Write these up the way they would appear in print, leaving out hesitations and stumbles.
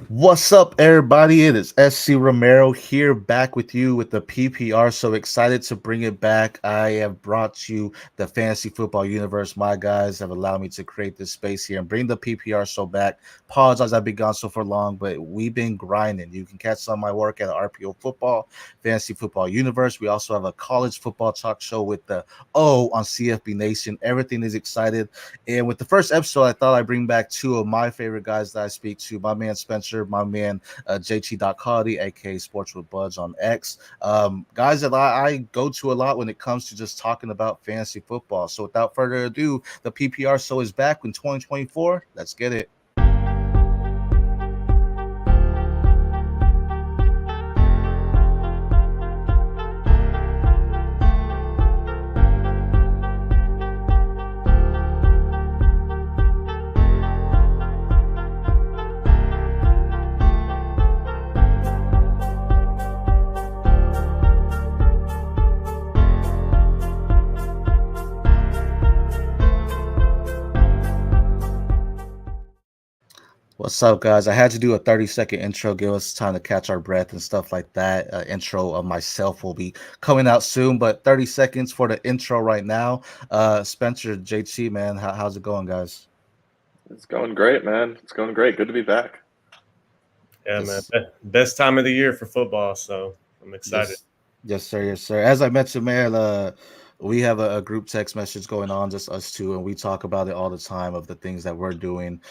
What's up, everybody? It is SC Romero here, back with you with the PPR. So excited to bring it back. I have brought you the fantasy football universe. My guys have allowed me to create this space here and bring the PPR show back. Apologize, I've been gone so for long, but we've been grinding. You can catch some of my work at RPO Football, Fantasy Football Universe. We also have a college football talk show with the O on CFB Nation. Everything is excited. And with the first episode, I thought I'd bring back two of my favorite guys that I speak to. My man Spencer, my man JT DocHoliday, aka Sports with Buds on X. Guys that I go to a lot when it comes to just talking about fantasy football. So without further ado, the PPR show is back in 2024. Let's get it. What's up, guys? I had to do a 30-second intro, give us time to catch our breath and stuff like that. Intro of myself will be coming out soon, but 30 seconds for the intro right now. Spencer, JT, man, how's it going, guys? It's going great, man. It's going great. Good to be back. Yeah, man. Yes, Best time of the year for football, so I'm excited. yes, yes, sir, yes, sir. As I mentioned, man, we have a group text message going on, just us two, and we talk about it all the time of the things that we're doing.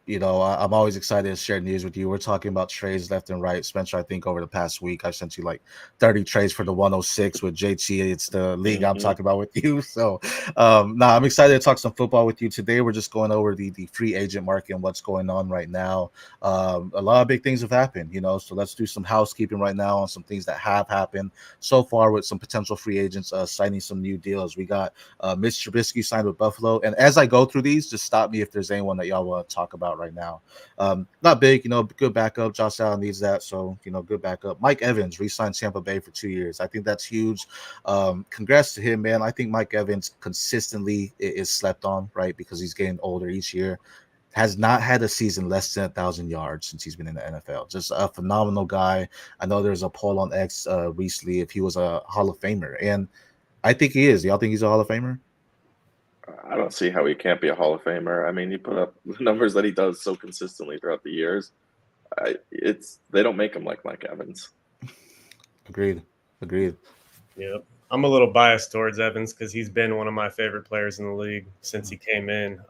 I'm always excited to share news with you. We're talking about trades left and right. Spencer, I think over the past week, I've sent you like 30 trades for the 106 with JT. It's the league I'm talking about with you. So, I'm excited to talk some football with you today. We're just going over the free agent market and what's going on right now. A lot of big things have happened, so let's do some housekeeping right now on some things that have happened so far with some potential free agents signing some new deals. We got Mitch Trubisky signed with Buffalo. And as I go through these, just stop me if there's anyone that y'all want to talk about right now. Not big, good backup. Josh Allen needs that. So, good backup. Mike Evans re-signed Tampa Bay for 2 years. I think that's huge. Congrats to him, man. I think Mike Evans consistently is slept on, right? Because he's getting older each year. Has not had a season less than 1,000 yards since he's been in the NFL. Just a phenomenal guy. I know there's a poll on X recently if he was a Hall of Famer, and I think he is. Y'all think he's a Hall of Famer? I don't see how he can't be a Hall of Famer. I mean, you put up the numbers that he does so consistently throughout the years. They don't make him like Mike Evans. Agreed. Yep. I'm a little biased towards Evans because he's been one of my favorite players in the league since he came in.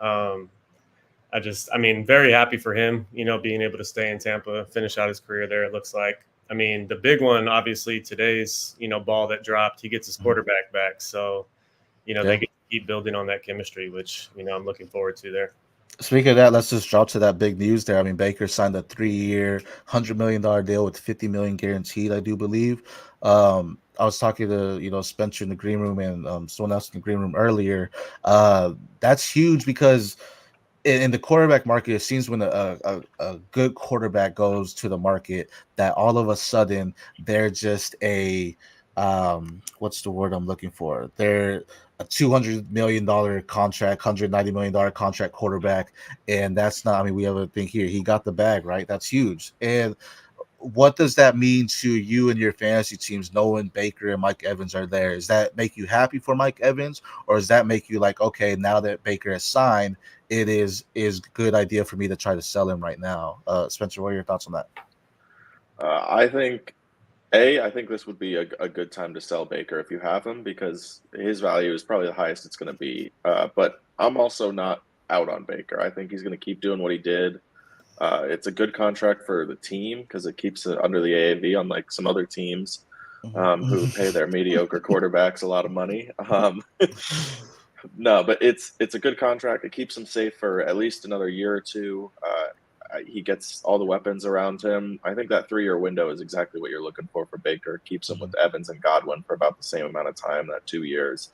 Very happy for him, being able to stay in Tampa, finish out his career there, it looks like. I mean, the big one, obviously, today's, ball that dropped, he gets his quarterback back. So, they get to keep building on that chemistry, which, I'm looking forward to there. Speaking of that, let's just drop to that big news there. I mean, Baker signed a 3-year, $100 million deal with $50 million guaranteed, I do believe. I was talking to, Spencer in the green room and someone else in the green room earlier. That's huge because in the quarterback market, it seems when a good quarterback goes to the market that all of a sudden they're just what's the word I'm looking for? They're a $200 million contract, $190 million contract quarterback. And that's not, I mean, we have a thing here. He got the bag, right? That's huge. And what does that mean to you and your fantasy teams knowing Baker and Mike Evans are there? Does that make you happy for Mike Evans, or does that make you like, okay, now that Baker has signed, it is a good idea for me to try to sell him right now? Spencer, what are your thoughts on that? I think this would be a good time to sell Baker if you have him because his value is probably the highest it's going to be. But I'm also not out on Baker. I think he's going to keep doing what he did. It's a good contract for the team because it keeps it under the A&B, unlike some other teams who pay their mediocre quarterbacks a lot of money. No, but it's a good contract. It keeps him safe for at least another year or two. He gets all the weapons around him. I think that 3-year window is exactly what you're looking for Baker. Keeps him with Evans and Godwin for about the same amount of time, that 2 years.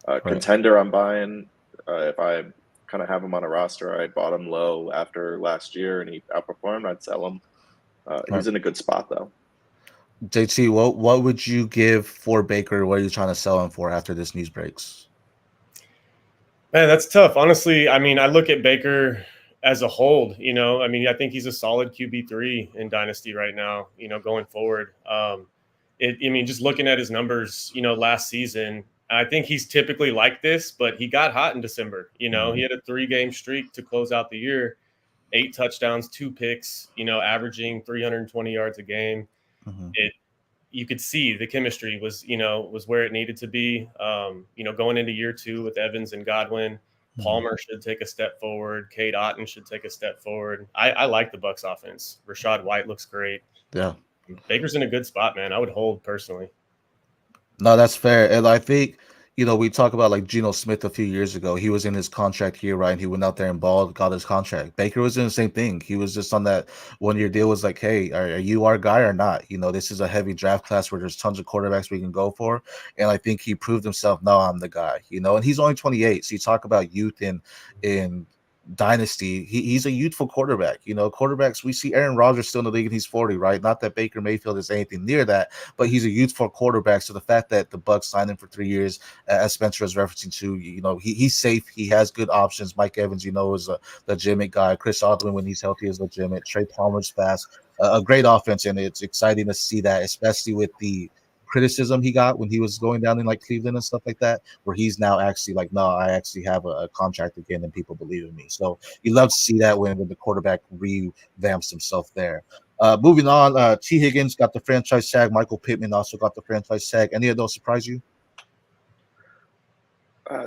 Right. Contender I'm buying. If I kind of have him on a roster, I bought him low after last year and he outperformed, I'd sell him. He's in a good spot, though. JT, what would you give for Baker? What are you trying to sell him for after this news breaks? Man, that's tough. Honestly, I mean, I look at Baker as a hold, I mean, I think he's a solid QB3 in Dynasty right now, going forward. I mean, just looking at his numbers, last season, I think he's typically like this, but he got hot in December. He had a 3-game streak to close out the year, 8 touchdowns, 2 picks, averaging 320 yards a game. You could see the chemistry was where it needed to be. Going into year 2 with Evans and Godwin, Palmer should take a step forward. Cade Otton should take a step forward. I like the Bucs offense. Rashad White looks great. Yeah. Baker's in a good spot, man. I would hold personally. No, that's fair. And I think, we talk about like Geno Smith a few years ago. He was in his contract year, right? And he went out there and balled, got his contract. Baker was doing the same thing. He was just on that 1-year deal, was like, hey, are you our guy or not? This is a heavy draft class where there's tons of quarterbacks we can go for. And I think he proved himself, no, I'm the guy, and he's only 28. So you talk about youth in Dynasty, he's a youthful quarterback. Quarterbacks, we see Aaron Rodgers still in the league and he's 40, right? Not that Baker Mayfield is anything near that, but he's a youthful quarterback. So the fact that the Bucs signed him for 3 years, as Spencer is referencing to, he's safe. He has good options. Mike Evans, is a legitimate guy. Chris Godwin, when he's healthy, is legitimate. Trey Palmer's fast. A great offense, and it's exciting to see that, especially with the criticism he got when he was going down in like Cleveland and stuff like that, where he's now actually like, no, I actually have a contract again and people believe in me. So you love to see that when the quarterback revamps himself there. Moving on, T. Higgins got the franchise tag. Michael Pittman also got the franchise tag. Any of those surprise you?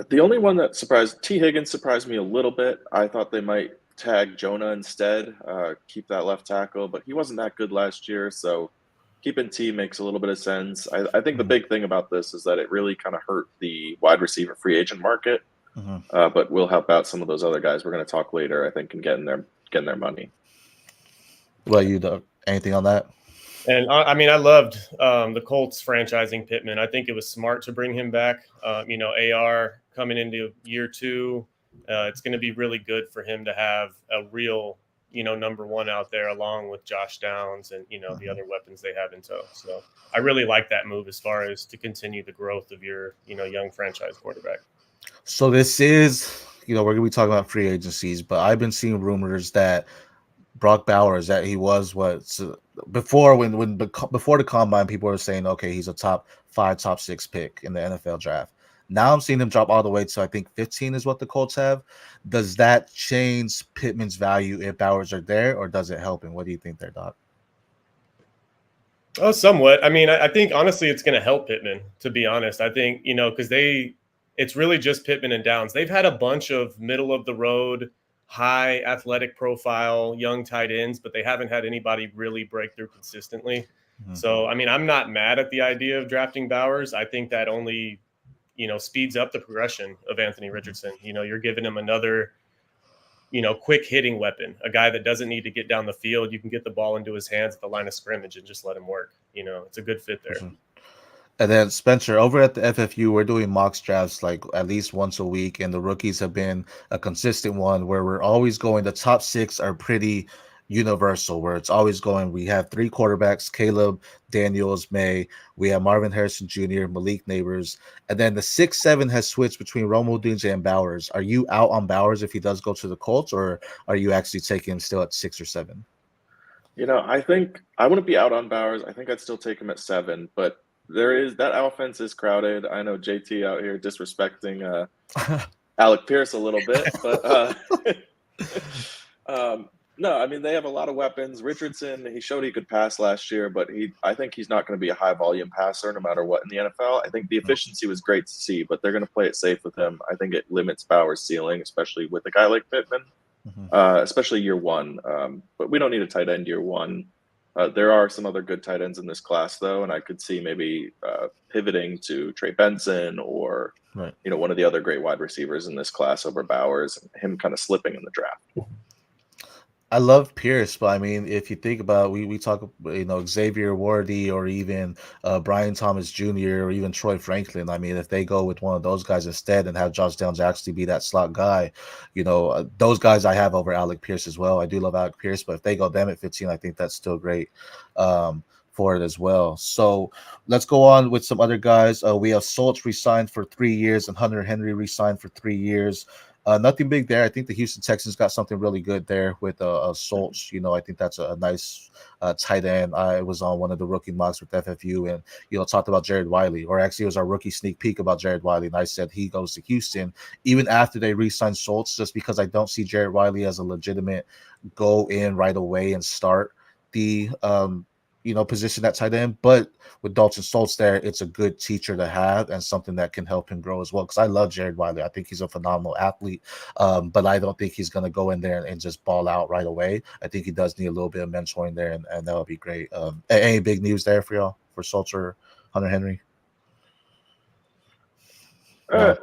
The only one that surprised T. Higgins surprised me a little bit. I thought they might tag Jonah instead, keep that left tackle, but he wasn't that good last year, so keeping T makes a little bit of sense. I think the big thing about this is that it really kind of hurt the wide receiver free agent market, but will help out some of those other guys we're going to talk later, I think, in getting their money. Well, you do anything on that? And I mean, I loved the Colts franchising Pittman. I think it was smart to bring him back. AR coming into year 2, it's going to be really good for him to have a real number 1 out there, along with Josh Downs and, the other weapons they have in tow. So I really like that move as far as to continue the growth of your, young franchise quarterback. So this is, we're going to be talking about free agencies, but I've been seeing rumors that Brock Bowers, that he was before the combine, people were saying, okay, he's a top 5, top 6 pick in the NFL draft. Now I'm seeing him drop all the way to, I think, 15 is what the Colts have. Does that change Pittman's value if Bowers are there, or does it help him? What do you think there, Doc? Oh, somewhat. I mean, I think, honestly, it's going to help Pittman, to be honest. I think, because it's really just Pittman and Downs. They've had a bunch of middle-of-the-road, high athletic profile, young tight ends, but they haven't had anybody really break through consistently. So, I mean, I'm not mad at the idea of drafting Bowers. I think that only speeds up the progression of Anthony Richardson. You're giving him another, quick hitting weapon, a guy that doesn't need to get down the field. You can get the ball into his hands at the line of scrimmage and just let him work. It's a good fit there. And then Spencer, over at the FFU, we're doing mock drafts like at least once a week, and the rookies have been a consistent one where we're always going. The top 6 are pretty universal, where it's always going. We have 3 quarterbacks: Caleb Daniels, May. We have Marvin Harrison Jr., Malik Neighbors, and then the 6-7 has switched between Romo Dunze and Bowers. Are you out on Bowers if he does go to the Colts, or are you actually taking him still at 6 or 7? I think I wouldn't be out on Bowers. I think I'd still take him at 7, but that offense is crowded. I know JT out here disrespecting Alec Pierce a little bit, but no, I mean, they have a lot of weapons. Richardson, he showed he could pass last year, but I think he's not going to be a high volume passer no matter what in the NFL. I think the efficiency was great to see, but they're going to play it safe with him. I think it limits Bowers' ceiling, especially with a guy like Pittman, especially year 1. But we don't need a tight end year 1. There are some other good tight ends in this class, though, and I could see maybe pivoting to Trey Benson or one of the other great wide receivers in this class over Bowers, and him kind of slipping in the draft. I love Pierce, but I mean, if you think about, we talk, Xavier Worthy or even Brian Thomas Jr. or even Troy Franklin. I mean, if they go with one of those guys instead and have Josh Downs actually be that slot guy, those guys I have over Alec Pierce as well. I do love Alec Pierce, but if they go them at 15, I think that's still great for it as well. So let's go on with some other guys. We have Soltz re-signed for 3 years and Hunter Henry re-signed for 3 years. Nothing big there. I think the Houston Texans got something really good there with Schultz. I think that's a nice tight end. I was on one of the rookie mocks with FFU and, talked about Jared Wiley, or actually it was our rookie sneak peek about Jared Wiley. And I said he goes to Houston even after they re-signed Schultz, just because I don't see Jared Wiley as a legitimate go in right away and start the position at tight end. But with Dalton Schultz there, it's a good teacher to have and something that can help him grow as well. Because I love Jared Wiley. I think he's a phenomenal athlete, but I don't think he's going to go in there and just ball out right away. I think he does need a little bit of mentoring there, and that would be great. Any big news there for y'all, for Schultz or Hunter Henry? No.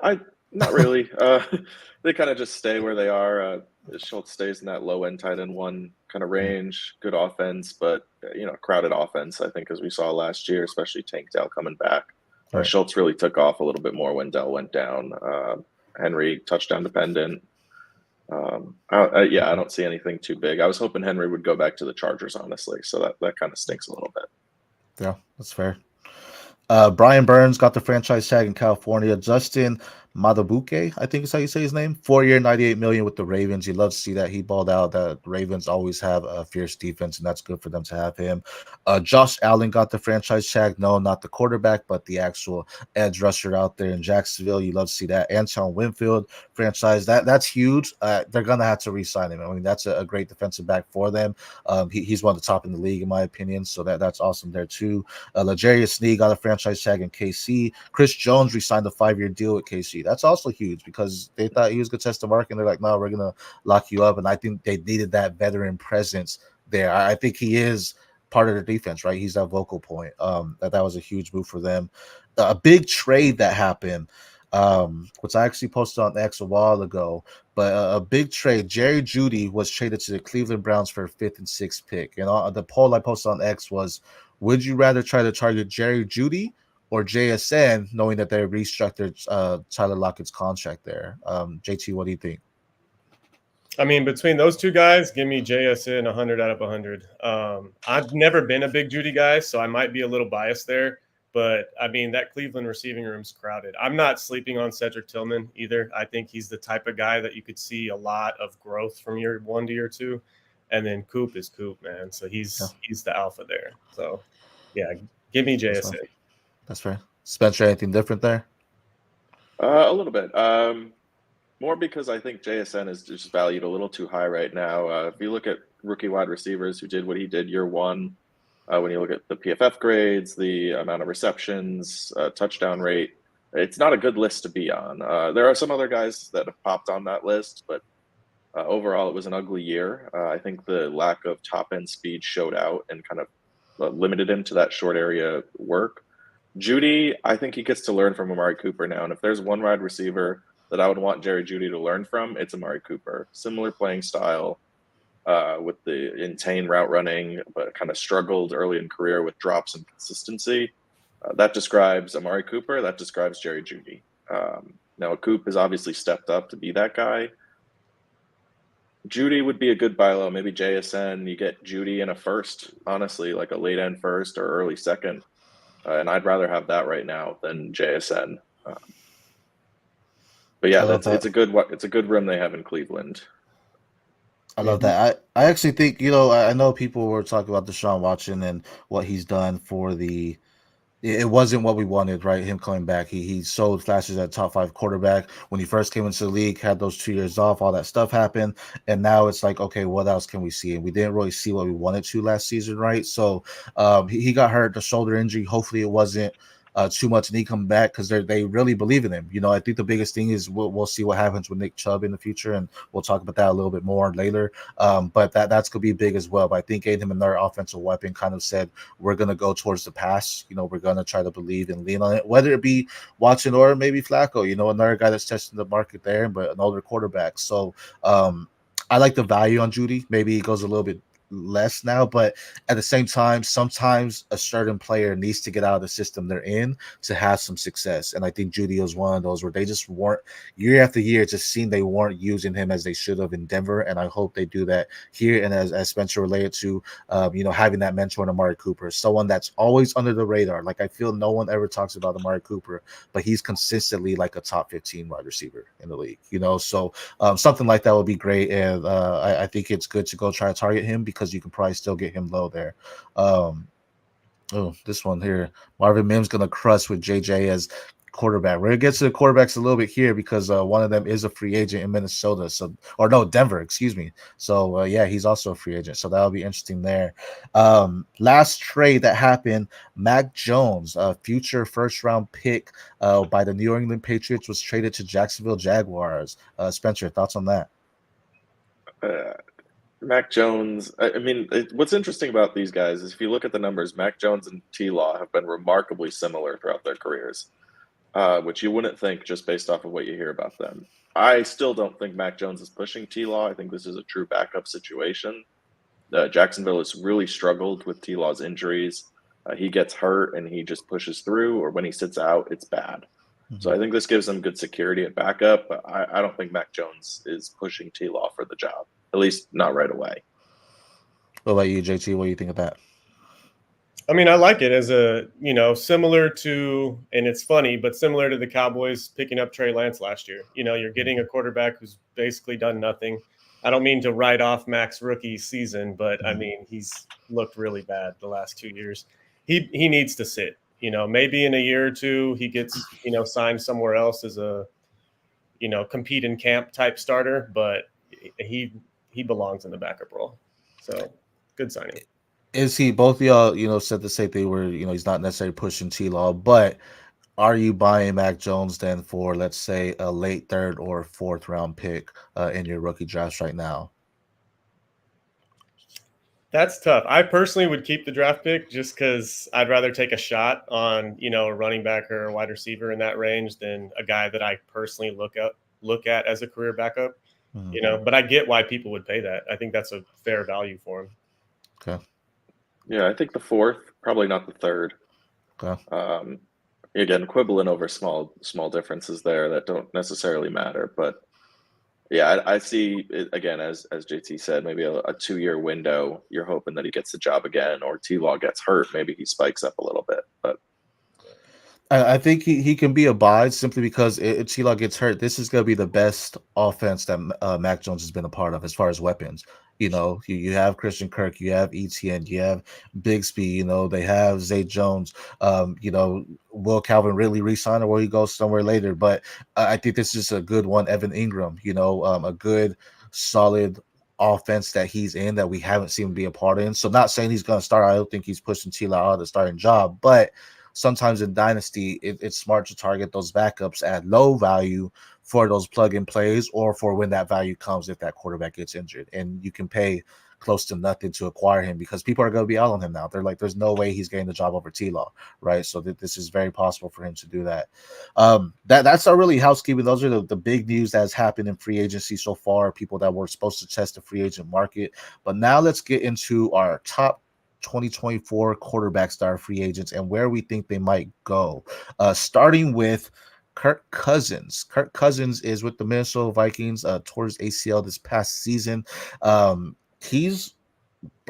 Not really. They kind of just stay where they are. Schultz stays in that low end tight end one kind of range. Good offense, but crowded offense. I think as we saw last year, especially Tank Dell coming back. Right. Schultz really took off a little bit more when Dell went down. Henry touchdown dependent. I don't see anything too big. I was hoping Henry would go back to the Chargers, honestly. So that kind of stinks a little bit. Yeah, that's fair. Brian Burns got the franchise tag in California. Justin Madabuke, I think is how you say his name. 4-year, $98 million with the Ravens. You love to see that. He balled out. The Ravens always have a fierce defense, and that's good for them to have him. Josh Allen got the franchise tag. No, not the quarterback, but the actual edge rusher out there in Jacksonville. You love to see that. Antoine Winfield franchise. That's huge. They're gonna have to re-sign him. I mean, that's a great defensive back for them. He's one of the top in the league, in my opinion. So that's awesome there too. L'Jarius Sneed got a franchise tag in KC. Chris Jones re-signed a 5-year deal with KC. That's also huge because they thought he was going to test the market, and they're like, no, we're going to lock you up. And I think they needed that veteran presence there. I think he is part of the defense, right? He's that vocal point. That was a huge move for them. A big trade that happened, which I actually posted on X a while ago, but a big trade. Jerry Jeudy was traded to the Cleveland Browns for a 5th and 6th pick. And the poll I posted on X was, would you rather try to target Jerry Jeudy or JSN, knowing that they restructured Tyler Lockett's contract there? JT, what do you think? I mean, between those two guys, give me JSN 100 out of 100. I've never been a big Jeudy guy, so I might be a little biased there. But, I mean, that Cleveland receiving room's crowded. I'm not sleeping on Cedric Tillman either. I think he's the type of guy that you could see a lot of growth from year 1 to year 2. And then Coop is Coop, man. So he's the alpha there. So, yeah, give me JSN. That's fair. Spencer, anything different there? A little bit. More because I think JSN is just valued a little too high right now. If you look at rookie wide receivers who did what he did year 1, when you look at the PFF grades, the amount of receptions, touchdown rate, it's not a good list to be on. There are some other guys that have popped on that list, but overall it was an ugly year. I think the lack of top-end speed showed out and kind of limited him to that short area work. Jeudy, I think he gets to learn from Amari Cooper now. And if there's one wide receiver that I would want Jerry Jeudy to learn from, it's Amari Cooper. Similar playing style with the insane route running, but kind of struggled early in career with drops and consistency. That describes Amari Cooper. That describes Jerry Jeudy. Now, Coop has obviously stepped up to be that guy. Jeudy would be a good buy low. Maybe JSN, you get Jeudy in a first, honestly, like a late end first or early second. And I'd rather have that right now than JSN. But yeah, it's a good room they have in Cleveland. I love that. I actually think, I know people were talking about Deshaun Watson and what he's done for the. It wasn't what we wanted, right? Him coming back. He showed flashes at top 5 quarterback. When he first came into the league, had those 2 years off, all that stuff happened. And now it's like, okay, what else can we see? And we didn't really see what we wanted to last season, right? So he got hurt, the shoulder injury. Hopefully it wasn't too much and he come back because they really believe in him. I think the biggest thing is we'll see what happens with Nick Chubb in the future, and we'll talk about that a little bit more later. But that's gonna be big as well. But I think getting him another offensive weapon kind of said we're gonna go towards the pass. We're gonna try to believe and lean on it, whether it be Watson or maybe Flacco. Another guy that's testing the market there, but an older quarterback. So I like the value on Jeudy. Maybe he goes a little bit less now, but at the same time, sometimes a certain player needs to get out of the system they're in to have some success. And I think Judy was one of those where they just weren't, year after year, it just seemed they weren't using him as they should have in Denver. And I hope they do that here. And as Spencer related to, having that mentor in Amari Cooper, someone that's always under the radar. Like, I feel no one ever talks about Amari Cooper, but he's consistently like a top 15 wide receiver in the league, so something like that would be great. And I think it's good to go try to target him because you can probably still get him low there. This one here, Marvin Mims gonna crush with JJ as quarterback. We're gonna get to the quarterbacks a little bit here because one of them is a free agent in Minnesota. Denver, excuse me. So yeah, he's also a free agent. So that'll be interesting there. Last trade that happened, Mac Jones, a future first round pick by the New England Patriots, was traded to Jacksonville Jaguars. Spencer, thoughts on that? Mac Jones, what's interesting about these guys is if you look at the numbers, Mac Jones and T-Law have been remarkably similar throughout their careers, which you wouldn't think just based off of what you hear about them. I still don't think Mac Jones is pushing T-Law. I think this is a true backup situation. Jacksonville has really struggled with T-Law's injuries. He gets hurt and he just pushes through, or when he sits out, it's bad. So I think this gives them good security at backup, but I don't think Mac Jones is pushing T-Law for the job, at least not right away. What about you, JT? What do you think of that? I mean, I like it as a, similar to, and it's funny, but similar to the Cowboys picking up Trey Lance last year. You're getting a quarterback who's basically done nothing. I don't mean to write off Mac's rookie season, but I mean, he's looked really bad the last 2 years. He needs to sit. Maybe in a year or two he gets, signed somewhere else as a, compete in camp type starter, but he belongs in the backup role. So good signing. Is he, both of y'all, said the same thing where, he's not necessarily pushing T-Law, but are you buying Mac Jones then for, let's say, a late third or fourth round pick in your rookie drafts right now? That's tough. I personally would keep the draft pick just because I'd rather take a shot on, a running back or a wide receiver in that range than a guy that I personally look at as a career backup. But I get why people would pay that. I think that's a fair value for him. Okay. Yeah, I think the fourth, probably not the third. Okay. Again, quibbling over small differences there that don't necessarily matter, but yeah, I see it again, as JT said, maybe a 2-year window. You're hoping that he gets the job again, or T-Law gets hurt. Maybe he spikes up a little bit. But I think he can be a buy simply because if T-Law gets hurt, this is going to be the best offense that Mac Jones has been a part of as far as weapons. You have Christian Kirk, you have ETN, you have Bigsby, they have Zay Jones. Will Calvin really resign, or will he go somewhere later? But I think this is a good one. Evan Ingram, a good solid offense that he's in that we haven't seen him be a part in. So not saying he's going to start. I don't think he's pushing T-Law out of the starting job, but sometimes in Dynasty, it's smart to target those backups at low value for those plug-in plays or for when that value comes if that quarterback gets injured. And you can pay close to nothing to acquire him because people are going to be out on him now. They're like, there's no way he's getting the job over T-Law, right? So this is very possible for him to do that. That's not really housekeeping. Those are the big news that has happened in free agency so far, people that were supposed to test the free agent market. But now let's get into our top 2024 quarterbacks that are free agents and where we think they might go. Starting with Kirk Cousins. Kirk Cousins is with the Minnesota Vikings towards ACL this past season. He's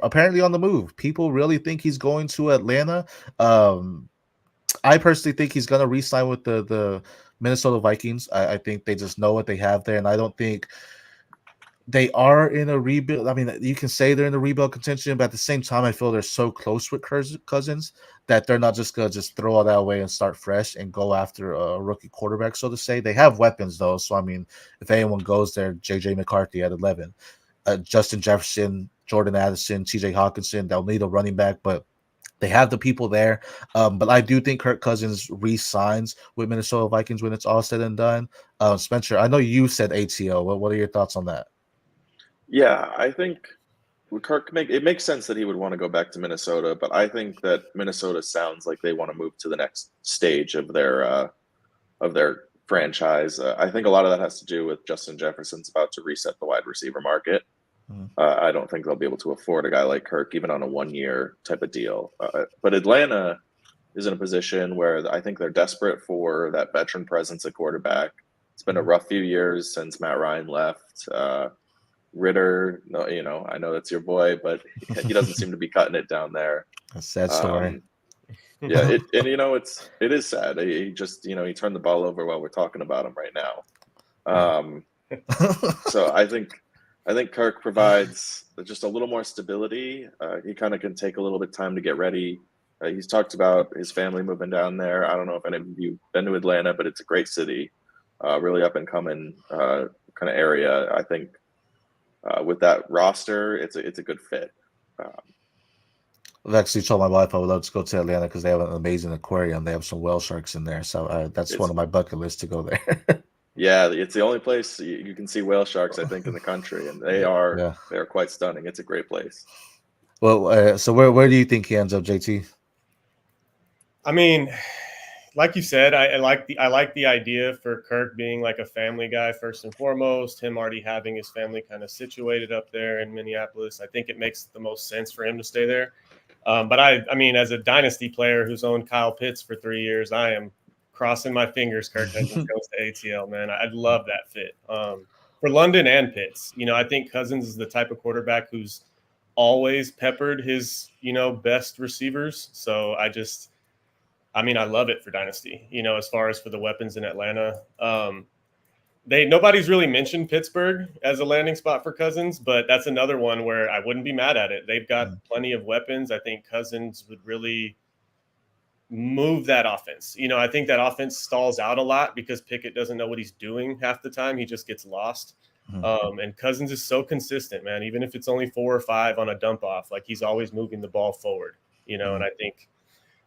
apparently on the move. People really think he's going to Atlanta. I personally think he's going to re-sign with the Minnesota Vikings. I think they just know what they have there, and I don't think they are in a rebuild. I mean, you can say they're in a rebuild contention, but at the same time, I feel they're so close with Cousins that they're not just going to just throw all that away and start fresh and go after a rookie quarterback, so to say. They have weapons, though. So, I mean, if anyone goes there, J.J. McCarthy at 11, Justin Jefferson, Jordan Addison, T.J. Hawkinson, they'll need a running back, but they have the people there. But I do think Kirk Cousins re-signs with Minnesota Vikings when it's all said and done. Spencer, I know you said ATO. What are your thoughts on that? Yeah, I think it makes sense that he would want to go back to Minnesota, but I think that Minnesota sounds like they want to move to the next stage of their franchise. I think a lot of that has to do with Justin Jefferson's about to reset the wide receiver market. I don't think they'll be able to afford a guy like Kirk, even on a 1-year type of deal. But Atlanta is in a position where I think they're desperate for that veteran presence at quarterback. It's been a rough few years since Matt Ryan left. Ritter, I know that's your boy, but he doesn't seem to be cutting it down there. A sad story. Yeah, it is sad. He just he turned the ball over while we're talking about him right now. So I think Kirk provides just a little more stability. He kind of can take a little bit of time to get ready. He's talked about his family moving down there. I don't know if any of you have been to Atlanta, but it's a great city, really up and coming kind of area. I think with that roster, it's a good fit. I've actually told my wife I would love to go to Atlanta because they have an amazing aquarium. They have some whale sharks in there, so that's one of my bucket lists to go there. Yeah, it's the only place you can see whale sharks, I think, in the country, and they are quite stunning. It's a great place. Well, so where do you think he ends up, JT? I mean, like you said, I like the idea for Kirk being like a family guy first and foremost. Him already having his family kind of situated up there in Minneapolis. I think it makes the most sense for him to stay there. But I mean, as a dynasty player who's owned Kyle Pitts for 3 years, I am crossing my fingers Kirk Cousins goes to ATL, man. I'd love that fit for London and Pitts. I think Cousins is the type of quarterback who's always peppered his, best receivers. So I love it for dynasty, as far as for the weapons in Atlanta. Nobody's really mentioned Pittsburgh as a landing spot for Cousins, but that's another one where I wouldn't be mad at it. They've got plenty of weapons. I think Cousins would really move that offense. I think that offense stalls out a lot because Pickett doesn't know what he's doing half the time. He just gets lost. And Cousins is so consistent, man. Even if it's only 4 or 5 on a dump off, like he's always moving the ball forward, and I think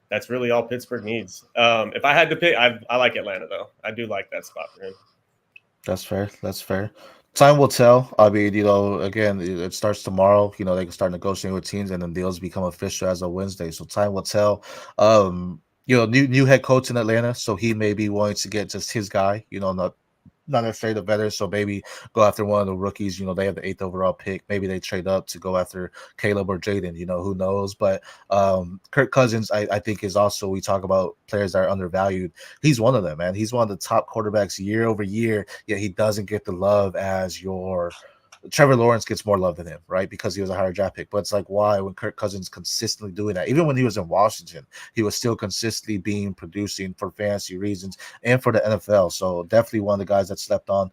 that's really all Pittsburgh needs. If I had to pick, I like Atlanta, though. I do like that spot for him. That's fair. Time will tell. I mean, again, it starts tomorrow. They can start negotiating with teams, and then deals become official as of Wednesday. So time will tell. New head coach in Atlanta, so he may be wanting to get just his guy. Not necessarily the veteran, so maybe go after one of the rookies. They have the 8th overall pick. Maybe they trade up to go after Caleb or Jaden. Who knows? But Kirk Cousins, I think, is also, we talk about players that are undervalued. He's one of them, man. He's one of the top quarterbacks year over year, yet he doesn't get the love as your Trevor Lawrence gets more love than him, right? Because he was a higher draft pick. But it's like, why, when Kirk Cousins consistently doing that, even when he was in Washington, he was still consistently producing for fantasy reasons and for the NFL. So definitely one of the guys that slept on.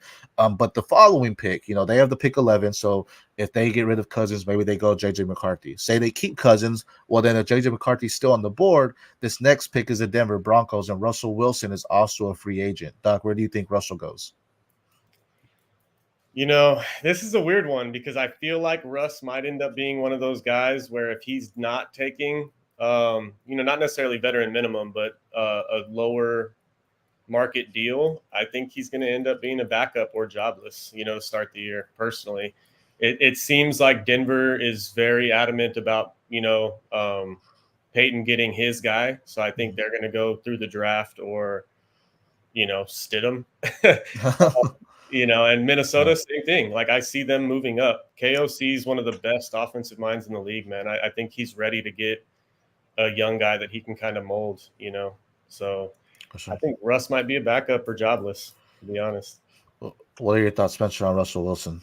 But the following pick, they have the pick 11. So if they get rid of Cousins, maybe they go JJ McCarthy. Say they keep Cousins, well, then if JJ McCarthy's still on the board, this next pick is the Denver Broncos, and Russell Wilson is also a free agent. Doc, where do you think Russell goes? This is a weird one because I feel like Russ might end up being one of those guys where if he's not taking, not necessarily veteran minimum, but a lower market deal, I think he's going to end up being a backup or jobless, to start the year. Personally, it seems like Denver is very adamant about, Peyton getting his guy. So I think they're going to go through the draft or, Stidham. And Minnesota, same thing. Like, I see them moving up. KOC is one of the best offensive minds in the league, man. I think he's ready to get a young guy that he can kind of mold, So I think Russ might be a backup or jobless, to be honest. What are your thoughts, Spencer, on Russell Wilson?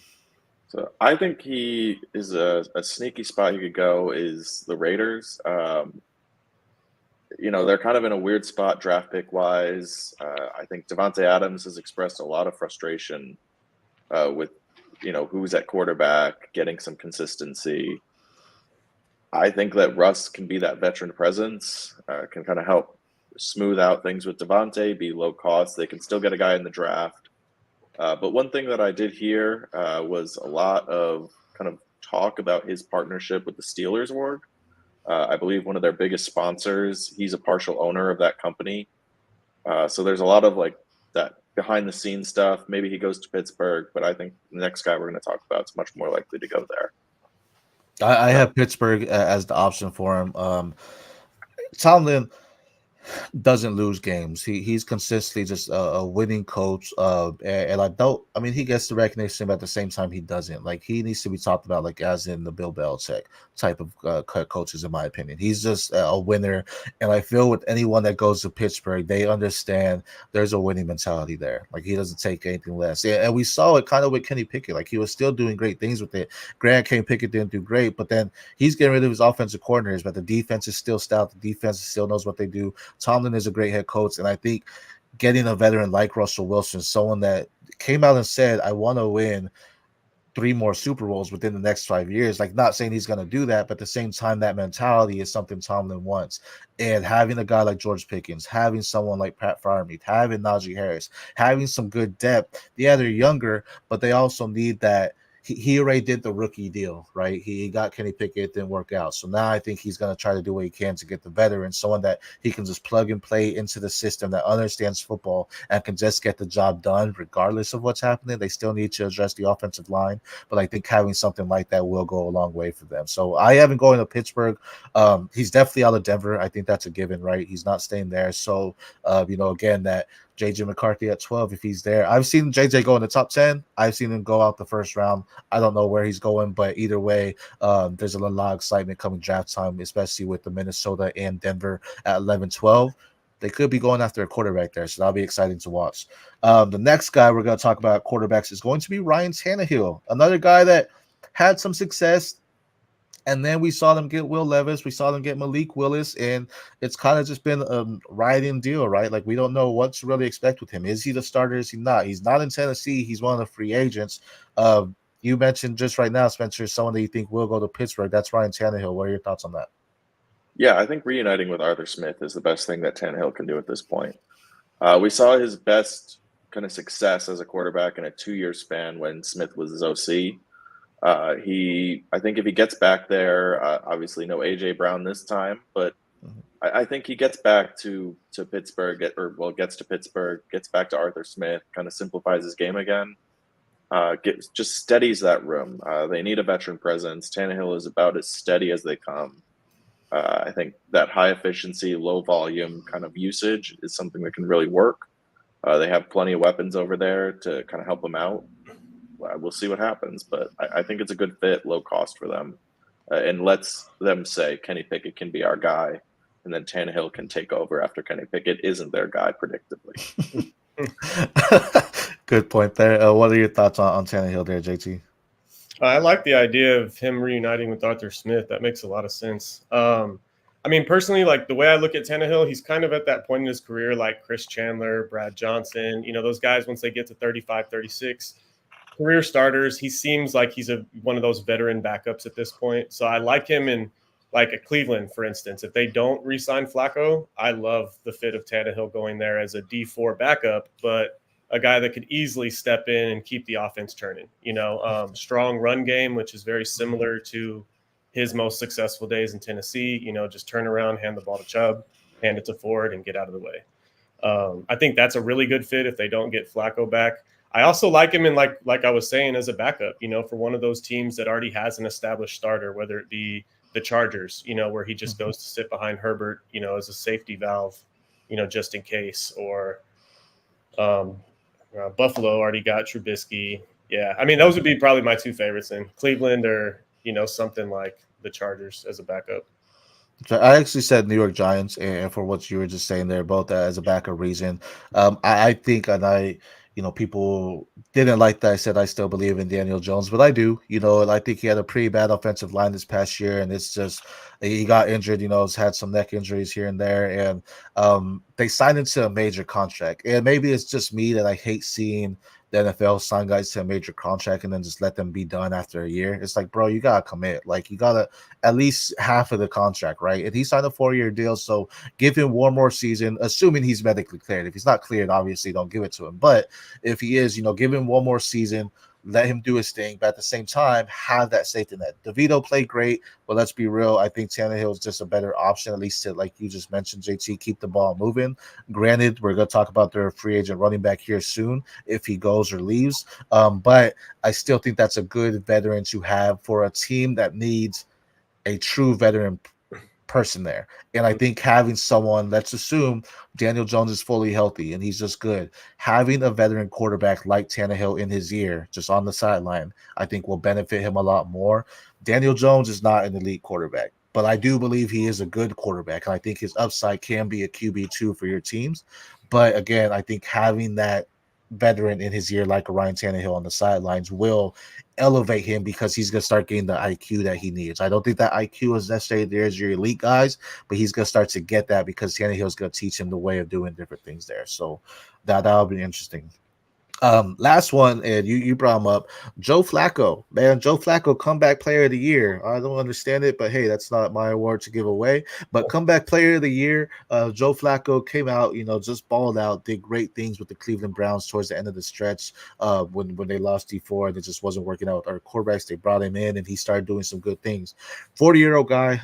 So I think he is a sneaky spot he could go is the Raiders. They're kind of in a weird spot draft pick wise. I think Davante Adams has expressed a lot of frustration with, who's at quarterback, getting some consistency. I think that Russ can be that veteran presence, can kind of help smooth out things with Davante, be low cost. They can still get a guy in the draft. But one thing that I did hear was a lot of kind of talk about his partnership with the Steelers org. I believe one of their biggest sponsors, he's a partial owner of that company. So there's a lot of like that behind the scenes stuff. Maybe he goes to Pittsburgh, but I think the next guy we're going to talk about is much more likely to go there. I have Pittsburgh as the option for him. Tomlin, doesn't lose games. He's consistently just a winning coach. And I mean, he gets the recognition, but at the same time, he doesn't. Like, he needs to be talked about, like, as in the Bill Belichick type of coaches, in my opinion. He's just a winner. And I feel with anyone that goes to Pittsburgh, they understand there's a winning mentality there. Like, he doesn't take anything less. And we saw it kind of with Kenny Pickett. Like, he was still doing great things with it. Grant Kenny Pickett didn't do great, but then he's getting rid of his offensive coordinators, but the defense is still stout. The defense still knows what they do. Tomlin is a great head coach, and I think getting a veteran like Russell Wilson, someone that came out and said, I want to win 3 more Super Bowls within the next 5 years. Like, not saying he's going to do that, but at the same time, that mentality is something Tomlin wants. And having a guy like George Pickens, having someone like Pat Freiermuth, having Najee Harris, having some good depth. Yeah, they're younger, but they also need that. He already did the rookie deal, right? He got Kenny Pickett, it didn't work out. So now I think he's going to try to do what he can to get the veteran, someone that he can just plug and play into the system, that understands football and can just get the job done regardless of what's happening. They still need to address the offensive line, but I think having something like that will go a long way for them. So I haven't going to Pittsburgh. He's definitely out of Denver. I think that's a given, right? He's not staying there. So, again, that JJ McCarthy at 12, if he's there. I've seen JJ go in the top 10. I've seen him go out the first round. I don't know where he's going, but either way, there's a lot of excitement coming draft time, especially with the Minnesota and Denver at 11, 12. They could be going after a quarterback there, so that'll be exciting to watch. The next guy we're going to talk about quarterbacks is going to be Ryan Tannehill, another guy that had some success. And then we saw them get Will Levis. We saw them get Malik Willis. And it's kind of just been a riding deal, right? Like, we don't know what to really expect with him. Is he the starter? Is he not? He's not in Tennessee. He's one of the free agents. You mentioned just right now, Spencer, someone that you think will go to Pittsburgh. That's Ryan Tannehill. What are your thoughts on that? Yeah, I think reuniting with Arthur Smith is the best thing that Tannehill can do at this point. We saw his best kind of success as a quarterback in a 2-year span when Smith was his OC. I think if he gets back there, obviously no AJ Brown this time, but I think he gets back to Pittsburgh, gets to Pittsburgh, gets back to Arthur Smith, kind of simplifies his game again, just steadies that room. They need a veteran presence. Tannehill is about as steady as they come. I think that high efficiency, low volume kind of usage is something that can really work. They have plenty of weapons over there to kind of help them out. We'll see what happens, but I think it's a good fit, low cost for them, and lets them say Kenny Pickett can be our guy, and then Tannehill can take over after Kenny Pickett isn't their guy, predictably. Good point there. What are your thoughts on Tannehill there, JT? I like the idea of him reuniting with Arthur Smith. That makes a lot of sense. I mean, personally, like, the way I look at Tannehill, he's kind of at that point in his career like Chris Chandler, Brad Johnson, those guys, once they get to 35, 36, career starters. He seems like he's one of those veteran backups at this point. So I like him in, like, a Cleveland, for instance. If they don't re-sign Flacco, I love the fit of Tannehill going there as a D4 backup, but a guy that could easily step in and keep the offense turning. Strong run game, which is very similar to his most successful days in Tennessee. Just turn around, hand the ball to Chubb, hand it to Ford, and get out of the way. I think that's a really good fit if they don't get Flacco back. I also like him in, like I was saying, as a backup, for one of those teams that already has an established starter, whether it be the Chargers, where he just goes to sit behind Herbert, as a safety valve, just in case, or Buffalo already got Trubisky. Yeah, I mean, those would be probably my two favorites in Cleveland, or something like the Chargers as a backup. I actually said New York Giants, and for what you were just saying there, both as a backup reason. I think, and people didn't like that I said I still believe in Daniel Jones, but I do. And I think he had a pretty bad offensive line this past year, and it's just he got injured. Has had some neck injuries here and there, and they signed into a major contract. And maybe it's just me that I hate seeing the NFL sign guys to a major contract and then just let them be done after a year. It's like, bro, you gotta commit. Like, you gotta at least half of the contract, right? And he signed a 4-year deal, so give him one more season, assuming he's medically cleared. If he's not cleared, obviously don't give it to him. But if he is, give him one more season, let him do his thing, but at the same time, have that safety net. DeVito played great, but let's be real. I think Tannehill is just a better option, at least to, like you just mentioned, JT, keep the ball moving. Granted, we're going to talk about their free agent running back here soon if he goes or leaves. But I still think that's a good veteran to have for a team that needs a true veteran person there. And I think having someone, let's assume Daniel Jones is fully healthy and he's just good. Having a veteran quarterback like Tannehill in his ear, just on the sideline, I think will benefit him a lot more. Daniel Jones is not an elite quarterback, but I do believe he is a good quarterback. And I think his upside can be a QB2 for your teams. But again, I think having that veteran in his ear like a Ryan Tannehill on the sidelines will elevate him because he's going to start getting the IQ that he needs. I don't think that IQ is necessarily there as your elite guys, but he's going to start to get that because Tannehill is going to teach him the way of doing different things there. So that'll be interesting. Last one, and you brought him up, Joe Flacco. Man, Joe Flacco, comeback player of the year. I don't understand it, but hey, that's not my award to give away. But comeback player of the year, Joe Flacco came out, just balled out, did great things with the Cleveland Browns towards the end of the stretch. When they lost D4 and it just wasn't working out with our quarterbacks, they brought him in and he started doing some good things. 40-year-old guy,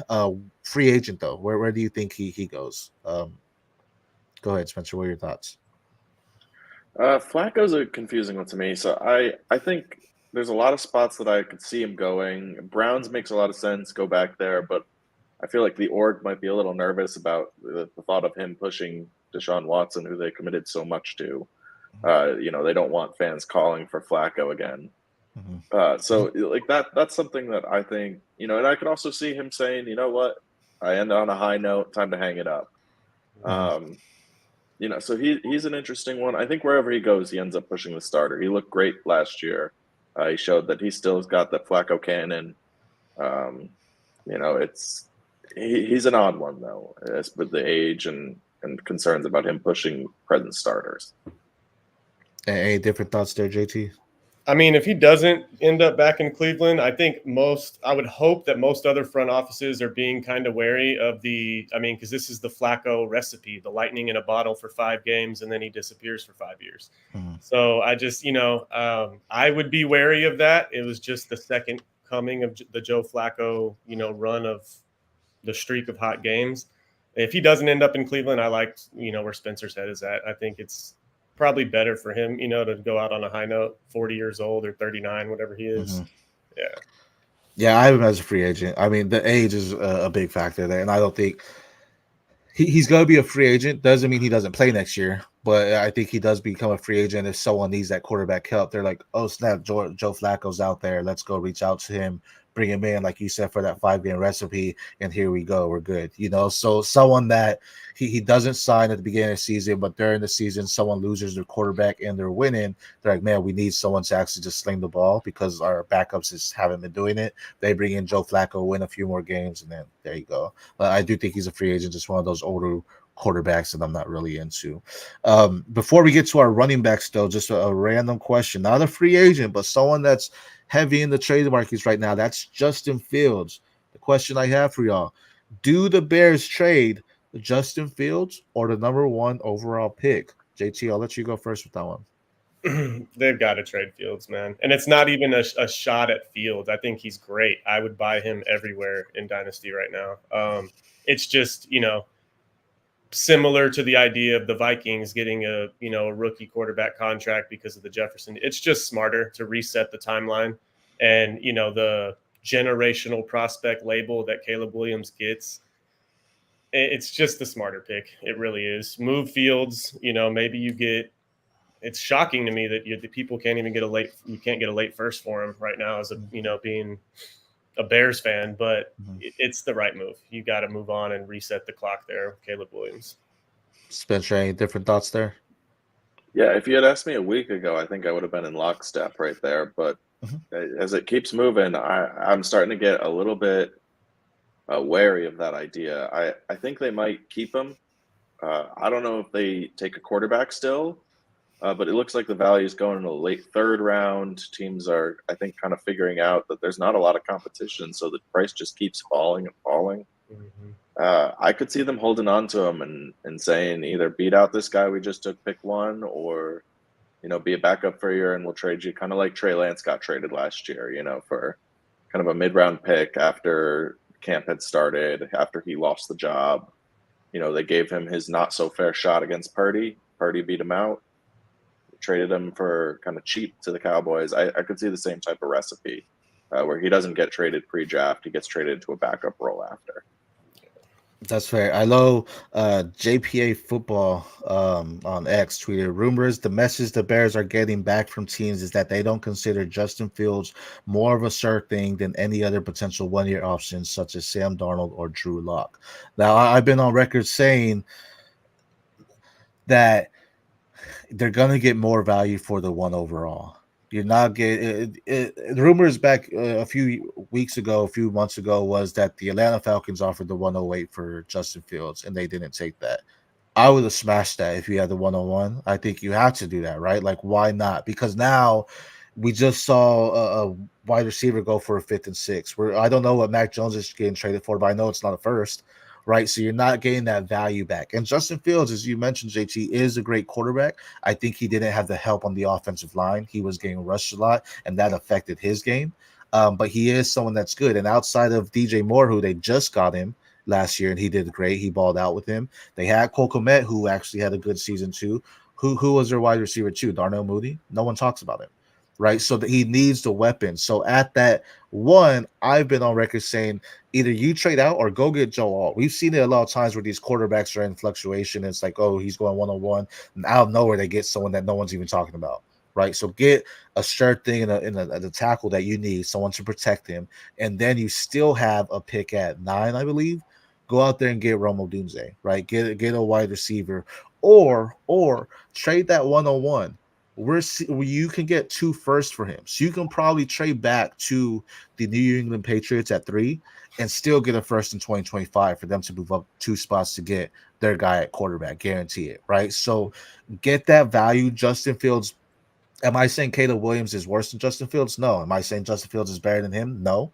free agent though. Where do you think he goes? Go ahead, Spencer. What are your thoughts? Flacco's a confusing one to me. So I think there's a lot of spots that I could see him going. Browns makes a lot of sense, go back there, but I feel like the org might be a little nervous about the thought of him pushing Deshaun Watson, who they committed so much to. They don't want fans calling for Flacco again. So like that's something that I think, and I could also see him saying, you know what, I end on a high note, time to hang it up. So he's an interesting one. I think wherever he goes, he ends up pushing the starter. He looked great last year. He showed that he still has got the Flacco cannon. He's an odd one though, with the age and concerns about him pushing present starters. Any different thoughts there, JT? I mean, if he doesn't end up back in Cleveland, I would hope that most other front offices are being kind of wary of because this is the Flacco recipe, the lightning in a bottle for 5 games, and then he disappears for 5 years. So I just, I would be wary of that. It was just the second coming of the Joe Flacco, run of the streak of hot games. If he doesn't end up in Cleveland, I like, where Spencer's head is at. I think it's probably better for him, to go out on a high note, 40 years old or 39, whatever he is. Yeah, I have him as a free agent. I mean, the age is a big factor there, and I don't think he's going to be a free agent. Doesn't mean he doesn't play next year, but I think he does become a free agent if someone needs that quarterback help. They're like, oh, snap, Joe Flacco's out there. Let's go reach out to him, bring him in, like you said, for that 5-game recipe, and here we go. We're good. So someone that he doesn't sign at the beginning of the season, but during the season, someone loses their quarterback and they're winning. They're like, man, we need someone to actually just sling the ball because our backups just haven't been doing it. They bring in Joe Flacco, win a few more games, and then there you go. But I do think he's a free agent, just one of those older quarterbacks that I'm not really into. Before we get to our running backs, though, just a random question. Not a free agent, but someone that's heavy in the trade markets right now. That's Justin Fields. The question I have for y'all, do the Bears trade Justin Fields or the number 1 overall pick? JT, I'll let you go first with that one. They've got to trade Fields, man. And it's not even a shot at Fields. I think he's great. I would buy him everywhere in Dynasty right now. It's just, similar to the idea of the Vikings getting a rookie quarterback contract because of the Jefferson. It's just smarter to reset the timeline, and the generational prospect label that Caleb Williams gets. It's just the smarter pick. It really is. Move Fields. Maybe you get. It's shocking to me that the people can't even get you can't get a late first for him right now as being a Bears fan, but it's the right move. You got to move on and reset the clock there with Caleb Williams. Spencer, any different thoughts there? Yeah, if you had asked me a week ago, I think I would have been in lockstep right there. But as it keeps moving, I'm starting to get a little bit wary of that idea. I think they might keep him. I don't know if they take a quarterback still. But it looks like the value is going in the late 3rd round. Teams are, I think, kind of figuring out that there's not a lot of competition, so the price just keeps falling and falling. I could see them holding on to him and saying either beat out this guy we just took pick 1 or, be a backup for a year and we'll trade you, kind of like Trey Lance got traded last year, for kind of a mid-round pick after camp had started, after he lost the job. They gave him his not-so-fair shot against Purdy. Purdy beat him out. Traded him for kind of cheap to the Cowboys. I could see the same type of recipe where he doesn't get traded pre-draft. He gets traded to a backup role after. That's fair. I know JPA football on X tweeted rumors the message the Bears are getting back from teams is that they don't consider Justin Fields more of a sure thing than any other potential 1 year options such as Sam Darnold or Drew Lock. Now I've been on record saying that they're gonna get more value for the one overall. You're not getting the rumors back a few weeks ago, a few months ago, was that the Atlanta Falcons offered the 108 for Justin Fields, and they didn't take that. I would have smashed that if you had the 101. I think you have to do that, right? Like, why not? Because now we just saw a wide receiver go for a fifth and six. Where I don't know what Mac Jones is getting traded for, but I know it's not a first, right? So you're not getting that value back. And Justin Fields, as you mentioned, JT, is a great quarterback. I think he didn't have the help on the offensive line. He was getting rushed a lot, and that affected his game. But he is someone that's good. And outside of DJ Moore, who they just got him last year, and he did great. He balled out with him. They had Cole Kmet, who actually had a good season too. Who was their wide receiver too? Darnell Mooney. No one talks about him, right? So that he needs the weapon. So at that one, I've been on record saying either you trade out or go get Joe Alt. We've seen it a lot of times where these quarterbacks are in fluctuation. It's like, oh, he's going 101, and out of nowhere they get someone that no one's even talking about. Right, so get a sure thing in the tackle that you need, someone to protect him, and then you still have a pick at 9, I believe. Go out there and get Romo Dunze, right? Get a wide receiver, or trade that 101. You can get 2 firsts for him, so you can probably trade back to the New England Patriots at 3 and still get a first in 2025 for them to move up 2 spots to get their guy at quarterback, guarantee it, right? So get that value. Justin Fields. Am I saying Caleb Williams is worse than Justin Fields? No. Am I saying Justin Fields is better than him? No.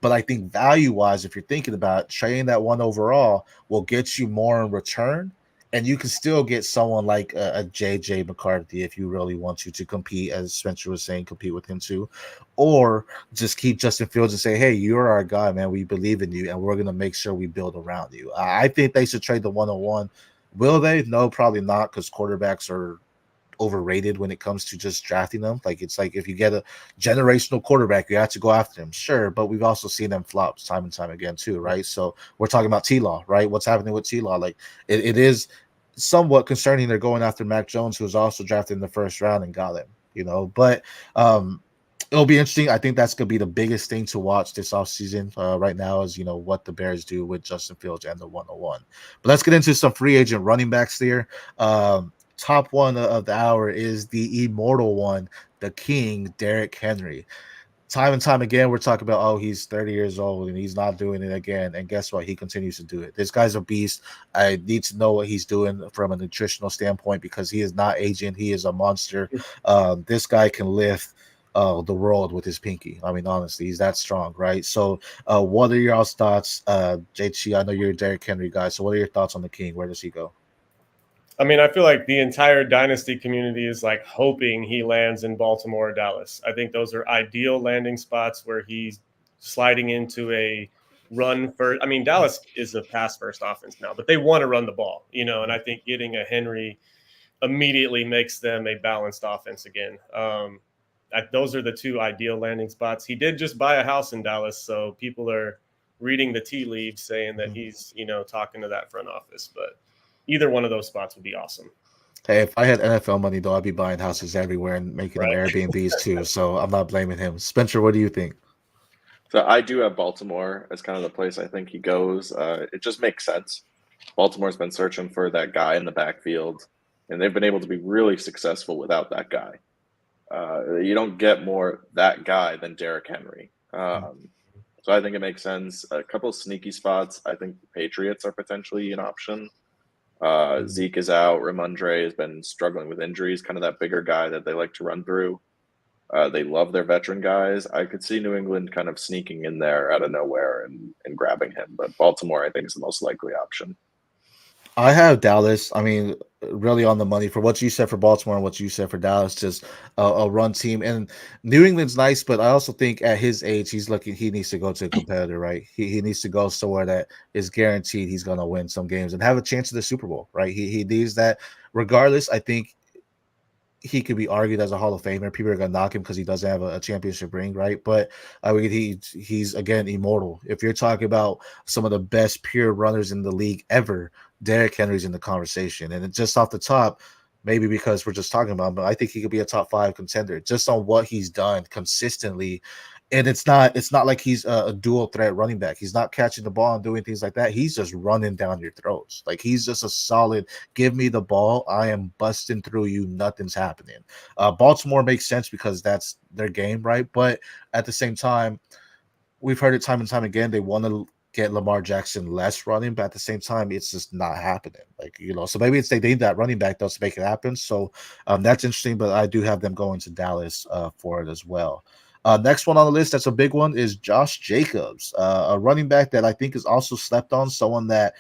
But I think value wise, if you're thinking about it, trading that one overall will get you more in return. And you can still get someone like a JJ McCarthy if you really want to compete, as Spencer was saying, compete with him too. Or just keep Justin Fields and say, hey, you're our guy, man. We believe in you, and we're going to make sure we build around you. I think they should trade the 101. Will they? No, probably not, because quarterbacks are overrated when it comes to just drafting them. Like it's like if you get a generational quarterback, you have to go after him, sure. But we've also seen them flop time and time again too, right? So we're talking about T Law, right? What's happening with T Law? Like it is somewhat concerning. They're going after Mac Jones, who was also drafted in the first round and got him, But it'll be interesting. I think that's going to be the biggest thing to watch this offseason right now is, what the Bears do with Justin Fields and the 101. But let's get into some free agent running backs there. Top one of the hour is the immortal one, the king, Derrick Henry. Time and time again, we're talking about, oh, he's 30 years old and he's not doing it again. And guess what? He continues to do it. This guy's a beast. I need to know what he's doing from a nutritional standpoint because he is not aging. He is a monster. This guy can lift the world with his pinky. I mean, honestly, he's that strong, right? So, what are your thoughts, JT? I know you're a Derrick Henry guy. So, what are your thoughts on the king? Where does he go? I mean, I feel like the entire dynasty community is like hoping he lands in Baltimore or Dallas. I think those are ideal landing spots where he's sliding into a run first. I mean, Dallas is a pass first offense now, but they want to run the ball, and I think getting a Henry immediately makes them a balanced offense again. Those are the two ideal landing spots. He did just buy a house in Dallas, so people are reading the tea leaves saying that he's, talking to that front office, but either one of those spots would be awesome. Hey, if I had NFL money, though, I'd be buying houses everywhere and making them Right. Airbnbs too. So I'm not blaming him. Spencer, what do you think? So I do have Baltimore as kind of the place I think he goes. It just makes sense. Baltimore's been searching for that guy in the backfield, and they've been able to be really successful without that guy. You don't get more that guy than Derrick Henry. So I think it makes sense. A couple of sneaky spots. I think the Patriots are potentially an option. Zeke is out. Ramondre has been struggling with injuries, kind of that bigger guy that they like to run through. They love their veteran guys. I could see New England kind of sneaking in there out of nowhere and grabbing him. But Baltimore, I think, is the most likely option. I have Dallas. I mean, really on the money for what you said for Baltimore and what you said for Dallas, just a run team. And New England's nice, but I also think at his age, he needs to go to a competitor, right? He needs to go somewhere that is guaranteed he's going to win some games and have a chance at the Super Bowl, right? He needs that. Regardless, I think he could be argued as a Hall of Famer. People are gonna knock him because he doesn't have a championship ring, right? But I mean, he's again immortal. If you're talking about some of the best pure runners in the league ever, Derrick Henry's in the conversation. And just off the top, maybe because we're just talking about him, but I think he could be a top 5 contender just on what he's done consistently. And it's not like he's a dual threat running back. He's not catching the ball and doing things like that. He's just running down your throats. Like, he's just a solid, give me the ball, I am busting through you, nothing's happening. Baltimore makes sense because that's their game, right? But at the same time, we've heard it time and time again. They want to get Lamar Jackson less running, but at the same time, it's just not happening. Like, so maybe it's they need that running back though to make it happen. So that's interesting, but I do have them going to Dallas for it as well. Next one on the list, that's a big one, is Josh Jacobs, a running back that I think is also slept on, someone that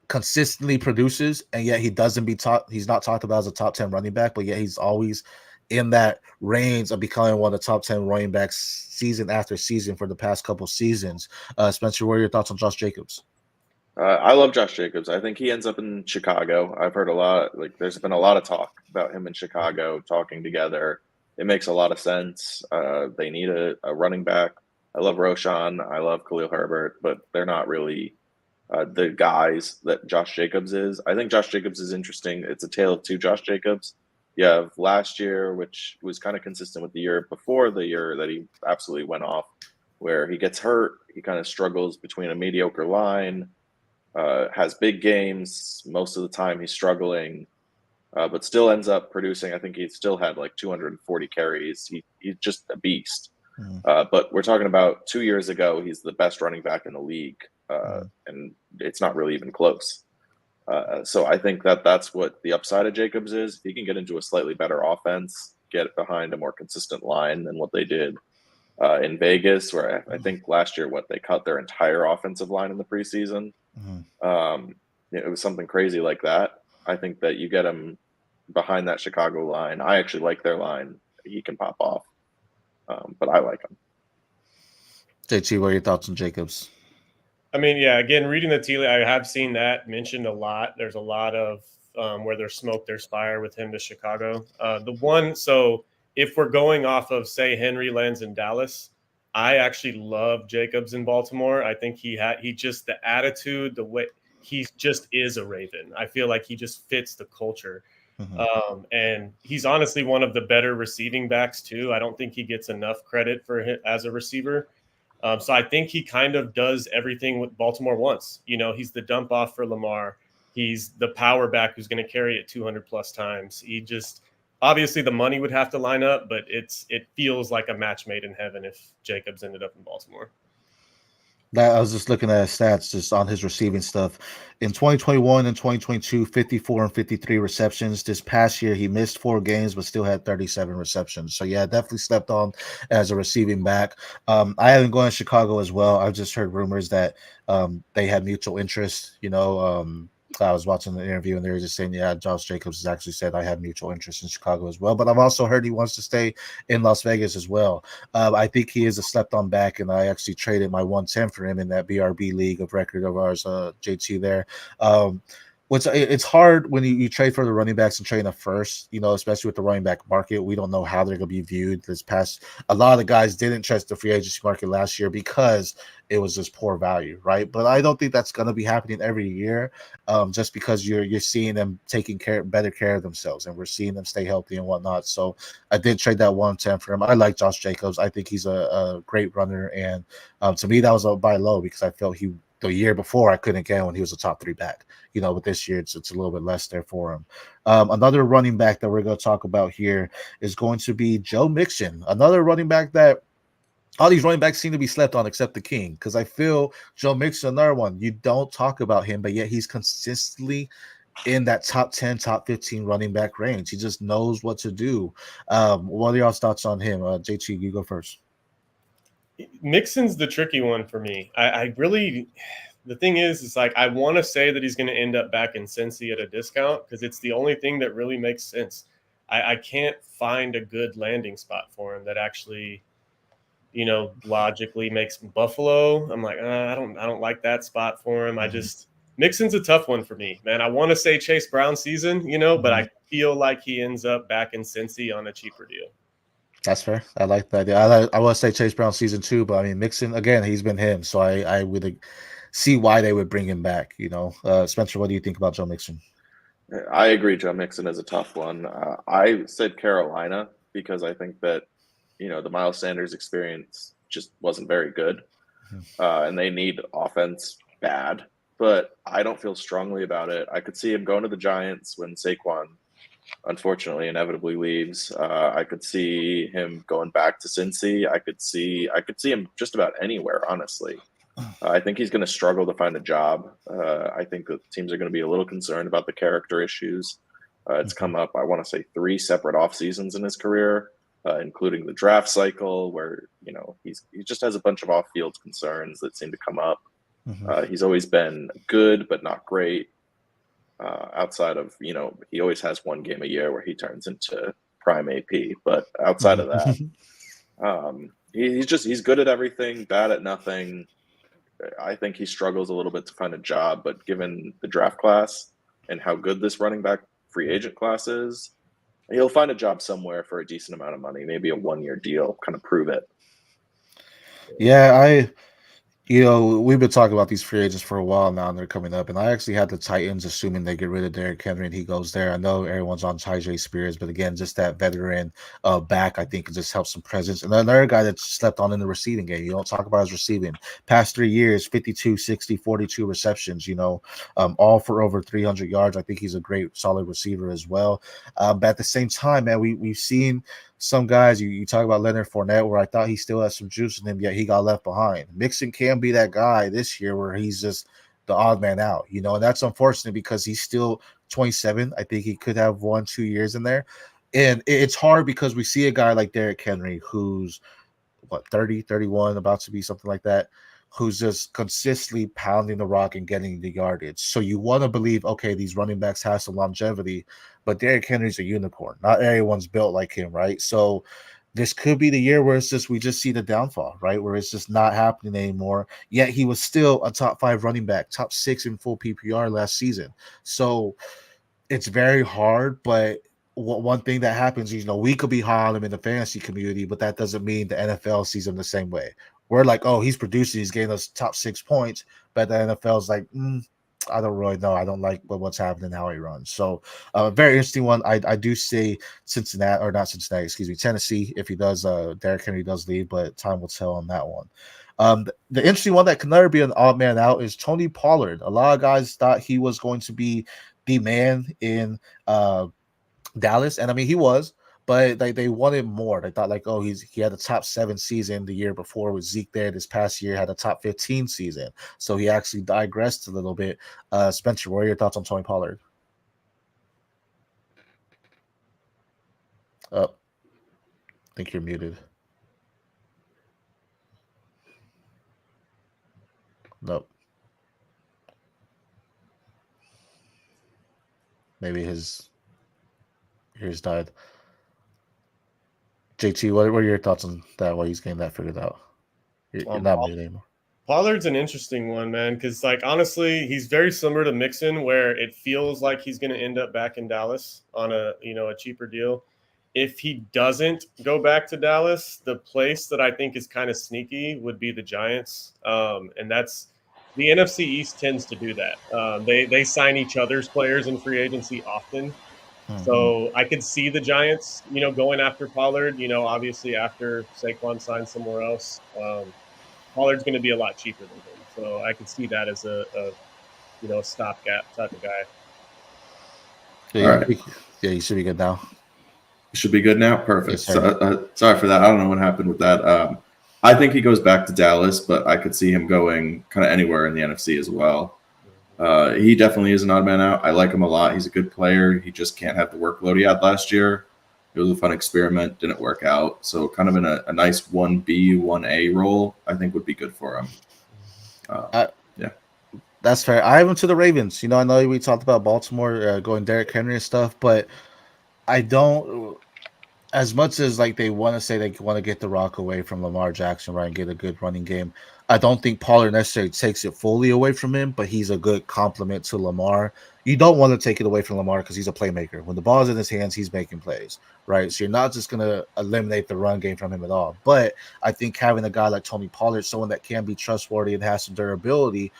consistently produces, and yet he doesn't be taught. He's not talked about as a top 10 running back, but yet he's always in that range of becoming one of the top 10 running backs season after season for the past couple seasons. Spencer, what are your thoughts on Josh Jacobs? I love Josh Jacobs. I think he ends up in Chicago. I've heard a lot. Like, there's been a lot of talk about him in Chicago talking together. It makes a lot of sense. They need a running back. I love Roshan. I love Khalil Herbert, but they're not really the guys that Josh Jacobs is. I think Josh Jacobs is interesting. It's a tale of two Josh Jacobs. You have last year, which was kind of consistent with the year before, the year that he absolutely went off, where he gets hurt. He kind of struggles between a mediocre line, has big games. Most of the time he's struggling, but still ends up producing. I think he still had like 240 carries. He's just a beast. But we're talking about 2 years ago, he's the best running back in the league, and it's not really even close. So I think that's what the upside of Jacobs is. If he can get into a slightly better offense, get behind a more consistent line than what they did in Vegas, where I think last year, they cut their entire offensive line in the preseason. It was something crazy like that. I think that you get him behind that Chicago line. I actually like their line. He can pop off, but I like him. JT, what are your thoughts on Jacobs? I mean, yeah, again, reading the tea leaves, I have seen that mentioned a lot. There's a lot of where there's smoke, there's fire with him to Chicago. So if we're going off of, say, Henry lands in Dallas, I actually love Jacobs in Baltimore. I think he just, the attitude, the way he just is a Raven. I feel like he just fits the culture. And he's honestly one of the better receiving backs too. I don't think he gets enough credit for him as a receiver. So I think he kind of does everything what Baltimore wants. He's the dump off for Lamar. He's the power back who's going to carry it 200 plus times. He just, obviously the money would have to line up, but it feels like a match made in heaven if Jacobs ended up in Baltimore. I was just looking at his stats just on his receiving stuff. In 2021 and 2022, 54 and 53 receptions. This past year, he missed 4 games, but still had 37 receptions. So, yeah, definitely slept on as a receiving back. I haven't gone to Chicago as well. I've just heard rumors that they had mutual interest, I was watching the interview and they were just saying, yeah, Josh Jacobs has actually said I have mutual interest in Chicago as well. But I've also heard he wants to stay in Las Vegas as well. I think he is a slept-on back, and I actually traded my 110 for him in that BRB league of record of ours, JT there. It's hard when you trade for the running backs and trade a first, especially with the running back market. We don't know how they're going to be viewed this past. A lot of the guys didn't trust the free agency market last year because it was just poor value, right? But I don't think that's going to be happening every year, just because you're seeing them taking better care of themselves, and we're seeing them stay healthy and whatnot. So I did trade that 110 for him. I like Josh Jacobs. I think he's a great runner, and to me that was a buy low because I felt the year before I couldn't get when he was a top 3 back, but this year it's a little bit less there for him. Another running back that we're going to talk about here is going to be Joe Mixon, another running back that all these running backs seem to be slept on except the king, because I feel Joe Mixon, another one, you don't talk about him, but yet he's consistently in that top 10, top 15 running back range. He just knows what to do. What are y'all's thoughts on him? JT, you go first. Mixon's the tricky one for me. I really, the thing is like, I want to say that he's going to end up back in Cincy at a discount because it's the only thing that really makes sense. I can't find a good landing spot for him that actually, logically makes Buffalo. I'm like, I don't like that spot for him. I just, Mixon's a tough one for me, man. I want to say Chase Brown season, but I feel like he ends up back in Cincy on a cheaper deal. That's fair. I like that. Yeah, I want to say Chase Brown season 2, but I mean Mixon again. He's been him, so I would see why they would bring him back. Spencer, what do you think about Joe Mixon? I agree. Joe Mixon is a tough one. I said Carolina because I think that the Miles Sanders experience just wasn't very good, and they need offense bad. But I don't feel strongly about it. I could see him going to the Giants when Saquon, unfortunately, inevitably leaves. I could see him going back to Cincy. I could see him just about anywhere, honestly. I think he's going to struggle to find a job. I think that teams are going to be a little concerned about the character issues. It's come up, I want to say, 3 separate off seasons in his career, including the draft cycle, where he just has a bunch of off-field concerns that seem to come up. He's always been good, but not great. Outside of he always has one game a year where he turns into prime AP. But outside of that, he's good at everything, bad at nothing. I think he struggles a little bit to find a job, but given the draft class and how good this running back free agent class is, he'll find a job somewhere for a decent amount of money, maybe a 1-year deal, kind of prove it. Yeah, we've been talking about these free agents for a while now, and they're coming up. And I actually had the Titans assuming they get rid of Derrick Henry and he goes there. I know everyone's on Tyjae Spears, but again, just that veteran back, I think, just helps some presence. And another guy that slept on in the receiving game. You don't talk about his receiving. Past 3 years, 52, 60, 42 receptions, all for over 300 yards. I think he's a great, solid receiver as well. But at the same time, man, we've seen some guys, you talk about Leonard Fournette, where I thought he still has some juice in him, yet he got left behind. Mixon can be that guy this year where he's just the odd man out, and that's unfortunate because he's still 27. I think he could have 1-2 years in there. And it's hard because we see a guy like Derrick Henry who's 30, 31, about to be something like that, who's just consistently pounding the rock and getting the yardage. So you want to believe, okay, these running backs have some longevity, but Derrick Henry's a unicorn. Not everyone's built like him, right? So this could be the year where we just see the downfall, right? Where it's just not happening anymore. Yet he was still a top 5 running back, top 6 in full PPR last season. So it's very hard, but one thing that happens, we could be high on him in the fantasy community, but that doesn't mean the NFL sees him the same way. We're like, oh, he's producing, he's getting us top 6 points, but the NFL's like, I don't really know. I don't like what's happening, how he runs. So, very interesting one. I do say Tennessee, if he does, Derrick Henry does leave, but time will tell on that one. The interesting one that can never be an odd man out is Tony Pollard. A lot of guys thought he was going to be the man in Dallas, and I mean he was, but they wanted more. They thought like, oh, he had a top 7 season the year before with Zeke there. This past year had a top 15 season, so he actually digressed a little bit. Spencer, what are your thoughts on Tony Pollard? I think you're muted. Nope. Maybe his ears died. JT, what are your thoughts on that? Why he's getting that figured out? You're not muted anymore. Pollard's an interesting one, man, because honestly, he's very similar to Mixon, where it feels like he's going to end up back in Dallas on a cheaper deal. If he doesn't go back to Dallas, the place that I think is kind of sneaky would be the Giants, and that's the NFC East tends to do that. They sign each other's players in free agency often. So I could see the Giants, going after Pollard, obviously after Saquon signs somewhere else. Pollard's going to be a lot cheaper than him. So I could see that as a stopgap type of guy. Yeah, right. You should be good now. Should be good now? Perfect. Yes, sorry for that. I don't know what happened with that. I think he goes back to Dallas, but I could see him going kind of anywhere in the NFC as well. He definitely is an odd man out. I like him a lot. He's a good player. He just can't have the workload he had last year. It was a fun experiment. Didn't work out. So kind of in a nice 1B, 1A role, I think would be good for him. Yeah. That's fair. I have him to the Ravens. I know we talked about Baltimore going Derrick Henry and stuff, but I don't – as much as like they want to say they want to get the rock away from Lamar Jackson, right, and get a good running game, I don't think Pollard necessarily takes it fully away from him, but he's a good complement to Lamar. You don't want to take it away from Lamar because he's a playmaker. When the ball's in his hands, he's making plays, right? So you're not just going to eliminate the run game from him at all. But I think having a guy like Tony Pollard, someone that can be trustworthy and has some durability,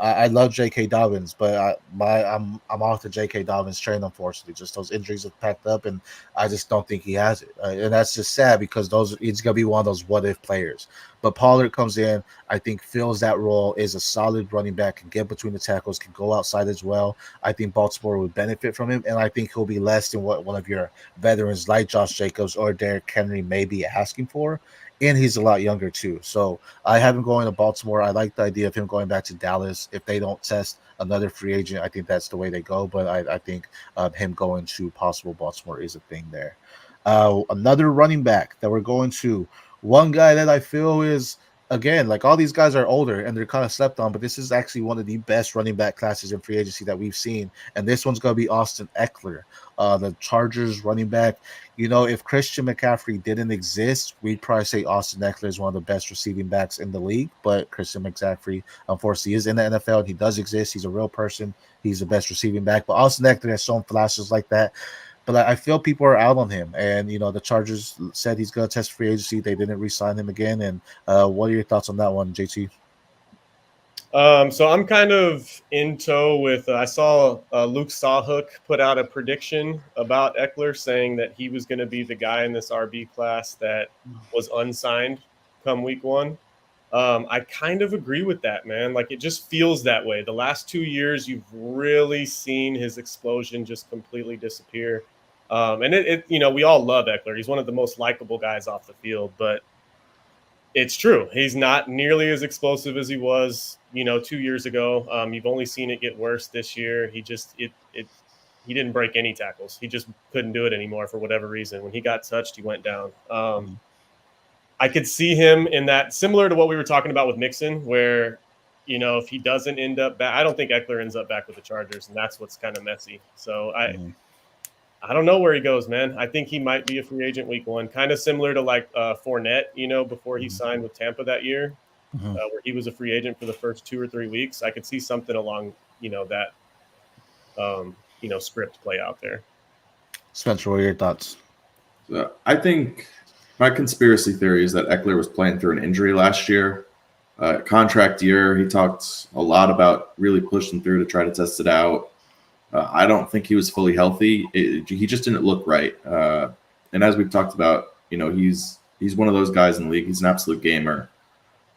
I love J.K. Dobbins, but I'm off the J.K. Dobbins train, unfortunately. Just those injuries have packed up, and I just don't think he has it. And that's just sad because he's going to be one of those what-if players. But Pollard comes in, I think fills that role, is a solid running back, can get between the tackles, can go outside as well. I think Baltimore would benefit from him, and I think he'll be less than what one of your veterans like Josh Jacobs or Derrick Henry may be asking for. And he's a lot younger too. So I have him going to Baltimore. I like the idea of him going back to Dallas. If they don't test another free agent, I think that's the way they go. But I think him going to possible Baltimore is a thing there. Another running back that we're going to, one guy that I feel is, again, like all these guys are older and they're kind of slept on, but this is actually one of the best running back classes in free agency that we've seen. And this one's going to be Austin Eckler, the Chargers running back. If Christian McCaffrey didn't exist, we'd probably say Austin Eckler is one of the best receiving backs in the league. But Christian McCaffrey, unfortunately, is in the NFL and he does exist. He's a real person. He's the best receiving back. But Austin Eckler has shown flashes like that. But I feel people are out on him. And, the Chargers said he's going to test free agency. They didn't re-sign him again. And what are your thoughts on that one, JT? So I'm kind of in tow with I saw Luke Sawhook put out a prediction about Eckler saying that he was going to be the guy in this RB class that was unsigned come week 1. I kind of agree with that, man. Like, it just feels that way. The last 2 years, you've really seen his explosion just completely disappear. And we all love Eckler. He's one of the most likable guys off the field, but it's true. He's not nearly as explosive as he was, 2 years ago. You've only seen it get worse this year. He didn't break any tackles. He just couldn't do it anymore for whatever reason. When he got touched, he went down. I could see him in that, similar to what we were talking about with Mixon, where, if he doesn't end up back, I don't think Eckler ends up back with the Chargers, and that's what's kind of messy. So I don't know where he goes, man. I think he might be a free agent week 1, kind of similar to like Fournette, before he signed with Tampa that year, where he was a free agent for the first 2 or 3 weeks. I could see something along, that, script play out there. Spencer, what are your thoughts? I think my conspiracy theory is that Eckler was playing through an injury last year, contract year. He talked a lot about really pushing through to try to test it out. I don't think he was fully healthy. He just didn't look right. And as we've talked about, he's one of those guys in the league. He's an absolute gamer.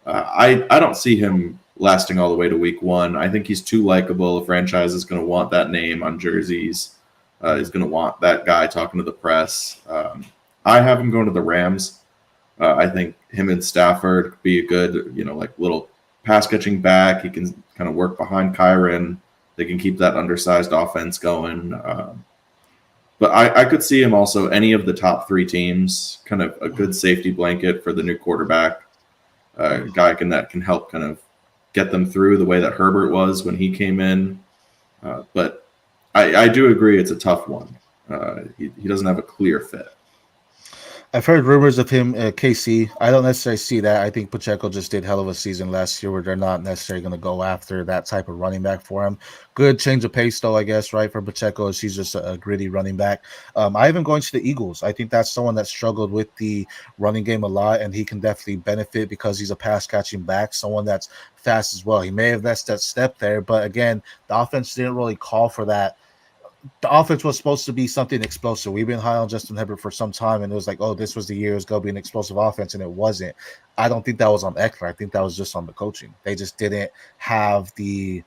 I don't see him lasting all the way to week 1. I think he's too likable. The franchise is going to want that name on jerseys. Is going to want that guy talking to the press. I have him going to the Rams. I think him and Stafford could be a good, little pass catching back. He can kind of work behind Kyron. They can keep that undersized offense going. But I could see him also any of the top 3 teams, kind of a good safety blanket for the new quarterback. A guy that can help kind of get them through the way that Herbert was when he came in. But I do agree it's a tough one. He doesn't have a clear fit. I've heard rumors of him at KC. I don't necessarily see that. I think Pacheco just did hell of a season last year where they're not necessarily going to go after that type of running back for him. Good change of pace, though, I guess, right, for Pacheco. He's just a gritty running back. I have him going to the Eagles. I think that's someone that struggled with the running game a lot, and he can definitely benefit because he's a pass-catching back, someone that's fast as well. He may have missed that step there, but, again, the offense didn't really call for that. The offense was supposed to be something explosive. We've been high on Justin Herbert for some time, and it was like, oh, this was the year it was going to be an explosive offense, and it wasn't. I don't think that was on Eckler. I think that was just on the coaching. They just didn't have the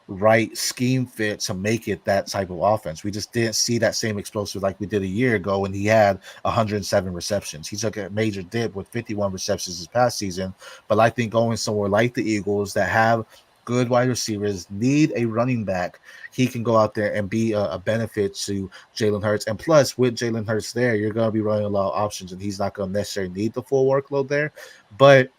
right scheme fit to make it that type of offense. We just didn't see that same explosive like we did a year ago when he had 107 receptions. He took a major dip with 51 receptions this past season, but I think going somewhere like the Eagles that have good wide receivers, need a running back, he can go out there and be a benefit to Jalen Hurts. And plus, with Jalen Hurts there, you're going to be running a lot of options, and he's not going to necessarily need the full workload there. But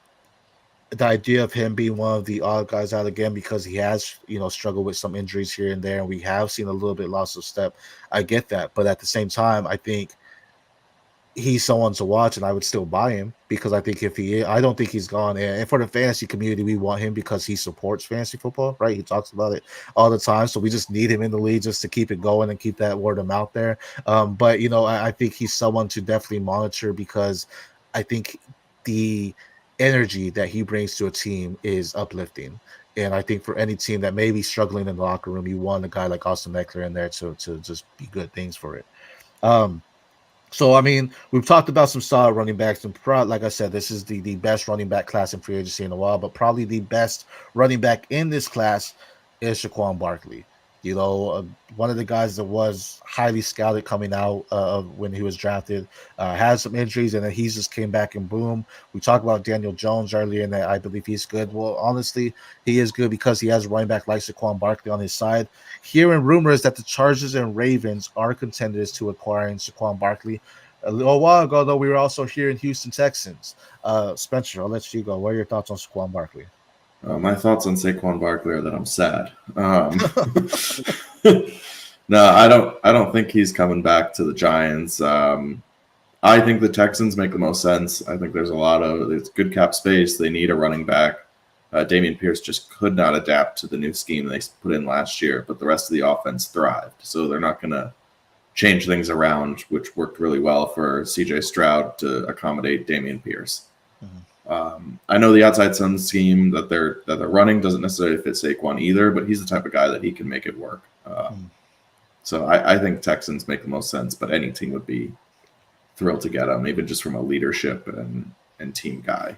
the idea of him being one of the odd guys out again because he has, struggled with some injuries here and there, and we have seen a little bit loss of step. I get that. But at the same time, I think he's someone to watch, and I would still buy him because I think I don't think he's gone. And for the fantasy community, we want him because he supports fantasy football, right? He talks about it all the time, so we just need him in the league just to keep it going and keep that word of mouth there. But I think he's someone to definitely monitor because I think the energy that he brings to a team is uplifting. And I think for any team that may be struggling in the locker room, you want a guy like Austin Eckler in there to just be good things for it. So, I mean, we've talked about some solid running backs, and like I said, this is the best running back class in free agency in a while, but probably the best running back in this class is Saquon Barkley. One of the guys that was highly scouted coming out when he was drafted, had some injuries, and then he just came back and boom. We talked about Daniel Jones earlier, and that I believe he's good. Well, honestly, he is good because he has a running back like Saquon Barkley on his side. Hearing rumors that the Chargers and Ravens are contenders to acquiring Saquon Barkley. A little while ago, though, we were also hearing Houston Texans. Spencer, I'll let you go. What are your thoughts on Saquon Barkley? My thoughts on Saquon Barkley are that I'm sad. No, I don't think he's coming back to the Giants. I think the Texans make the most sense. I think there's good cap space. They need a running back. Dameon Pierce just could not adapt to the new scheme they put in last year, but the rest of the offense thrived. So they're not going to change things around, which worked really well for CJ Stroud to accommodate Dameon Pierce. I know the outside sun scheme that they're running doesn't necessarily fit Saquon either, but he's the type of guy that he can make it work. So I think Texans make the most sense, but any team would be thrilled to get him, even just from a leadership and team guy.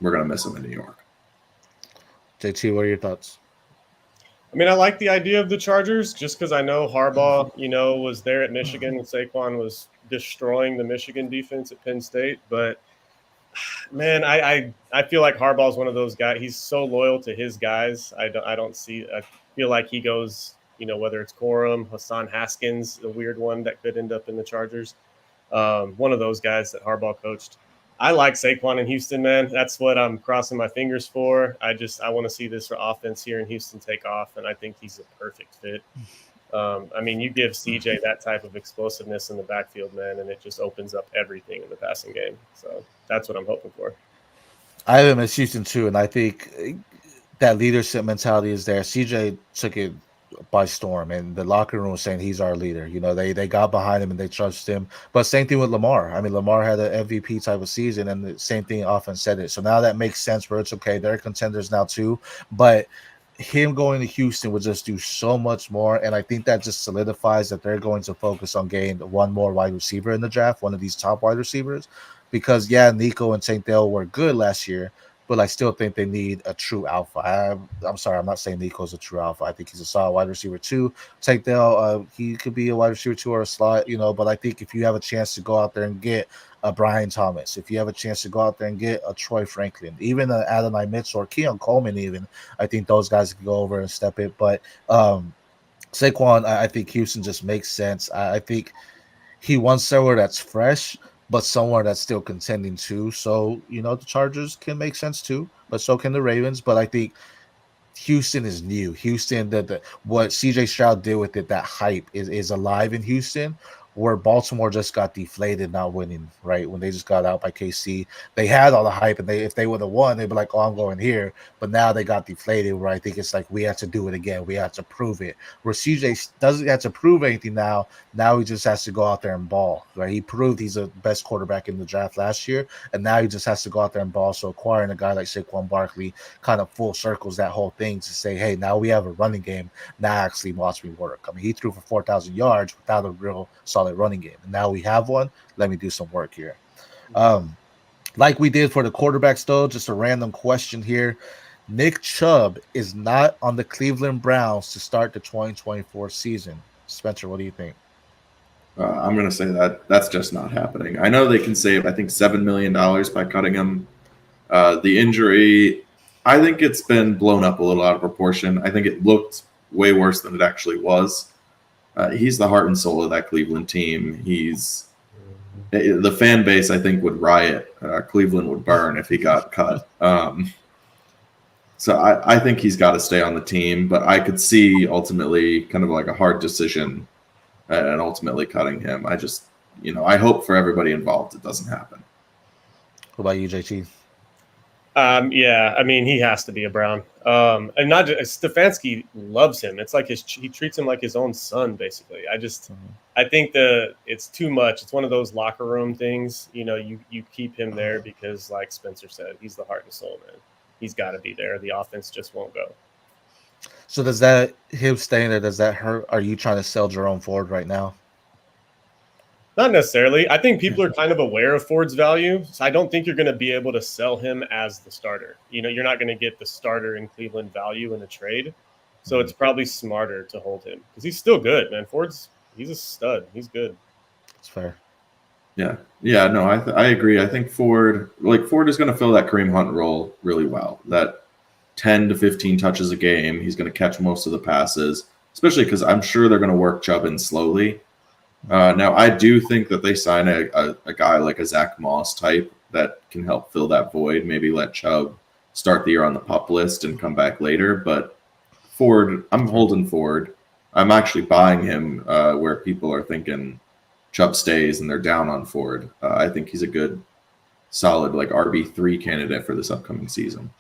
We're going to miss him in New York. JT, what are your thoughts? I mean, I like the idea of the Chargers just because I know Harbaugh, was there at Michigan and Saquon was destroying the Michigan defense at Penn State. But, man, I feel like Harbaugh is one of those guys. He's so loyal to his guys. I feel like he goes, whether it's Corum, Hassan Haskins, the weird one that could end up in the Chargers, one of those guys that Harbaugh coached. I like Saquon in Houston, man. That's what I'm crossing my fingers for. I want to see this offense here in Houston take off, and I think he's a perfect fit. You give CJ that type of explosiveness in the backfield, man, and it just opens up everything in the passing game. So that's what I'm hoping for. I have him as Houston too, and I think that leadership mentality is there. CJ took it by storm, and the locker room was saying he's our leader. They got behind him and they trust him. But same thing with Lamar. I mean, Lamar had an MVP type of season, and the same thing offense said it. So now that makes sense where it's okay. They're contenders now too. But him going to Houston would just do so much more, and I think that just solidifies that they're going to focus on getting one more wide receiver in the draft, one of these top wide receivers. Because Nico and Tank Dell were good last year, but I still think they need a true alpha. I'm sorry, I'm not saying Nico's a true alpha. I think he's a solid wide receiver too. Tank Dell, he could be a wide receiver too or a slot, but I think if you have a chance to go out there and get a Brian Thomas, if you have a chance to go out there and get a Troy Franklin, even an Adonai Mitchell or Keon Coleman even, I think those guys can go over and step it. But Saquon, I think Houston just makes sense. I think he wants somewhere that's fresh, but somewhere that's still contending too. So, the Chargers can make sense too, but so can the Ravens. But I think Houston is new. Houston, what CJ Stroud did with it, that hype is alive in Houston, where Baltimore just got deflated not winning, right? When they just got out by KC, they had all the hype, and if they would have won, they'd be like, oh, I'm going here. But now they got deflated, where I think it's like, we have to do it again. We have to prove it. Where CJ doesn't have to prove anything now. Now he just has to go out there and ball, right? He proved he's the best quarterback in the draft last year, and now he just has to go out there and ball. So acquiring a guy like Saquon Barkley kind of full circles that whole thing to say, hey, now we have a running game. Now actually watch me work. I mean, he threw for 4,000 yards without a real solid running game, and now we have one. Let me do some work here. Like we did for the quarterbacks, though, just a random question here. Nick Chubb is not on the Cleveland Browns to start the 2024 season. Spencer, what do you think? I'm going to say that's just not happening. I know they can save, I think, $7 million by cutting him. The injury, I think it's been blown up a little out of proportion. I think it looked way worse than it actually was. He's the heart and soul of that Cleveland team. The fan base, I think, would riot. Cleveland would burn if he got cut. So I think he's got to stay on the team, but I could see ultimately kind of like a hard decision and ultimately cutting him. I hope for everybody involved it doesn't happen. What about you, JT? Yeah, I mean, he has to be a Brown. And not just Stefanski loves him. It's like he treats him like his own son, basically. I think it's too much. It's one of those locker room things. You keep him there because, like Spencer said, he's the heart and soul, man. He's got to be there. The offense just won't go. So does that him staying there? Does that hurt? Are you trying to sell Jerome Ford right now? Not necessarily. I think people are kind of aware of Ford's value. So I don't think you're going to be able to sell him as the starter. You're not going to get the starter in Cleveland value in a trade. So it's probably smarter to hold him because he's still good, man. He's a stud. He's good. That's fair. Yeah. Yeah, no, I agree. I think Ford is going to fill that Kareem Hunt role really well. That 10 to 15 touches a game. He's going to catch most of the passes, especially because I'm sure they're going to work Chubb in slowly. Now, I do think that they sign a guy like a Zach Moss type that can help fill that void, maybe let Chubb start the year on the PUP list and come back later. But Ford, I'm holding Ford. I'm actually buying him where people are thinking Chubb stays and they're down on Ford. I think he's a good, solid RB3 candidate for this upcoming season.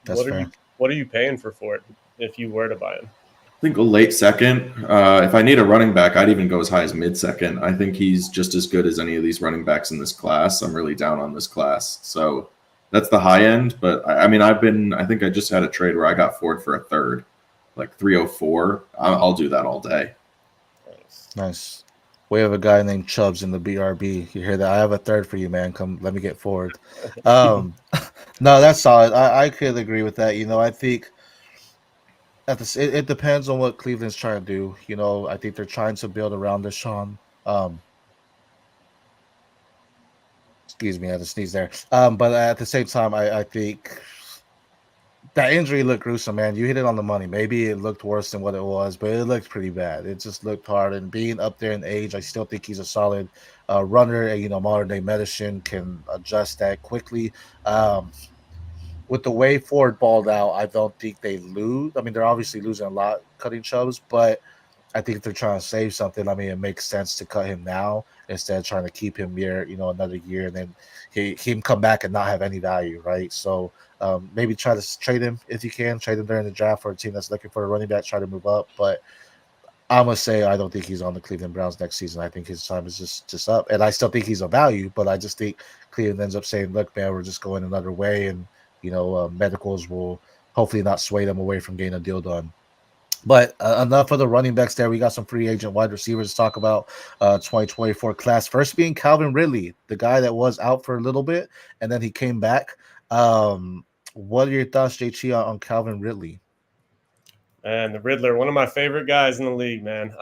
That's fair. What are you paying for Ford if you were to buy him? I think a late second. If I need a running back, I'd even go as high as mid-second. I think he's just as good as any of these running backs in this class. I'm really down on this class. So that's the high end. But, I think I just had a trade where I got Ford for a third, like 304. I'll do that all day. Nice. We have a guy named Chubbs in the BRB. You hear that? I have a third for you, man. Come, let me get Ford. No, that's solid. I could agree with that. I think it depends on what Cleveland's trying to do. I think they're trying to build around Deshaun. Excuse me, I had to sneeze there. But at the same time, I think that injury looked gruesome, man. You hit it on the money. Maybe it looked worse than what it was, but it looked pretty bad. It just looked hard. And being up there in age, I still think he's a solid runner. And, modern day medicine can adjust that quickly. With the way Ford balled out, I don't think they lose. I mean, they're obviously losing a lot cutting Chubbs, but I think if they're trying to save something, it makes sense to cut him now instead of trying to keep him here, another year, and then him come back and not have any value, right? So maybe try to trade him if you can. Trade him during the draft for a team that's looking for a running back, try to move up. But I'm going to say I don't think he's on the Cleveland Browns next season. I think his time is just up. And I still think he's a value, but I just think Cleveland ends up saying, look, man, we're just going another way, and medicals will hopefully not sway them away from getting a deal done. But enough of the running backs there. We got some free agent wide receivers to talk about 2024 class. First being Calvin Ridley, the guy that was out for a little bit, and then he came back. What are your thoughts, JT, on Calvin Ridley? And the Riddler, one of my favorite guys in the league, man.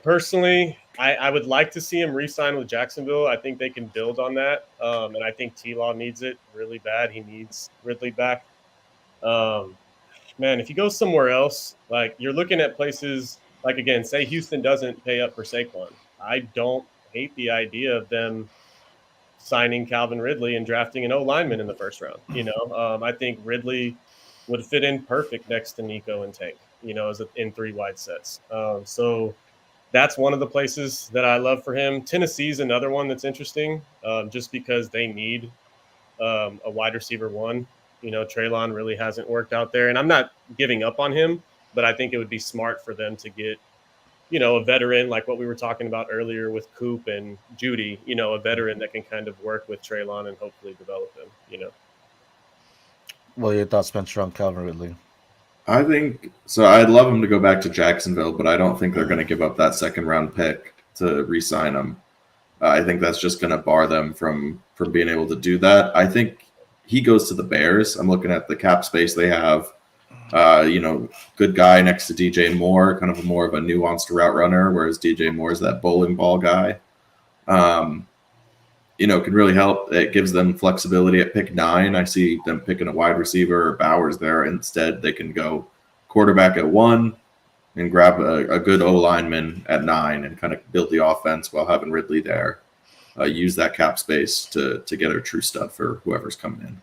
Personally, I would like to see him re-sign with Jacksonville. I think they can build on that. And I think T-Law needs it really bad. He needs Ridley back. Man, if he goes somewhere else, you're looking at places again, say Houston doesn't pay up for Saquon. I don't hate the idea of them signing Calvin Ridley and drafting an O-lineman in the first round. I think Ridley would fit in perfect next to Nico and Tank, in 3 wide sets. So that's one of the places that I love for him. Tennessee's another one that's interesting, just because they need a wide receiver one. Treylon really hasn't worked out there, and I'm not giving up on him, but I think it would be smart for them to get, a veteran like what we were talking about earlier with Coop and Judy, a veteran that can kind of work with Treylon and hopefully develop him, What are your thoughts, Spencer, on Calvin Ridley? I think so. I'd love him to go back to Jacksonville, but I don't think they're going to give up that second-round pick to re-sign him. I think that's just going to bar them from being able to do that. I think he goes to the Bears. I'm looking at the cap space they have. Good guy next to DJ Moore, kind of more of a nuanced route runner, whereas DJ Moore is that bowling ball guy. Can really help. It gives them flexibility at pick 9. I see them picking a wide receiver or Bowers there. Instead, they can go quarterback at 1 and grab a good O-lineman at 9 and kind of build the offense while having Ridley there. Use that cap space to get a true stud for whoever's coming in.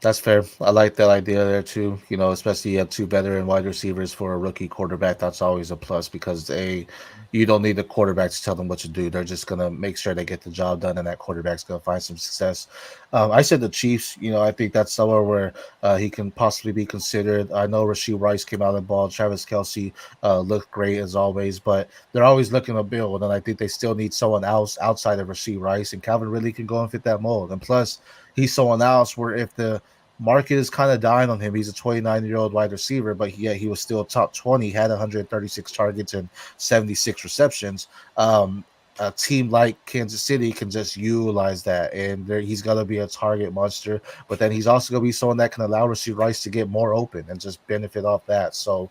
That's fair. I like that idea there too. You know, especially you have two veteran wide receivers for a rookie quarterback. That's always a plus because you don't need the quarterback to tell them what to do. They're just gonna make sure they get the job done, and that quarterback's gonna find some success. I said the Chiefs. You know, I think that's somewhere where he can possibly be considered. I know Rasheed Rice came out of the ball. Travis Kelsey looked great as always, but they're always looking to build, and I think they still need someone else outside of Rasheed Rice. And Calvin Ridley can go and fit that mold. And plus, he's someone else where if the market is kind of dying on him. He's a 29-year-old wide receiver, but he was still top 20, had 136 targets and 76 receptions. A team like Kansas City can just utilize that, and he's going to be a target monster. But then he's also going to be someone that can allow Rasheed Rice to get more open and just benefit off that. So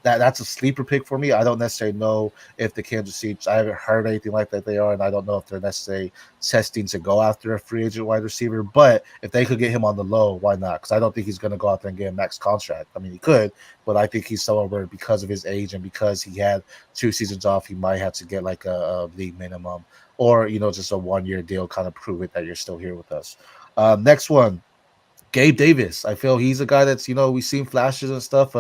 that's a sleeper pick for me. I don't necessarily know if the Kansas City, I haven't heard anything like that they are, and I don't know if they're necessarily testing to go after a free agent wide receiver. But if they could get him on the low, why not? Because I don't think he's going to go out there and get a max contract. I mean, he could, but I think he's someone where because of his age and because he had 2 seasons off, he might have to get like a league minimum or, you know, just a 1-year deal, kind of prove it that you're still here with us. Next one, Gabe Davis. I feel he's a guy that's, you know, we've seen flashes and stuff.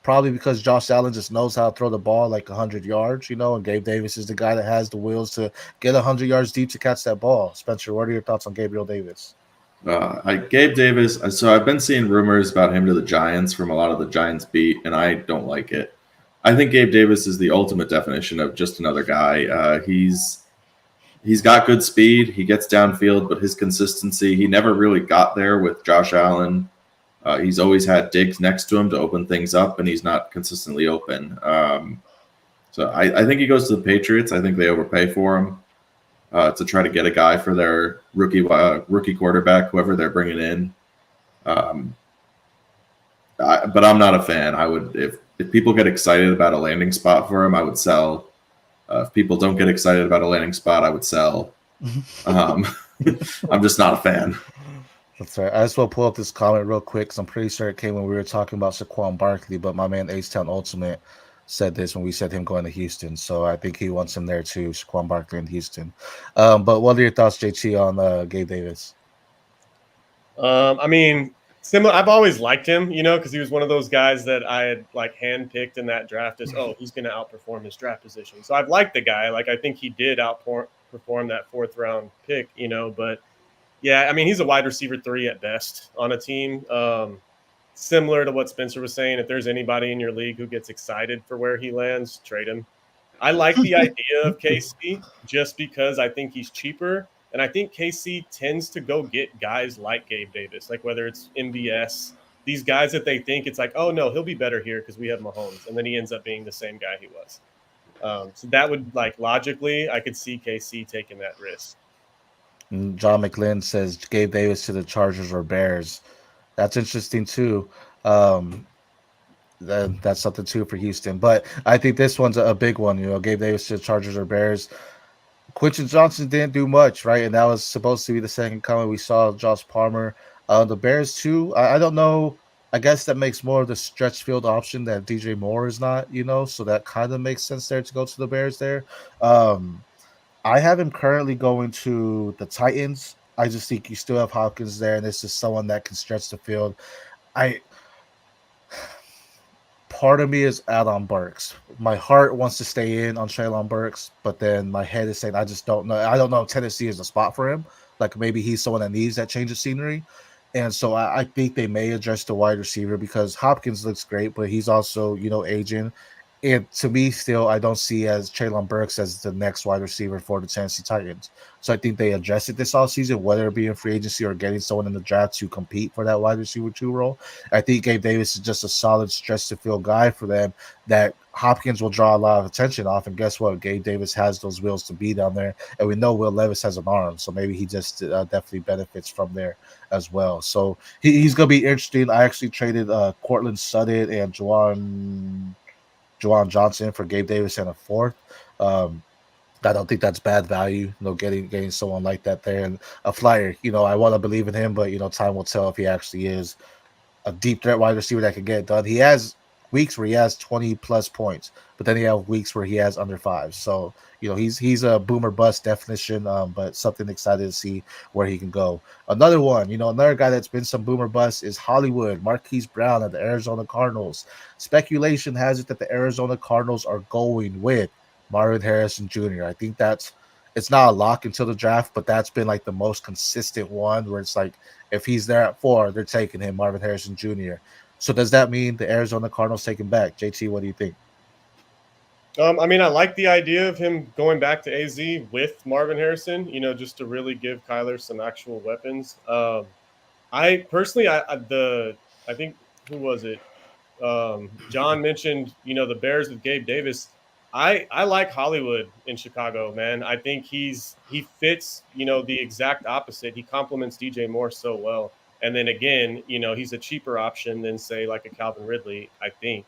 Probably because Josh Allen just knows how to throw the ball like 100 yards, you know, and Gabe Davis is the guy that has the wheels to get 100 yards deep to catch that ball. Spencer, what are your thoughts on Gabriel Davis? Gabe Davis. So I've been seeing rumors about him to the Giants from a lot of the Giants beat, and I don't like it. I think Gabe Davis is the ultimate definition of just another guy. He's got good speed. He gets downfield, but his consistency, he never really got there with Josh Allen. He's always had Diggs next to him to open things up, and he's not consistently open. So I think he goes to the Patriots. I think they overpay for him to try to get a guy for their rookie quarterback, whoever they're bringing in. But I'm not a fan. I would if people get excited about a landing spot for him, I would sell. If people don't get excited about a landing spot, I would sell. I'm just not a fan. That's right. I just want to pull up this comment real quick because I'm pretty sure it came when we were talking about Saquon Barkley, but my man H-Town Ultimate said this when we said him going to Houston. So I think he wants him there too, Saquon Barkley in Houston. But what are your thoughts, JT, on Gabe Davis? I mean, similar. I've always liked him, you know, because he was one of those guys that I had like handpicked in that draft as, he's going to outperform his draft position. So I've liked the guy. Like I think he did outperform that 4th round pick, you know, but yeah, I mean, he's a wide receiver 3 at best on a team. Similar to what Spencer was saying, if there's anybody in your league who gets excited for where he lands, trade him. I like the idea of KC just because I think he's cheaper. And I think KC tends to go get guys like Gabe Davis, like whether it's MVS, these guys that they think it's like, oh, no, he'll be better here because we have Mahomes. And then he ends up being the same guy he was. So that would, like, logically, I could see KC taking that risk. John McLean says Gabe Davis to the Chargers or Bears. That's interesting too. That's something too for Houston. But I think this one's a big one. You know, Gabe Davis to the Chargers or Bears. Quentin Johnson didn't do much, right? And that was supposed to be the second coming. We saw Josh Palmer. The Bears too. I don't know. I guess that makes more of the stretch field option that DJ Moore is not, you know, so that kind of makes sense there to go to the Bears there. I have him currently going to the Titans. I just think you still have Hopkins there, and this is someone that can stretch the field. Part of me is out on Burks. My heart wants to stay in on Treylon Burks, but then my head is saying I just don't know. I don't know if Tennessee is a spot for him. Like maybe he's someone that needs that change of scenery. And so I think they may address the wide receiver because Hopkins looks great, but he's also, you know, aging. And to me, still, I don't see as Treylon Burks as the next wide receiver for the Tennessee Titans. So I think they address it this offseason, whether it be in free agency or getting someone in the draft to compete for that wide receiver 2 role. I think Gabe Davis is just a solid stretch to field guy for them that Hopkins will draw a lot of attention off. And guess what? Gabe Davis has those wheels to be down there. And we know Will Levis has an arm, so maybe he just definitely benefits from there as well. So he's going to be interesting. I actually traded Cortland Sutton and Juwan Johnson for Gabe Davis and a 4th. I don't think that's bad value, you know, getting someone like that there. And a flyer, you know, I want to believe in him, but, you know, time will tell if he actually is a deep threat wide receiver that can get it done. He has weeks where he has 20 plus points, but then he have weeks where he has under 5. So he's a boomer bust definition, but something excited to see where he can go. Another one, another guy that's been some boomer bust is Hollywood Marquise Brown at the Arizona Cardinals. Speculation has it that the Arizona Cardinals are going with Marvin Harrison Jr. I think it's not a lock until the draft, but that's been like the most consistent one where it's like if he's there at 4, they're taking him, Marvin Harrison Jr. So does that mean the Arizona Cardinals take him back? JT, what do you think? I mean, I like the idea of him going back to AZ with Marvin Harrison, just to really give Kyler some actual weapons. I personally, I think, who was it? John mentioned, the Bears with Gabe Davis. I like Hollywood in Chicago, man. I think he fits, the exact opposite. He complements DJ Moore so well. And then again, he's a cheaper option than say like a Calvin Ridley, I think.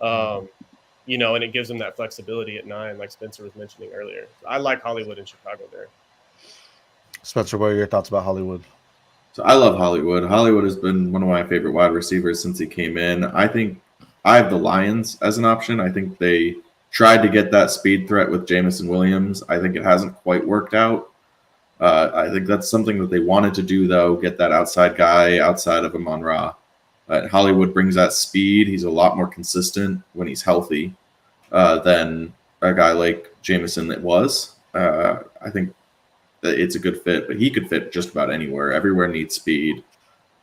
And it gives him that flexibility at 9, like Spencer was mentioning earlier. I like Hollywood in Chicago there. Spencer, what are your thoughts about Hollywood? So I love Hollywood. Hollywood has been one of my favorite wide receivers since he came in. I think I have the Lions as an option. I think they tried to get that speed threat with Jamison Williams. I think it hasn't quite worked out. I think that's something that they wanted to do, though, get that outside guy outside of Amon-Ra. Hollywood brings that speed. He's a lot more consistent when he's healthy than a guy like Jamison that was. I think it's a good fit, but he could fit just about anywhere. Everywhere needs speed.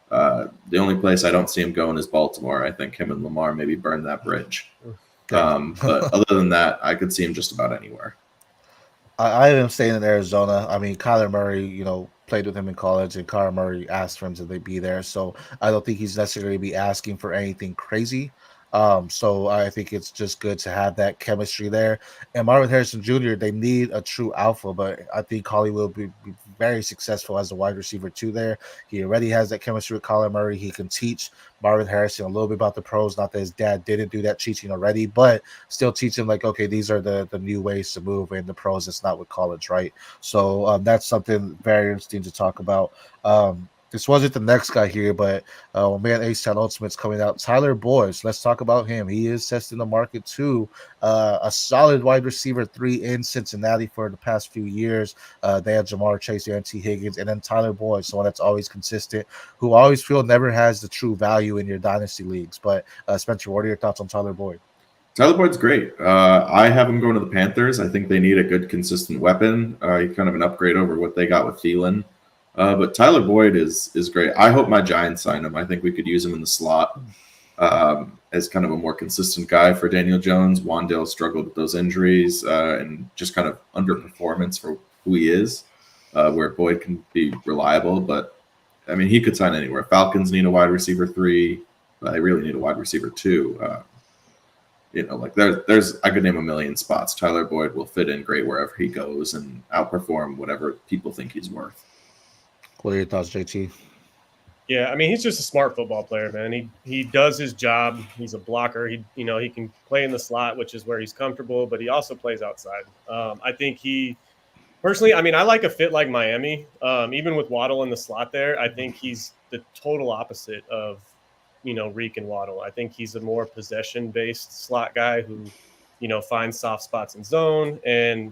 The only place I don't see him going is Baltimore. I think him and Lamar maybe burn that bridge. But other than that, I could see him just about anywhere. I have him staying in Arizona. I mean, Kyler Murray, played with him in college, and Kyler Murray asked for him to be there. So I don't think he's necessarily be asking for anything crazy. So I think it's just good to have that chemistry there. And Marvin Harrison Jr., they need a true alpha, but I think Hollywood will be very successful as a wide receiver too there. He already has that chemistry with Kyler Murray. He can teach Marvin Harrison a little bit about the pros. Not that his dad didn't do that teaching already, but still teach him like, okay, these are the new ways to move in the pros. It's not with college, right? So that's something very interesting to talk about. This wasn't the next guy here, but man, H-Town Ultimate's coming out. Tyler Boyd, let's talk about him. He is testing the market too. A solid wide receiver 3 in Cincinnati for the past few years. They had Jamar Chase and T. Higgins, and then Tyler Boyd, someone that's always consistent, who I always feel never has the true value in your dynasty leagues. But Spencer, what are your thoughts on Tyler Boyd? Tyler Boyd's great. I have him going to the Panthers. I think they need a good, consistent weapon. He's kind of an upgrade over what they got with Thielen. But Tyler Boyd is great. I hope my Giants sign him. I think we could use him in the slot as kind of a more consistent guy for Daniel Jones. Wandale struggled with those injuries and just kind of underperformance for who he is, where Boyd can be reliable. But, I mean, he could sign anywhere. Falcons need a wide receiver 3. They really need a wide receiver 2. There's I could name a million spots. Tyler Boyd will fit in great wherever he goes and outperform whatever people think he's worth. What are your thoughts, JT? Yeah, I mean, he's just a smart football player, man. He does his job. He's a blocker. He can play in the slot, which is where he's comfortable, but he also plays outside. I think personally, I mean, I like a fit like Miami. Even with Waddle in the slot there, I think he's the total opposite of, Reek and Waddle. I think he's a more possession-based slot guy who, finds soft spots in zone, and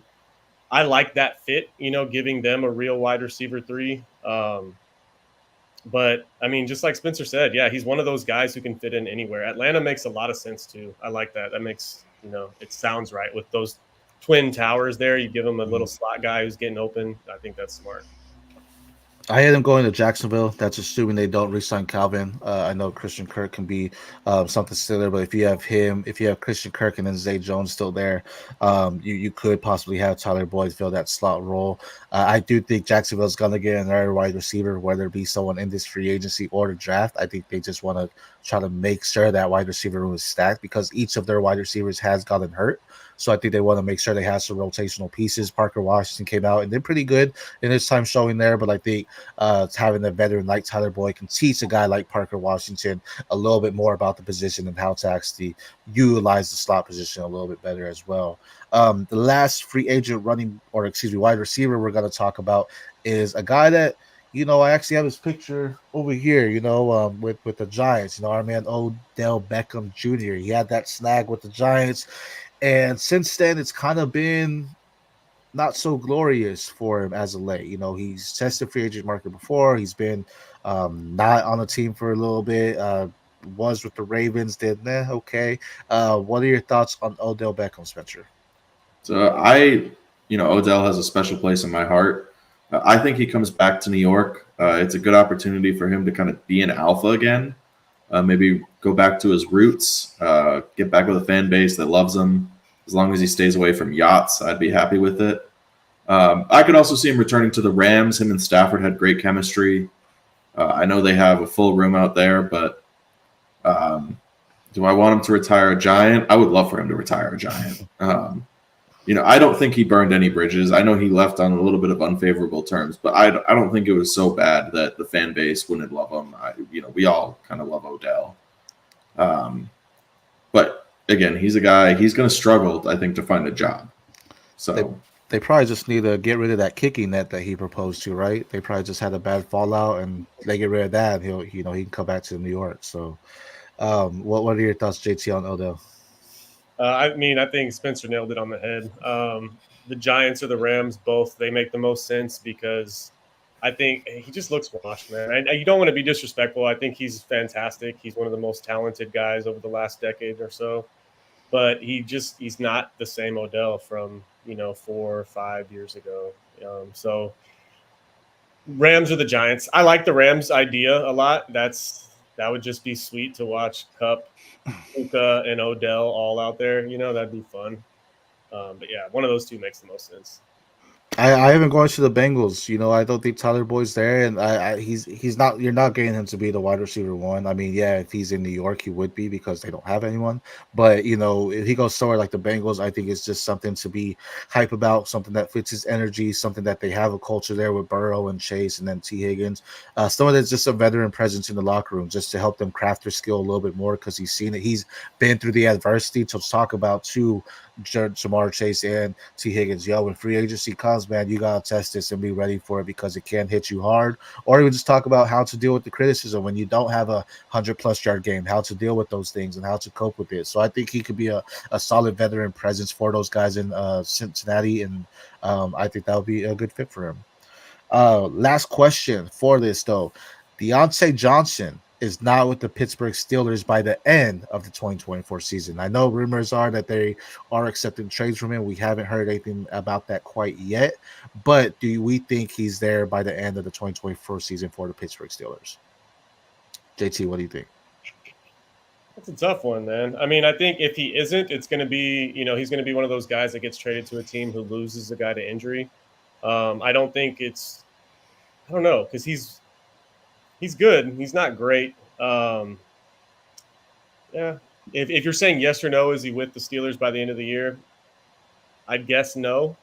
I like that fit, giving them a real wide receiver 3. But I mean, just like Spencer said, yeah, he's one of those guys who can fit in anywhere. Atlanta makes a lot of sense too. I like that. That makes, it sounds right with those twin towers there. You give him a little slot guy who's getting open. I think that's smart. I had him going to Jacksonville. That's assuming they don't re-sign Calvin. I know Christian Kirk can be something similar, but if you have him, if you have Christian Kirk and then Zay Jones still there, you could possibly have Tyler Boyd fill that slot role. I do think Jacksonville's going to get another wide receiver, whether it be someone in this free agency or the draft. I think they just want to try to make sure that wide receiver room is stacked because each of their wide receivers has gotten hurt. So I think they want to make sure they have some rotational pieces. Parker Washington came out and they're pretty good in his time showing there, but I think having a veteran like Tyler Boyd can teach a guy like Parker Washington a little bit more about the position and how to actually utilize the slot position a little bit better as well. The last free agent wide receiver we're going to talk about is a guy that I actually have his picture over here, with the Giants. Our man Odell Beckham Jr. He had that snag with the Giants, and since then it's kind of been not so glorious for him as of late. He's tested free agent market before. He's been not on the team for a little bit. Was with the Ravens, did okay. What are your thoughts on Odell Beckham, Spencer? So Odell has a special place in my heart. I think he comes back to New York. It's a good opportunity for him to kind of be an alpha again. Maybe go back to his roots, get back with a fan base that loves him. As long as he stays away from yachts, I'd be happy with it. I could also see him returning to the Rams. Him and Stafford had great chemistry. I know they have a full room out there, but do I want him to retire a Giant? I would love for him to retire a Giant. I don't think he burned any bridges. I know he left on a little bit of unfavorable terms, but I don't think it was so bad that the fan base wouldn't love him. We all kind of love Odell. But again, he's a guy, he's going to struggle, I think, to find a job. So they probably just need to get rid of that kicking net that he proposed to, right? They probably just had a bad fallout, and they get rid of that. And he can come back to New York. So, what are your thoughts, JT, on Odell? I think Spencer nailed it on the head. The Giants or the Rams, both, they make the most sense because I think he just looks washed, man. You don't want to be disrespectful. I think he's fantastic. He's one of the most talented guys over the last decade or so. But he's not the same Odell from, 4 or 5 years ago. So Rams or the Giants. I like the Rams idea a lot. That would just be sweet to watch Kupp, Puka, and Odell all out there. That'd be fun. But yeah, one of those two makes the most sense. I haven't gone to the Bengals. I don't think Tyler Boyd's there, and he's not. You're not getting him to be the wide receiver one. Yeah, if he's in New York, he would be because they don't have anyone. But if he goes somewhere like the Bengals, I think it's just something to be hype about, something that fits his energy, something that they have a culture there with Burrow and Chase, and then T. Higgins. Someone that's just a veteran presence in the locker room, just to help them craft their skill a little bit more because he's seen it. He's been through the adversity. To talk about Jamar Chase and T. Higgins, when free agency comes, man, you gotta test this and be ready for it because it can hit you hard. Or even just talk about how to deal with the criticism when you don't have a 100+ yard game, how to deal with those things and how to cope with it. So I think he could be a solid veteran presence for those guys in Cincinnati, and I think that would be a good fit for him. Last question for this though, Deontay Johnson is not with the Pittsburgh Steelers by the end of the 2024 season. I know rumors are that they are accepting trades from him. We haven't heard anything about that quite yet, but do we think he's there by the end of the 2024 season for the Pittsburgh Steelers? JT, what do you think? That's a tough one, man. I think if he isn't, it's going to be, he's going to be one of those guys that gets traded to a team who loses a guy to injury. I don't think I don't know, because he's good. He's not great. Yeah. If you're saying yes or no, is he with the Steelers by the end of the year? I'd guess no,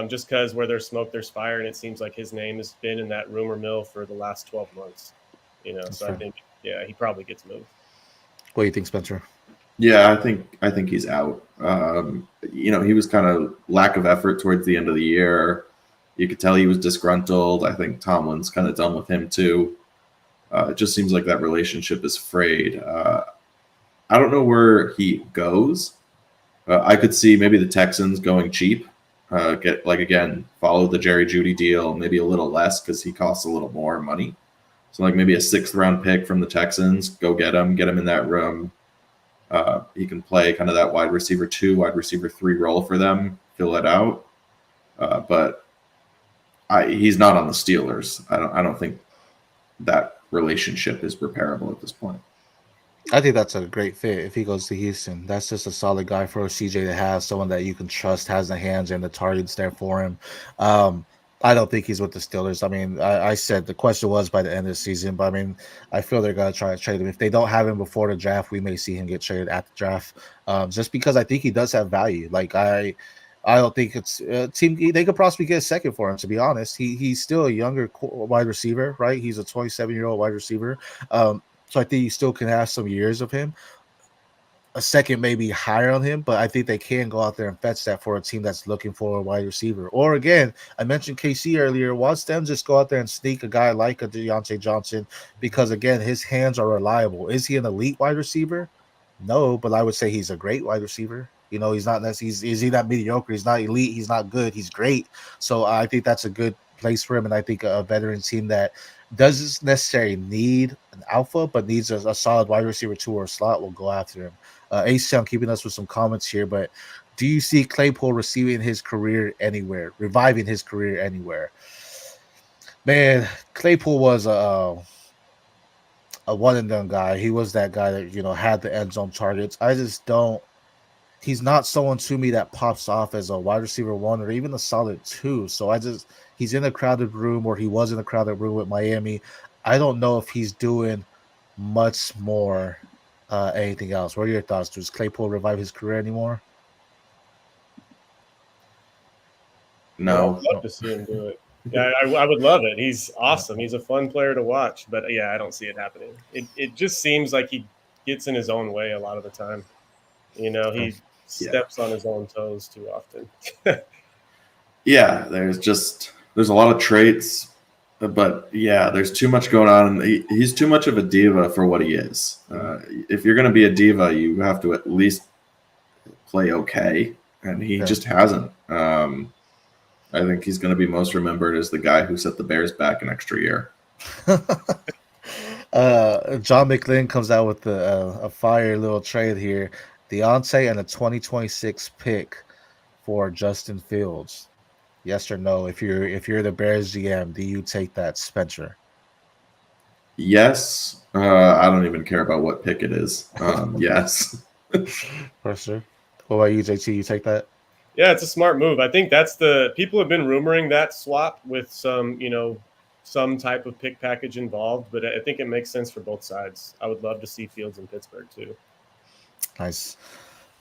just because where there's smoke, there's fire, and it seems like his name has been in that rumor mill for the last 12 months. So I think, he probably gets moved. What do you think, Spencer? Yeah, I think he's out. He was kind of lack of effort towards the end of the year. You could tell he was disgruntled. I think Tomlin's kind of done with him too. It just seems like that relationship is frayed. I don't know where he goes. I could see maybe the Texans going cheap. Follow the Jerry Jeudy deal, maybe a little less because he costs a little more money. So maybe a 6th round pick from the Texans, go get him in that room. He can play kind of that wide receiver 2, wide receiver 3 role for them, fill it out. But he's not on the Steelers. I don't think that relationship is repairable at this point. I think that's a great fit if he goes to Houston. That's just a solid guy for CJ to have, someone that you can trust, has the hands and the targets there for him. I don't think he's with the Steelers. I said the question was by the end of the season, but I feel they're going to try to trade him. If they don't have him before the draft, we may see him get traded at the draft, just because I think he does have value. I don't think it's a team. They could possibly get a second for him, to be honest. He's still a younger wide receiver, right? He's a 27-year-old wide receiver. So I think you still can have some years of him. a second maybe higher on him, but I think they can go out there and fetch that for a team that's looking for a wide receiver. Or again, I mentioned KC earlier. Watch them just go out there and sneak a guy like a Deontay Johnson because again, his hands are reliable. Is he an elite wide receiver? No, but I would say he's a great wide receiver. You know, he's not necessarily is he not mediocre? He's not elite. He's not good. He's great. So I think that's a good place for him, and I think a veteran team that doesn't necessarily need an alpha, but needs a solid wide receiver 2 or a slot will go after him. H-Town keeping us with some comments here, but do you see Claypool reviving his career anywhere? Man, Claypool was a one and done guy. He was that guy that, you know, had the end zone targets. I just don't. He's not someone to me that pops off as a wide receiver 1 or even a solid 2. So he's in a crowded room, or he was in a crowded room with Miami. I don't know if he's doing much more anything else. What are your thoughts? Does Claypool revive his career anymore? No. I'd love to see him do it. Yeah, I would love it. He's awesome. He's a fun player to watch. But yeah, I don't see it happening. It just seems like he gets in his own way a lot of the time. You know, he steps on his own toes too often. Yeah, there's a lot of traits, but yeah, there's too much going on. And he's too much of a diva for what he is. If you're going to be a diva, you have to at least play okay, and he just hasn't. I think he's going to be most remembered as the guy who set the Bears back an extra year. John McLean comes out with a fire little trade here. Deontay and a 2026 pick for Justin Fields. Yes or no? If you're the Bears GM, do you take that, Spencer? Yes. I don't even care about what pick it is. Yes. For sure. What about you, JT? You take that? Yeah, it's a smart move. I think people have been rumoring that swap with some type of pick package involved, but I think it makes sense for both sides. I would love to see Fields in Pittsburgh too. Nice.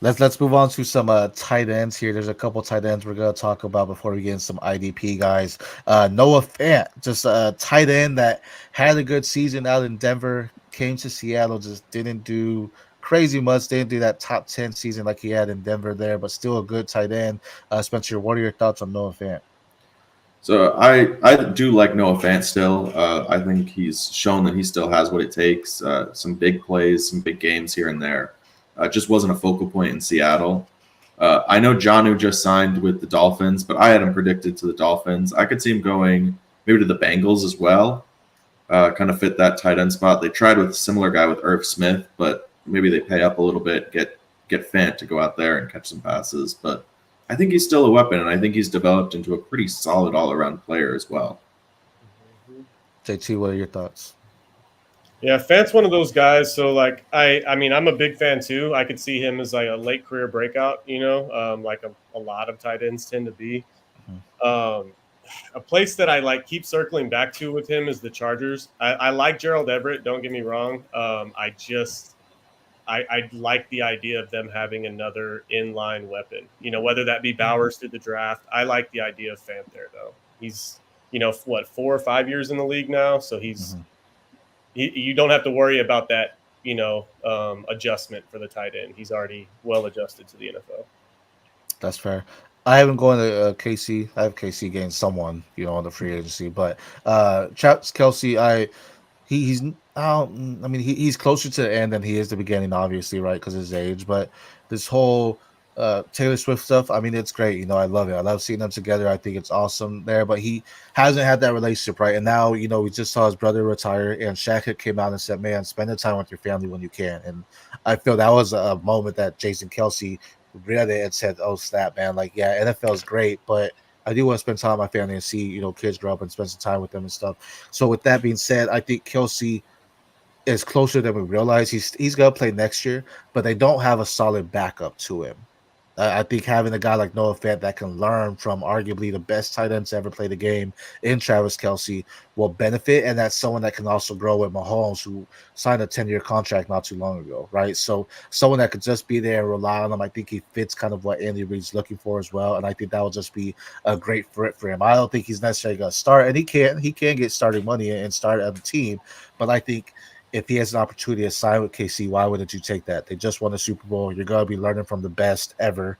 Let's move on to some tight ends here. There's a couple tight ends we're gonna talk about before we get into some IDP guys. Noah Fant, just a tight end that had a good season out in Denver, came to Seattle, just didn't do crazy much. Didn't do that top 10 season like he had in Denver there, but still a good tight end. Spencer, what are your thoughts on Noah Fant? So I do like Noah Fant still. I think he's shown that he still has what it takes. Some big plays, some big games here and there. Just wasn't a focal point in Seattle. I know Jonnu just signed with the Dolphins, but I had him predicted to the Dolphins. I could see him going maybe to the Bengals as well. Kind of fit that tight end spot. They tried with a similar guy with Irv Smith, but maybe they pay up a little bit, get Fant to go out there and catch some passes. But I think he's still a weapon, and I think he's developed into a pretty solid all-around player as well. JT, what are your thoughts? Yeah, Fant's one of those guys. So, like, I mean, I'm a big fan too. I could see him as like a late career breakout. Like a lot of tight ends tend to be. A place that I keep circling back to with him is the Chargers. I like Gerald Everett. Don't get me wrong. I like the idea of them having another inline weapon. Whether that be Bowers through the draft. I like the idea of Fant there though. He's 4 or 5 years in the league now, so he's. You don't have to worry about that, adjustment for the tight end. He's already well adjusted to the NFL. That's fair. I haven't gone to KC. I have KC getting someone, on the free agency. But Travis Kelce, he's closer to the end than he is the beginning, obviously, right, because of his age. But this whole Taylor Swift stuff, I mean, it's great. I love it. I love seeing them together. I think it's awesome there. But he hasn't had that relationship, right? And now, we just saw his brother retire, and Shaq came out and said, man, spend the time with your family when you can. And I feel that was a moment that Jason Kelce read it and said, oh, snap, man. NFL is great, but I do want to spend time with my family and see, kids grow up and spend some time with them and stuff. So with that being said, I think Kelce is closer than we realize. He's going to play next year, but they don't have a solid backup to him. I think having a guy like Noah Fant that can learn from arguably the best tight ends to ever play the game in Travis Kelce will benefit, and that's someone that can also grow with Mahomes, who signed a 10-year contract not too long ago, right? So someone that could just be there and rely on him. I think he fits kind of what Andy Reid's looking for as well, and I think that will just be a great fit for him. I don't think he's necessarily going to start, and he can get starting money and start on the team, but I think if he has an opportunity to sign with KC, why wouldn't you take that? They just won a Super Bowl. You're going to be learning from the best ever.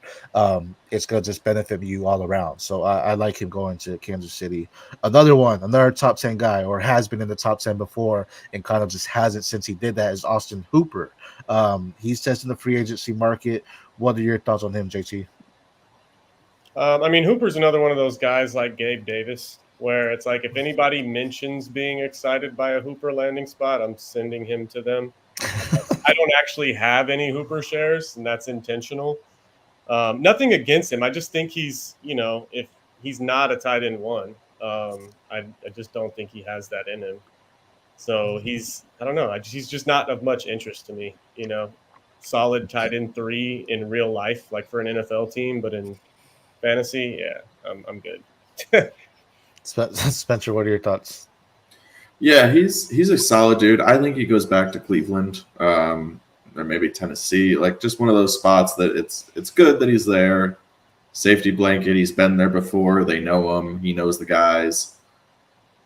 It's going to just benefit you all around. So I like him going to Kansas City. Another top 10 guy, or has been in the top 10 before and kind of just hasn't since he did that, is Austin Hooper. He's testing the free agency market. What are your thoughts on him, JT? I mean, Hooper's another one of those guys like Gabe Davis, where it's like if anybody mentions being excited by a Hooper landing spot, I'm sending him to them. I don't actually have any Hooper shares, and that's intentional. Nothing against him. I just think he's, if he's not a tight end one, I just don't think he has that in him. So I don't know. He's just not of much interest to me. Solid tight end 3 in real life, like for an NFL team, but in fantasy, yeah, I'm good. Spencer, what are your thoughts? Yeah, he's a solid dude. I think he goes back to Cleveland, or maybe Tennessee, like just one of those spots that it's good that he's there. Safety blanket. He's been there before. They know him. He knows the guys.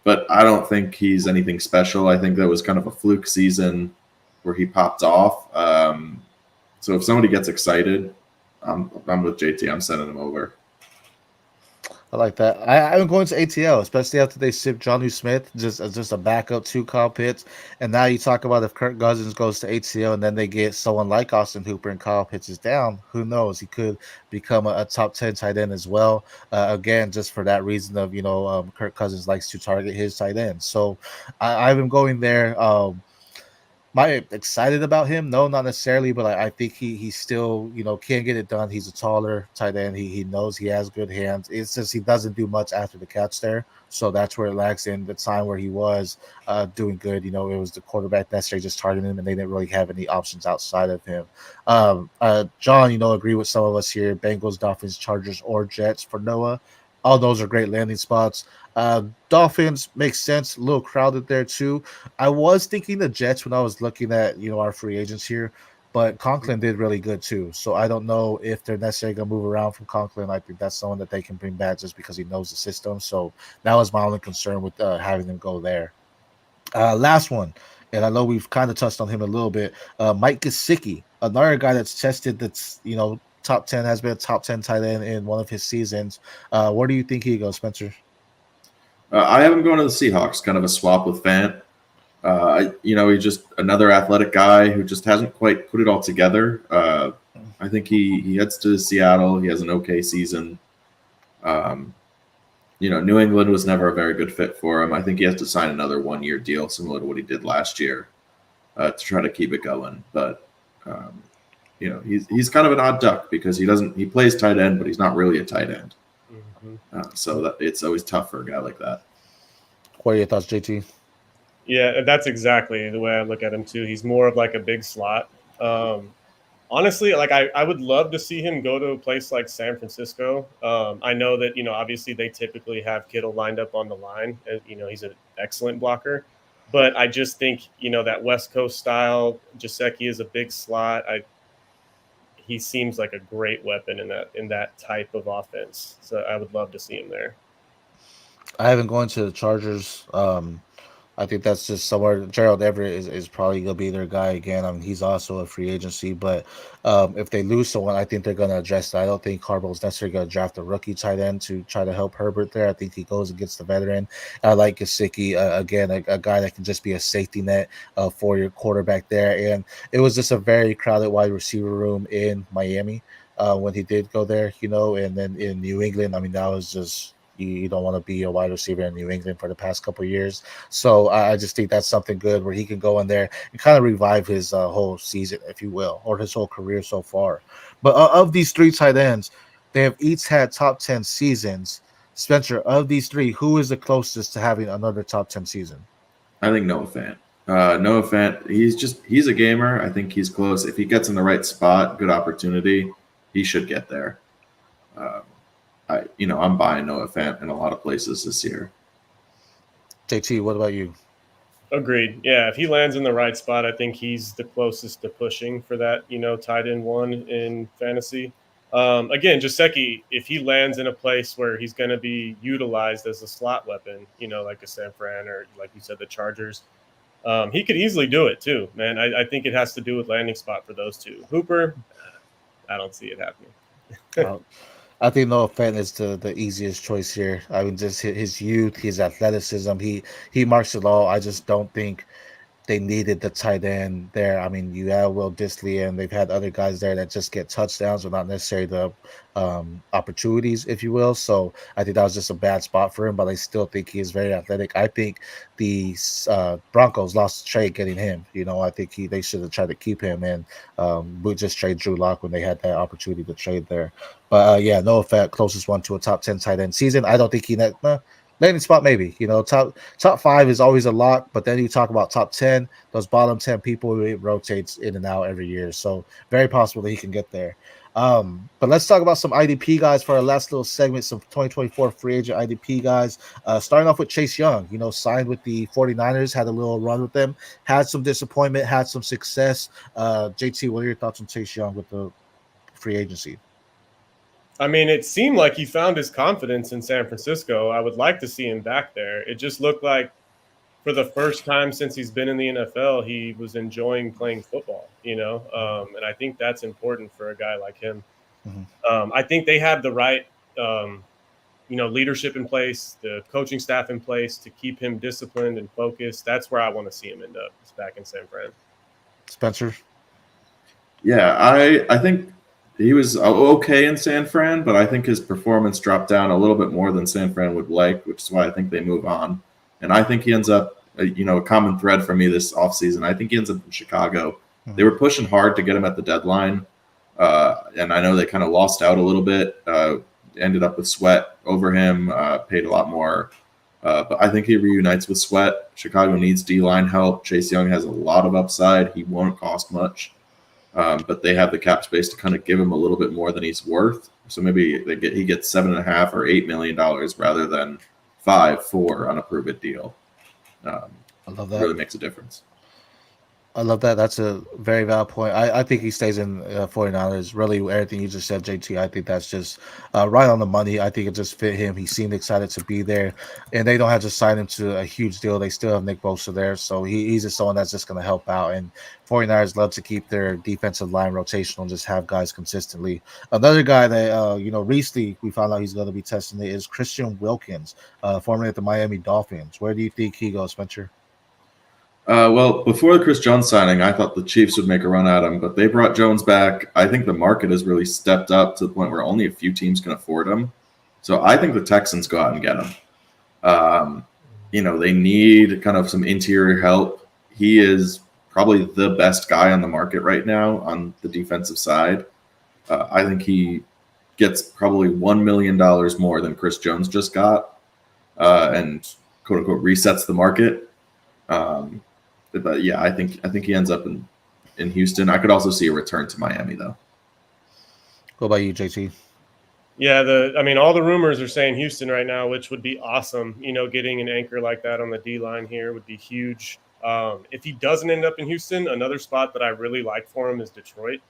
But I don't think he's anything special. I think that was kind of a fluke season where he popped off. So if somebody gets excited, I'm with JT. I'm sending him over. I like that. I'm going to ATL, especially after they shipped Jonnu Smith, just a backup to Kyle Pitts. And now you talk about if Kirk Cousins goes to ATL and then they get someone like Austin Hooper and Kyle Pitts is down, who knows? He could become a top 10 tight end as well. Again, just for that reason of, Kirk Cousins likes to target his tight end. So I've been going there. Am I excited about him? No, not necessarily, but I think he still, can get it done. He's a taller tight end. He knows he has good hands. It's just he doesn't do much after the catch there. So that's where it lacks in the time where he was doing good. It was the quarterback necessarily just targeting him, and they didn't really have any options outside of him. John, agree with some of us here. Bengals, Dolphins, Chargers, or Jets for Noah. All those are great landing spots. Dolphins makes sense. A little crowded there too. I was thinking the Jets when I was looking at our free agents here, but Conklin did really good too. So I don't know if they're necessarily gonna move around from Conklin. I think that's someone that they can bring back just because he knows the system. So that was my only concern with having them go there. Last one, and I know we've kind of touched on him a little bit. Mike Gesicki, another guy that's tested. That's top 10, has been a top 10 tight end in one of his seasons. Where do you think he goes, Spencer? I have him going to the Seahawks, kind of a swap with Fant. He's just another athletic guy who just hasn't quite put it all together. I think he heads to Seattle. He has an okay season. New England was never a very good fit for him. I think he has to sign another 1-year deal, similar to what he did last year, to try to keep it going. But he's kind of an odd duck because he plays tight end, but he's not really a tight end. So it's always tough for a guy like that. What are your thoughts, JT? Yeah, that's exactly the way I look at him too. He's more of like a big slot. Honestly, like I would love to see him go to a place like San Francisco. I know that, obviously they typically have Kittle lined up on the line. He's an excellent blocker. But I just think, that West Coast style, Gesicki is a big slot. He seems like a great weapon in that type of offense. So I would love to see him there. I haven't gone to the Chargers. I think that's just somewhere. Gerald Everett is probably going to be their guy again. I mean, he's also a free agency, but if they lose someone, I think they're going to address that. I don't think Carbow's necessarily going to draft a rookie tight end to try to help Herbert there. I think he goes and gets the veteran. I like Gesicki, again, a guy that can just be a safety net for your quarterback there. And it was just a very crowded wide receiver room in Miami when he did go there, and then in New England, I mean, that was just – you don't want to be a wide receiver in New England for the past couple of years. So I just think that's something good where he can go in there and kind of revive his whole season, if you will, or his whole career so far. But of these 3 tight ends, they have each had top 10 seasons. Spencer, of these 3, who is the closest to having another top 10 season? I think Noah Fant. Noah Fant, he's a gamer. I think he's close. If he gets in the right spot, good opportunity, he should get there. I'm buying Noah Fant in a lot of places this year. JT, what about you? Agreed. Yeah, if he lands in the right spot, I think he's the closest to pushing for that, tight end 1 in fantasy. Again, Gesicki, if he lands in a place where he's going to be utilized as a slot weapon, like a San Fran or like you said, the Chargers, He could easily do it too, man. I think it has to do with landing spot for those two. Hooper, I don't see it happening. I think Noah Fent is the easiest choice here. I mean, just his youth, his athleticism, he marks it all. I just don't think they needed the tight end there. I mean, you have Will Disley, and they've had other guys there that just get touchdowns, but not necessarily the opportunities, if you will. So I think that was just a bad spot for him, but I still think he is very athletic. I think the Broncos lost the trade getting him. You know, I think they should have tried to keep him, and we just trade Drew Lock when they had that opportunity to trade there. But yeah, no effect, closest one to a top 10 tight end season. I don't think he landing spot maybe. You know, top 5 is always a lot, but then you talk about top 10, those bottom 10 people, it rotates in and out every year. So very possible that he can get there. But let's talk about some IDP guys for our last little segment, some 2024 free agent IDP guys. Starting off with Chase Young, you know, signed with the 49ers, had a little run with them, had some disappointment, had some success. JT, what are your thoughts on Chase Young with the free agency? I mean, it seemed like he found his confidence in San Francisco. I would like to see him back there. It just looked like for the first time since he's been in the NFL, he was enjoying playing football, you know, and I think that's important for a guy like him. Mm-hmm. I think they have the right, leadership in place, the coaching staff in place to keep him disciplined and focused. That's where I want to see him end up, is back in San Fran. Spencer? Yeah, I think he was okay in San Fran, but I think his performance dropped down a little bit more than San Fran would like, which is why I think they move on. And I think he ends up, a common thread for me this offseason. I think he ends up in Chicago. Mm-hmm. They were pushing hard to get him at the deadline, and I know they kind of lost out a little bit. Ended up with Sweat over him, paid a lot more. But I think he reunites with Sweat. Chicago needs D-line help. Chase Young has a lot of upside. He won't cost much. But they have the cap space to kind of give him a little bit more than he's worth. So maybe he gets $7.5 or $8 million rather than 5 on a prove-it deal. I love that. Really makes a difference. I love that. That's a very valid point. I think he stays in 49ers. Really, everything you just said, JT, I think that's just right on the money. I think it just fit him. He seemed excited to be there. And they don't have to sign him to a huge deal. They still have Nick Bosa there. So he's just someone that's just going to help out. And 49ers love to keep their defensive line rotational and just have guys consistently. Another guy that, recently we found out he's going to be testing it is Christian Wilkins, formerly at the Miami Dolphins. Where do you think he goes, Spencer? Well, before the Chris Jones signing, I thought the Chiefs would make a run at him, but they brought Jones back. I think the market has really stepped up to the point where only a few teams can afford him. So I think the Texans go out and get him. They need kind of some interior help. He is probably the best guy on the market right now on the defensive side. I think he gets probably $1 million more than Chris Jones just got, and quote unquote resets the market. But yeah, I think he ends up in Houston. I could also see a return to Miami though. What about you, JT? Yeah, all the rumors are saying Houston right now, which would be awesome. Getting an anchor like that on the D line here would be huge. If he doesn't end up in Houston, another spot that I really like for him is Detroit.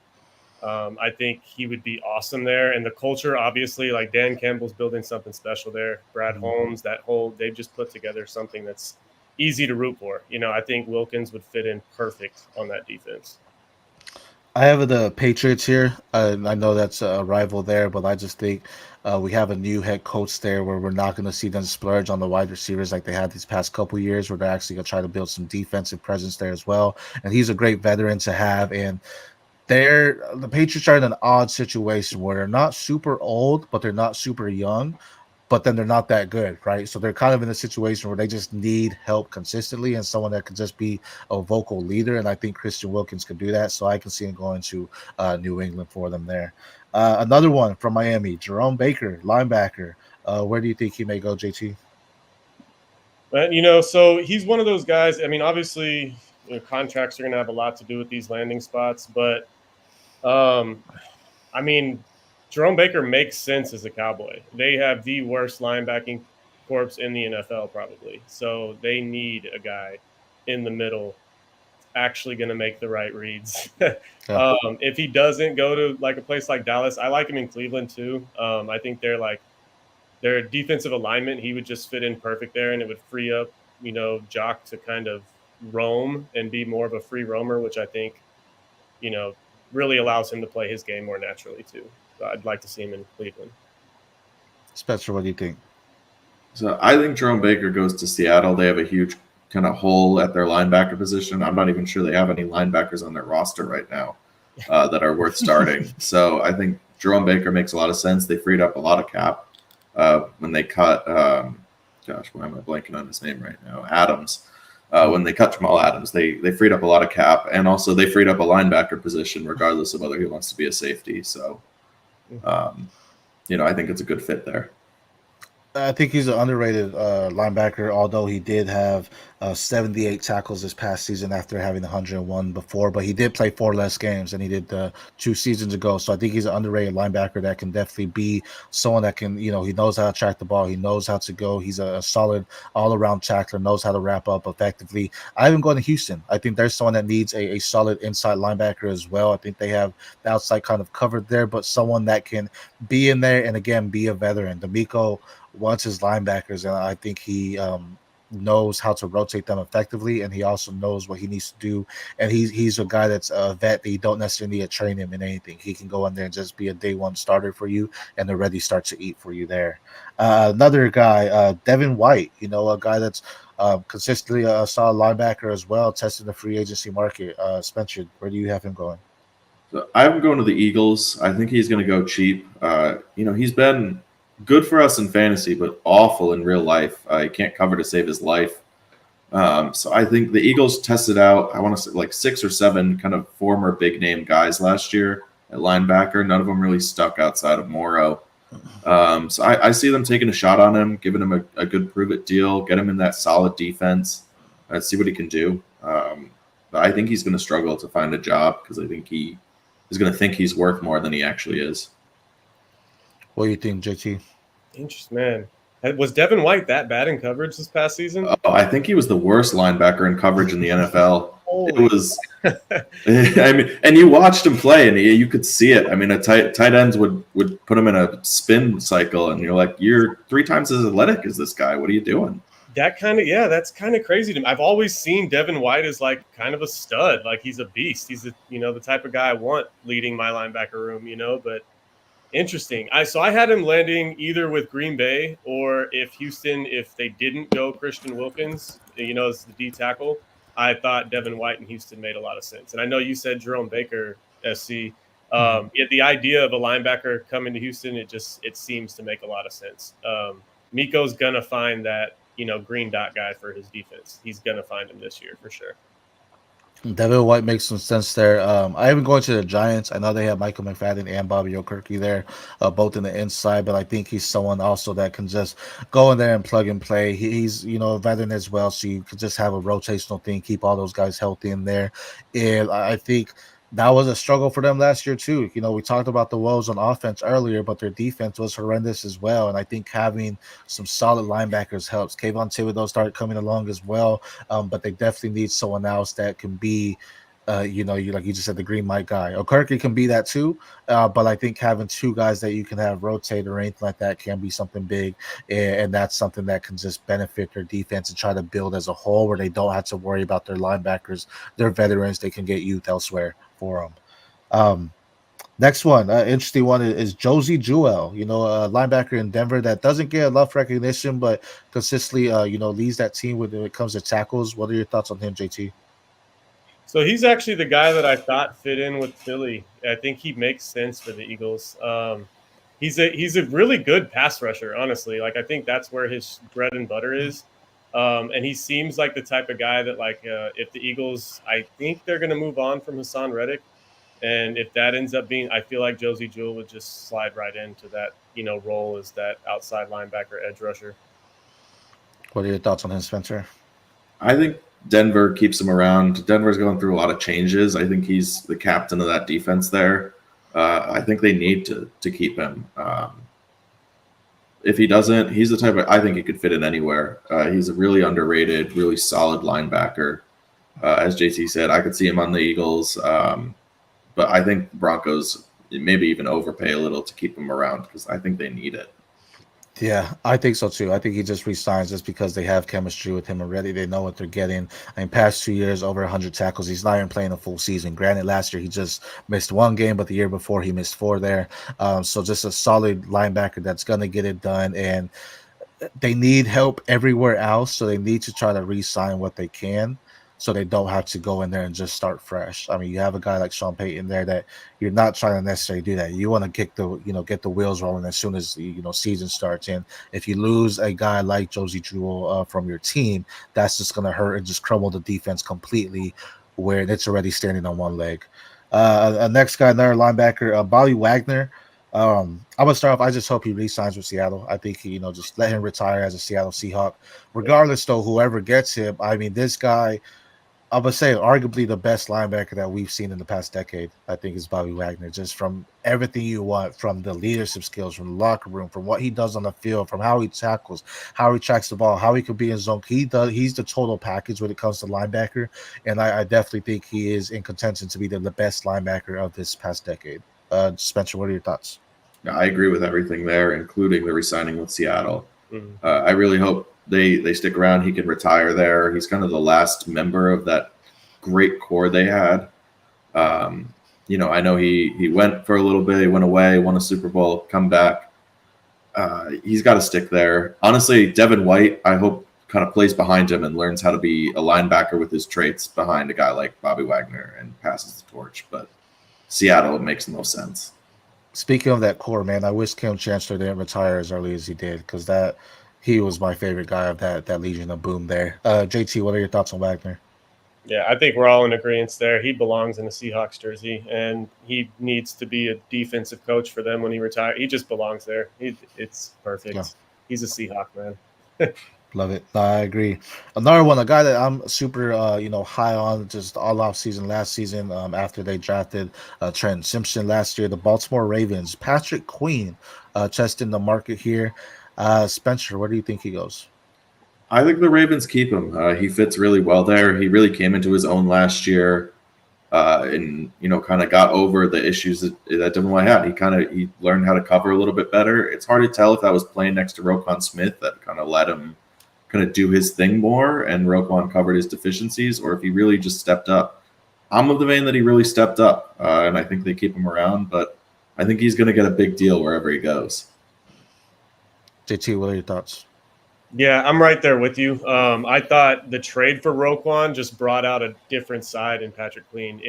I think he would be awesome there. And the culture, obviously, like Dan Campbell's building something special there. Brad Holmes, they've just put together something that's easy to root for. I think Wilkins would fit in perfect on that defense. I have the Patriots here. I know that's a rival there, but I just think we have a new head coach there where we're not going to see them splurge on the wide receivers like they had these past couple years, where they're actually going to try to build some defensive presence there as well. And he's a great veteran to have. And the Patriots are in an odd situation where they're not super old, but they're not super young. But then they're not that good, right? So they're kind of in a situation where they just need help consistently and someone that can just be a vocal leader. And I think Christian Wilkins could do that. So I can see him going to New England for them there. Another one from Miami, Jerome Baker, linebacker. Where do you think he may go, JT? So he's one of those guys. Obviously, contracts are going to have a lot to do with these landing spots. But, Jerome Baker makes sense as a Cowboy. They have the worst linebacking corps in the NFL probably. So they need a guy in the middle actually going to make the right reads. If he doesn't go to like a place like Dallas, I like him in Cleveland too. I think their defensive alignment, he would just fit in perfect there, and it would free up, Jock to kind of roam and be more of a free roamer, which I think, really allows him to play his game more naturally too. So I'd like to see him in Cleveland. Spencer, what do you think? So I think Jerome Baker goes to Seattle. They have a huge kind of hole at their linebacker position. I'm not even sure they have any linebackers on their roster right now that are worth starting. So I think Jerome Baker makes a lot of sense. They freed up a lot of cap when they cut, why am I blanking on his name right now? Adams. When they cut Jamal Adams, they freed up a lot of cap, and also they freed up a linebacker position, regardless of whether he wants to be a safety. So, I think it's a good fit there. I think he's an underrated linebacker, although he did have 78 tackles this past season after having 101 before. But he did play 4 less games than he did 2 seasons ago. So I think he's an underrated linebacker that can definitely be someone that can, he knows how to track the ball. He knows how to go. He's a solid all-around tackler, knows how to wrap up effectively. I even going to Houston. I think there's someone that needs a solid inside linebacker as well. I think they have the outside kind of covered there, but someone that can be in there and, again, be a veteran. D'Amico wants his linebackers, and I think he knows how to rotate them effectively, and he also knows what he needs to do. And he's a guy that's a vet that you don't necessarily need to train him in anything. He can go in there and just be a day one starter for you and already start to eat for you there. Another guy, Devin White, a guy that's consistently a solid linebacker as well, testing the free agency market. Spencer, where do you have him going? So I have him going to the Eagles. I think he's going to go cheap. He's been good for us in fantasy, but awful in real life. He can't cover to save his life. So I think the Eagles tested out, I want to say like 6 or 7 kind of former big name guys last year at linebacker. None of them really stuck outside of Morrow. So I see them taking a shot on him, giving him a good prove-it deal, get him in that solid defense, and see what he can do. But I think he's going to struggle to find a job because I think he is going to think he's worth more than he actually is. What do you think, JT? Interesting, man. Was Devin White that bad in coverage this past season? Oh, I think he was the worst linebacker in coverage in the NFL. It was, and you watched him play, and you could see it. I mean, tight ends would put him in a spin cycle, and you're like, you're 3 times as athletic as this guy. What are you doing? That's kind of crazy to me. I've always seen Devin White as like kind of a stud, like he's a beast. He's the type of guy I want leading my linebacker room, but. Interesting. I had him landing either with Green Bay or if they didn't go Christian Wilkins, as the D tackle, I thought Devin White and Houston made a lot of sense. And I know you said Jerome Baker, SC. The idea of a linebacker coming to Houston, it seems to make a lot of sense. Miko's gonna find that green dot guy for his defense. He's gonna find him this year for sure. Devin White makes some sense there. I even going to the Giants. I know they have Michael McFadden and Bobby Okereke there, both in the inside, but I think he's someone also that can just go in there and plug and play. He's a veteran as well, so you could just have a rotational thing, keep all those guys healthy in there. And I think that was a struggle for them last year too. We talked about the woes on offense earlier, but their defense was horrendous as well. And I think having some solid linebackers helps. Kayvon Thibodeau started coming along as well, but they definitely need someone else that can be, like you just said, the green light guy. Okereke can be that too, but I think having 2 guys that you can have rotate or anything like that can be something big, and that's something that can just benefit their defense and try to build as a whole, where they don't have to worry about their linebackers. They're veterans; they can get youth elsewhere for them. Next one, interesting one is Josie Jewell, a linebacker in Denver that doesn't get enough recognition, but consistently, leads that team when it comes to tackles. What are your thoughts on him, JT? So he's actually the guy that I thought fit in with Philly. I think he makes sense for the Eagles. He's a really good pass rusher, honestly. Like I think that's where his bread and butter is. And he seems like the type of guy that if the Eagles, I think they're going to move on from Hassan Reddick. And if that ends up being, I feel like Josie Jewell would just slide right into that, role as that outside linebacker edge rusher. What are your thoughts on him, Spencer? I think Denver keeps him around. Denver's going through a lot of changes. I think he's the captain of that defense there. I think they need to keep him. If he doesn't, he's the type of, I think he could fit in anywhere. He's a really underrated, really solid linebacker. As JT said, I could see him on the Eagles. But I think Broncos maybe even overpay a little to keep him around because I think they need it. Yeah, I think so too. I think he just resigns just because they have chemistry with him already. They know what they're getting. I mean, past 2 years, over 100 tackles. He's not even playing a full season. Granted, last year he just missed one game, but the year before he missed four there. So just a solid linebacker that's gonna get it done. And they need help everywhere else, so they need to try to re-sign what they can, so they don't have to go in there and just start fresh. I mean, you have a guy like Sean Payton there that you're not trying to necessarily do that. You want to get the wheels rolling as soon as season starts. And if you lose a guy like Josie Jewell from your team, that's just going to hurt and just crumble the defense completely, where it's already standing on one leg. Next guy, another linebacker, Bobby Wagner. I'm gonna start off. I just hope he re-signs with Seattle. I think just let him retire as a Seattle Seahawk. Regardless, though, whoever gets him, I mean, this guy, I'm gonna say, arguably the best linebacker that we've seen in the past decade. I think is Bobby Wagner. Just from everything you want, from the leadership skills, from the locker room, from what he does on the field, from how he tackles, how he tracks the ball, how he could be in zone. He's the total package when it comes to linebacker, and I definitely think he is in contention to be the best linebacker of this past decade. Spencer, what are your thoughts? I agree with everything there, including the re-signing with Seattle. Mhm. I really hope they stick around. He can retire there. He's kind of the last member of that great core they had. I know he went for a little bit. He went away, won a Super Bowl, come back. He's got to stick there. Honestly, Devin White, I hope, kind of plays behind him and learns how to be a linebacker with his traits behind a guy like Bobby Wagner and passes the torch. But Seattle, it makes no sense. Speaking of that core, man, I wish Kim Chancellor didn't retire as early as he did, because he was my favorite guy of that Legion of Boom there. JT, what are your thoughts on Wagner? Yeah, I think we're all in agreement there. He belongs in a Seahawks jersey, and he needs to be a defensive coach for them when he retires. He just belongs there. It's perfect. Yeah. He's a Seahawk, man. Love it. I agree. Another one, a guy that I'm super, high on just all off season last season, after they drafted Trent Simpson last year, the Baltimore Ravens, Patrick Queen, testing the market here. Spencer, where do you think he goes? I think the Ravens keep him. He fits really well there. He really came into his own last year, and kind of got over the issues that Devin White had. He learned how to cover a little bit better. It's hard to tell if that was playing next to Roquan Smith that kind of let him kind of do his thing more, and Roquan covered his deficiencies, or if he really just stepped up. I'm of the vein that he really stepped up, and I think they keep him around, but I think he's going to get a big deal wherever he goes. JT, what are your thoughts? Yeah, I'm right there with you. I thought the trade for Roquan just brought out a different side in Patrick Queen.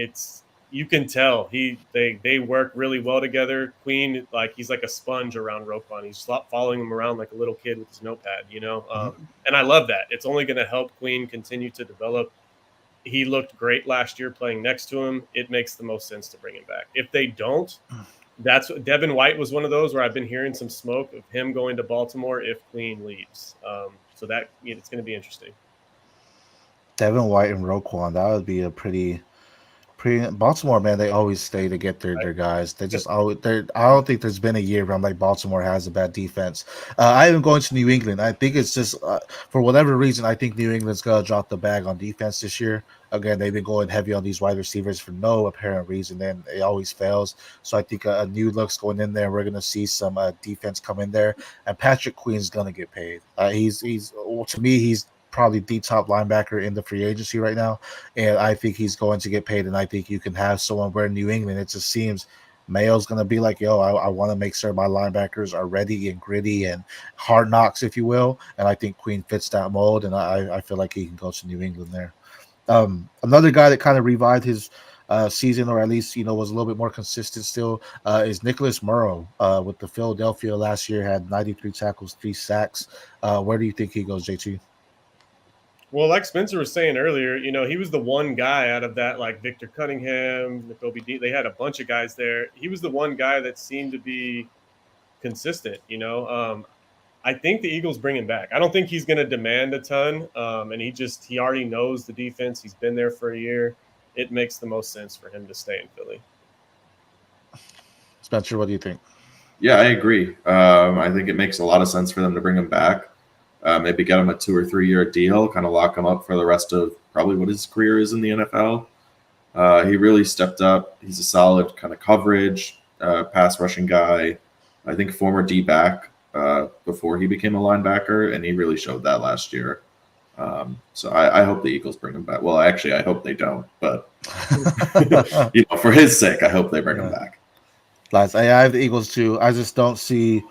You can tell they work really well together. Queen, he's like a sponge around Roquan. He's following him around like a little kid with his notepad, and I love that. It's only going to help Queen continue to develop. He looked great last year playing next to him. It makes the most sense to bring him back. If they don't, Devin White was one of those where I've been hearing some smoke of him going to Baltimore if Queen leaves. So that it's going to be interesting. Devin White and Roquan, that would be a pretty Baltimore, man. They always stay to get their guys. They just always. I don't think there's been a year where I'm like Baltimore has a bad defense. I am going to New England. I think it's just for whatever reason, I think New England's gonna drop the bag on defense this year. Again, they've been going heavy on these wide receivers for no apparent reason. Then it always fails. So I think a new look's going in there. We're gonna see some defense come in there, and Patrick Queen's gonna get paid. He's to me, he's probably the top linebacker in the free agency right now, and I think he's going to get paid. And I think you can have someone where in New England, it just seems Mayo's going to be like, yo, I want to make sure my linebackers are ready and gritty and hard knocks, if you will. And I think Queen fits that mold, and I feel like he can go to New England there. Another guy that kind of revived his season, or at least was a little bit more consistent still, is Nicholas Morrow with the Philadelphia last year. Had 93 tackles, 3 sacks. Where do you think he goes, JT? Well, like Spencer was saying earlier, he was the one guy out of that, like Victor Cunningham, Nakobe Dean. They had a bunch of guys there. He was the one guy that seemed to be consistent. I think the Eagles bring him back. I don't think he's going to demand a ton, and he already knows the defense. He's been there for a year. It makes the most sense for him to stay in Philly. Spencer, what do you think? Yeah, I agree. I think it makes a lot of sense for them to bring him back. Maybe get him a 2 or 3 year deal, kind of lock him up for the rest of probably what his career is in the NFL. He really stepped up. He's a solid kind of coverage, pass rushing guy. I think former D-back. before he became a linebacker, and he really showed that last year. So I hope the Eagles bring him back. Well, actually, I hope they don't, but for his sake, I hope they bring him back. Lads, I have the Eagles too. I just don't see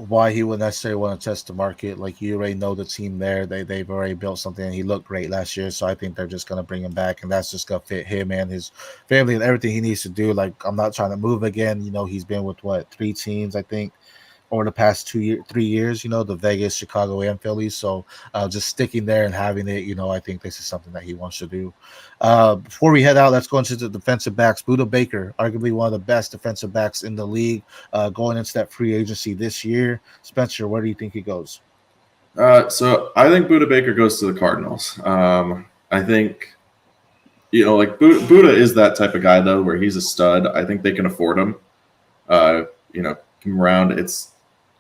why he would necessarily want to test the market. Like, you already know the team there. They've already built something, and he looked great last year. So I think they're just going to bring him back, and that's just going to fit him and his family and everything he needs to do. Like, I'm not trying to move again. He's been with 3 teams, I think, over the past 3 years, the Vegas, Chicago, and Philly. So just sticking there and having it, I think this is something that he wants to do. Before we head out, let's go into the defensive backs. Buda Baker, arguably one of the best defensive backs in the league, going into that free agency this year. Spencer, where do you think he goes? So I think Buda Baker goes to the Cardinals. I think, Buda is that type of guy, though, where he's a stud. I think they can afford him. Come around,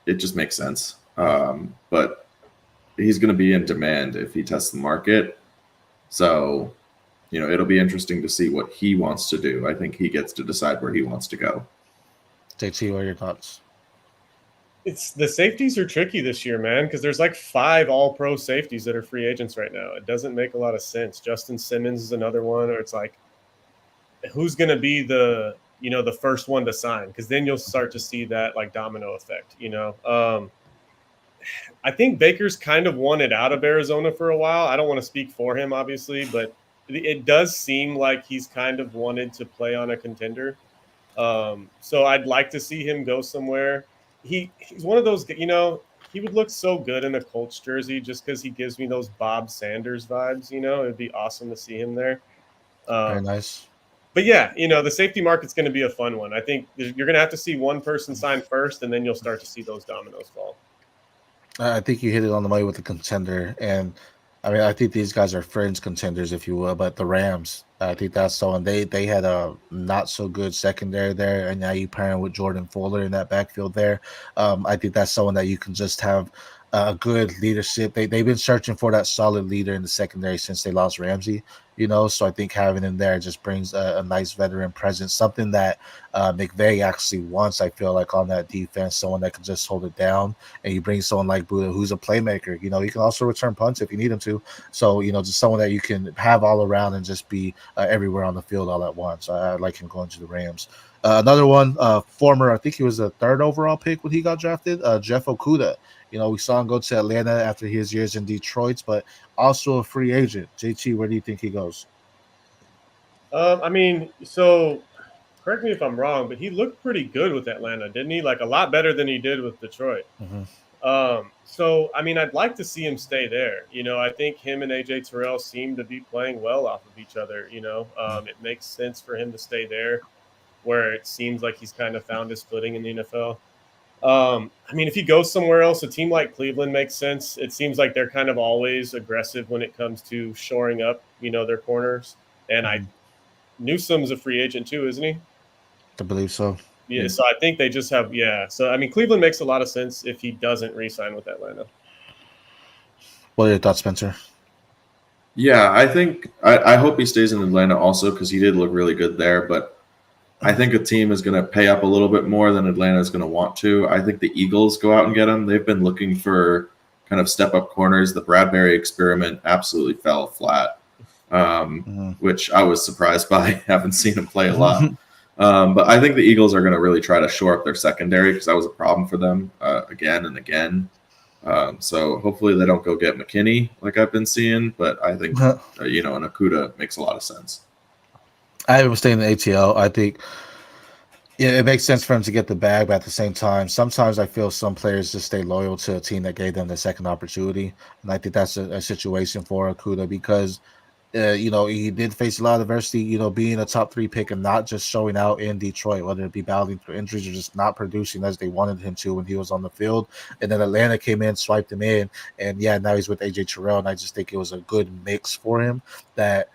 it just makes sense. But he's going to be in demand if he tests the market. So, it'll be interesting to see what he wants to do. I think he gets to decide where he wants to go. JT, what are your thoughts? It's the safeties are tricky this year, man, because there's 5 all-pro safeties that are free agents right now. It doesn't make a lot of sense. Justin Simmons is another one, or it's who's going to be the first one to sign? Because then you'll start to see that domino effect. I think Baker's kind of wanted out of Arizona for a while. I don't want to speak for him, obviously, but it does seem like he's kind of wanted to play on a contender. So I'd like to see him go somewhere. He's one of those, he would look so good in a Colts jersey just because he gives me those Bob Sanders vibes. It'd be awesome to see him there. Very nice. But yeah, the safety market's going to be a fun one. I think you're going to have to see one person sign first, and then you'll start to see those dominoes fall. I think you hit it on the money with the contender. And I think these guys are fringe contenders, if you will, but the Rams, I think that's someone they had a not so good secondary there, and now you pairing with Jordan Fuller in that backfield there. I think that's someone that you can just have a good leadership. They've been searching for that solid leader in the secondary since they lost Ramsey, so I think having him there just brings a nice veteran presence, something that McVay actually wants, I feel like, on that defense, someone that can just hold it down. And you bring someone like Buda, who's a playmaker. He can also return punts if you need him to. So, just someone that you can have all around and just be everywhere on the field all at once. I like him going to the Rams. Another one, former, I think he was the 3rd overall pick when he got drafted, Jeff Okudah. We saw him go to Atlanta after his years in Detroit, but also a free agent. JT, where do you think he goes? So correct me if I'm wrong, but he looked pretty good with Atlanta, didn't he? A lot better than he did with Detroit. Mm-hmm. So I'd like to see him stay there. I think him and AJ Terrell seem to be playing well off of each other. It makes sense for him to stay there, where it seems like he's kind of found his footing in the NFL. If he goes somewhere else, a team like Cleveland makes sense. It seems like they're kind of always aggressive when it comes to shoring up, their corners. And Newsom's a free agent too, isn't he? I believe so. Yeah, so I think they just have, So, Cleveland makes a lot of sense if he doesn't re-sign with Atlanta. What are your thoughts, Spencer? Yeah, I think I hope he stays in Atlanta also, because he did look really good there. But I think a team is going to pay up a little bit more than Atlanta is going to want to. I think the Eagles go out and get him. They've been looking for kind of step-up corners. The Bradbury experiment absolutely fell flat, which I was surprised by. Haven't seen him play a lot. But I think the Eagles are going to really try to shore up their secondary, because that was a problem for them again and again. So hopefully they don't go get McKinney like I've been seeing. But I think, an Okudah makes a lot of sense. I have him staying in the ATL. I think it makes sense for him to get the bag, but at the same time, sometimes I feel some players just stay loyal to a team that gave them the second opportunity. And I think that's a situation for Okudah, because, he did face a lot of adversity, being a top 3 pick and not just showing out in Detroit, whether it be battling through injuries or just not producing as they wanted him to when he was on the field. And then Atlanta came in, swiped him in, and now he's with AJ Terrell. And I just think it was a good mix for him that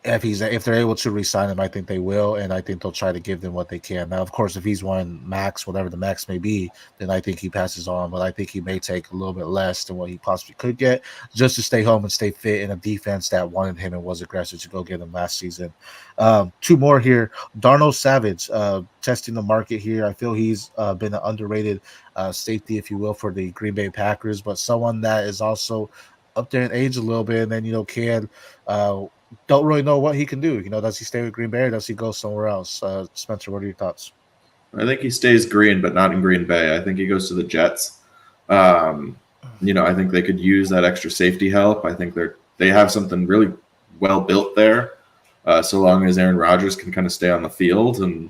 if they're able to re-sign him, I think they will, and I think they'll try to give them what they can. Now, of course, if he's one max, whatever the max may be, then I think he passes on. But I think he may take a little bit less than what he possibly could get just to stay home and stay fit in a defense that wanted him and was aggressive to go get him last season. Two more here. Darnell Savage, testing the market here. I feel he's been an underrated safety, if you will, for the Green Bay Packers, but someone that is also up there in age a little bit, and then can don't really know what he can do. Does he stay with Green Bay or does he go somewhere else? Spencer, what are your thoughts? I think he stays green, but not in Green Bay. I think he goes to the Jets. I think they could use that extra safety help. I think they have something really well built there. So long as Aaron Rodgers can kind of stay on the field, and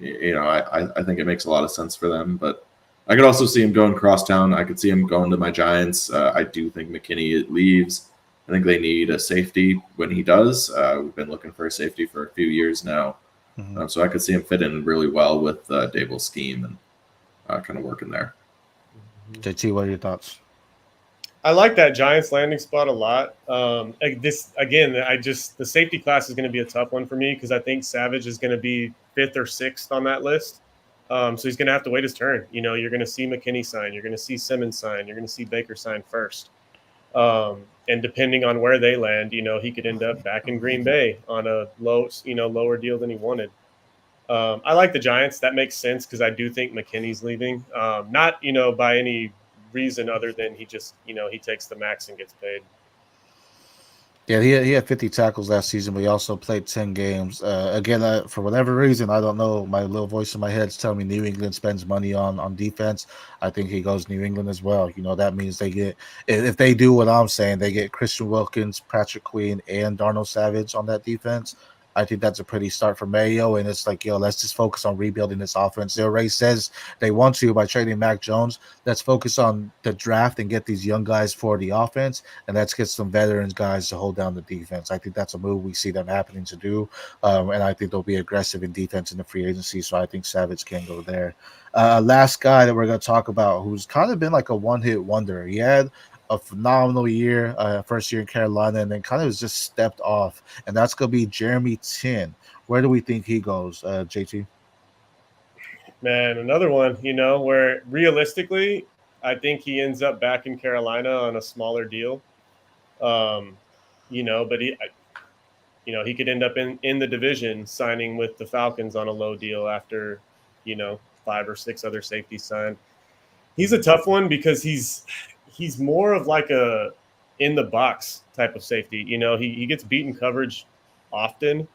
I think it makes a lot of sense for them. But I could also see him going crosstown. I could see him going to my Giants. I do think McKinney leaves. I think they need a safety when he does. We've been looking for a safety for a few years now. Mm-hmm. So I could see him fit in really well with Dable's scheme and kind of working there. JT, what are your thoughts? I like that Giants landing spot a lot. The safety class is going to be a tough one for me because I think Savage is going to be 5th or 6th on that list. So he's going to have to wait his turn. You're going to see McKinney sign. You're going to see Simmons sign. You're going to see Baker sign first. And depending on where they land, he could end up back in Green Bay on a lower deal than he wanted. I like the Giants. That makes sense because I do think McKinney's leaving. Not, by any reason other than he just, he takes the max and gets paid. Yeah, he had 50 tackles last season, but he also played 10 games. Again, for whatever reason, I don't know, my little voice in my head is telling me New England spends money on defense. I think he goes New England as well. That means they get, if they do what I'm saying, they get Christian Wilkins, Patrick Queen, and Darnell Savage on that defense. I think that's a pretty start for Mayo, and it's like, let's just focus on rebuilding this offense. They already says they want to by trading Mac Jones. Let's focus on the draft and get these young guys for the offense, and let's get some veterans guys to hold down the defense. I think that's a move we see them happening to do, and I think they'll be aggressive in defense in the free agency, so I think Savage can go there. Last guy that we're going to talk about who's kind of been like a one-hit wonder. He had a phenomenal year, first year in Carolina, and then kind of just stepped off. And that's going to be Jeremy Tin. Where do we think he goes, JT? Man, another one, where realistically, I think he ends up back in Carolina on a smaller deal. But he could end up in the division signing with the Falcons on a low deal after, 5 or 6 other safeties signed. He's a tough one because he's more of like a in the box type of safety. He gets beaten coverage often.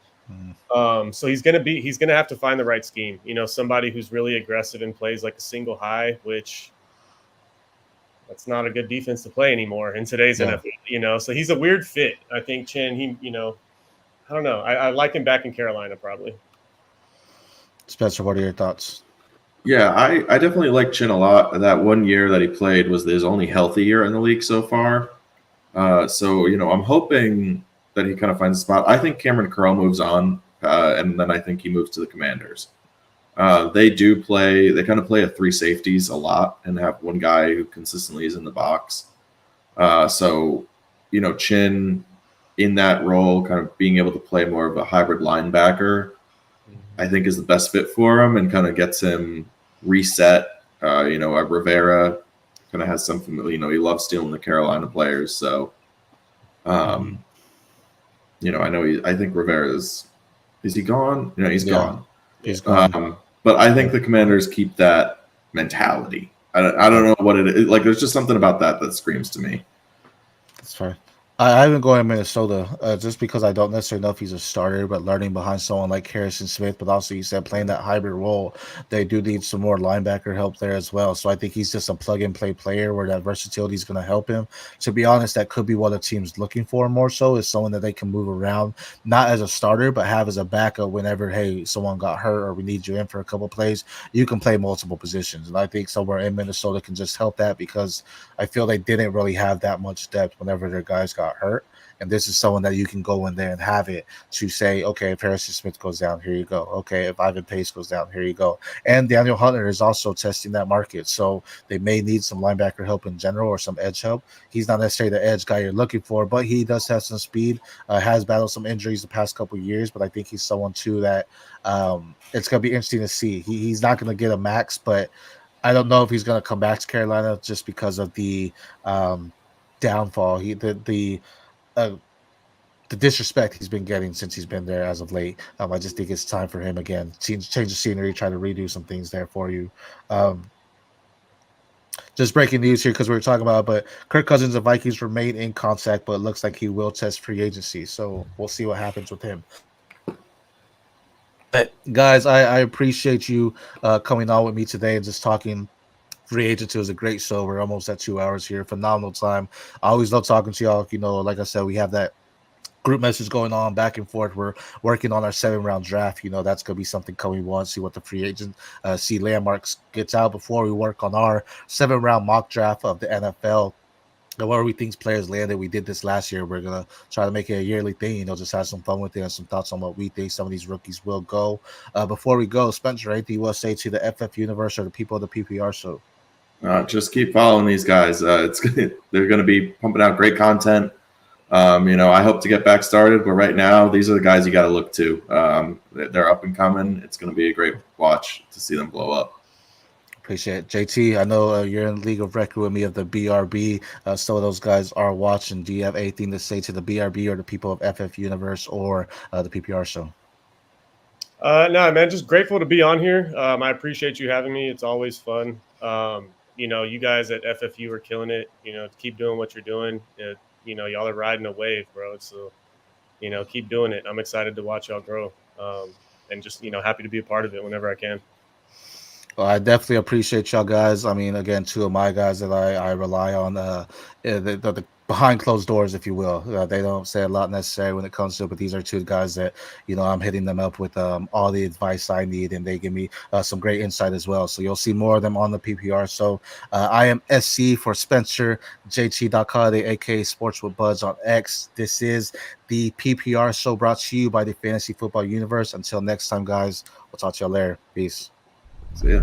So he's going to have to find the right scheme. Somebody who's really aggressive and plays like a single high, which that's not a good defense to play anymore in today's NFL, so he's a weird fit. I think Chin, I don't know. I like him back in Carolina probably. Spencer, what are your thoughts? Yeah, I definitely like Chin a lot. That 1 year that he played was his only healthy year in the league so far. So I'm hoping that he kind of finds a spot. I think Cameron Curl moves on, and then I think he moves to the Commanders. They kind of play a 3 safeties a lot and have one guy who consistently is in the box. So Chin in that role, kind of being able to play more of a hybrid linebacker, I think is the best fit for him and kind of gets him reset. Rivera kind of has something, he loves stealing the Carolina players. So, I think Rivera is he gone? He's gone. He's gone. But I think the Commanders keep that mentality. I don't know what it is. Like, there's just something about that screams to me. That's fine. I've been going to Minnesota just because I don't necessarily know if he's a starter, but learning behind someone like Harrison Smith, but also you said playing that hybrid role, they do need some more linebacker help there as well. So I think he's just a plug-and-play player where that versatility is going to help him. To be honest, that could be what a team's looking for more so, is someone that they can move around, not as a starter, but have as a backup whenever, hey, someone got hurt or we need you in for a couple plays. You can play multiple positions. And I think somewhere in Minnesota can just help that because I feel they didn't really have that much depth whenever their guys got got hurt. And this is someone that you can go in there and have it to say, okay, if Harrison Smith goes down, here you go. Okay, if Ivan Pace goes down, here you go. And Daniel Hunter is also testing that market. So they may need some linebacker help in general or some edge help. He's not necessarily the edge guy you're looking for, but he does have some speed, has battled some injuries the past couple of years, but I think he's someone too that it's going to be interesting to see. He's not going to get a max, but I don't know if he's going to come back to Carolina just because of the downfall. The disrespect he's been getting since he's been there as of late. I just think it's time for him again. Change the scenery, try to redo some things there for you. Just breaking news here because we were talking about it, but Kirk Cousins and Vikings remain in contact, but it looks like he will test free agency. So we'll see what happens with him. But guys, I appreciate you coming on with me today and just talking. Free agency was a great show. We're almost at 2 hours here. Phenomenal time. I always love talking to y'all. You know, like I said, we have that group message going on back and forth. We're working on our 7-round draft. You know, that's going to be something coming. We want to see what the free agent see landmarks gets out before we work on our 7-round mock draft of the NFL. And where we think players landed. We did this last year. We're going to try to make it a yearly thing, you know, just have some fun with it and some thoughts on what we think some of these rookies will go. Before we go, Spencer, anything you want to say to the FF universe or the people of the PPR show? Just keep following these guys. They're going to be pumping out great content. You know, I hope to get back started, but right now, these are the guys you got to look to. They're up and coming. It's going to be a great watch to see them blow up. Appreciate it. JT, I know you're in league of record with me of the BRB. Some of those guys are watching. Do you have anything to say to the BRB or the people of FF Universe or the PPR show? No, man, just grateful to be on here. I appreciate you having me. It's always fun. You know, you guys at FFU are killing it. You know, keep doing what you're doing. You know, y'all are riding a wave, bro. So, you know, keep doing it. I'm excited to watch y'all grow, and just, you know, happy to be a part of it whenever I can. Well, I definitely appreciate y'all guys. I mean, again, two of my guys that I rely on, the behind closed doors, if you will. They don't say a lot necessarily when it comes to it, but these are two guys that, you know, I'm hitting them up with all the advice I need, and they give me some great insight as well. So you'll see more of them on the PPR. So I am SC for Spencer, JT DocHoliday, aka Sports with Buds on X. This is the PPR show brought to you by the Fantasy Football Universe. Until next time, guys, we'll talk to y'all later. Peace. See ya.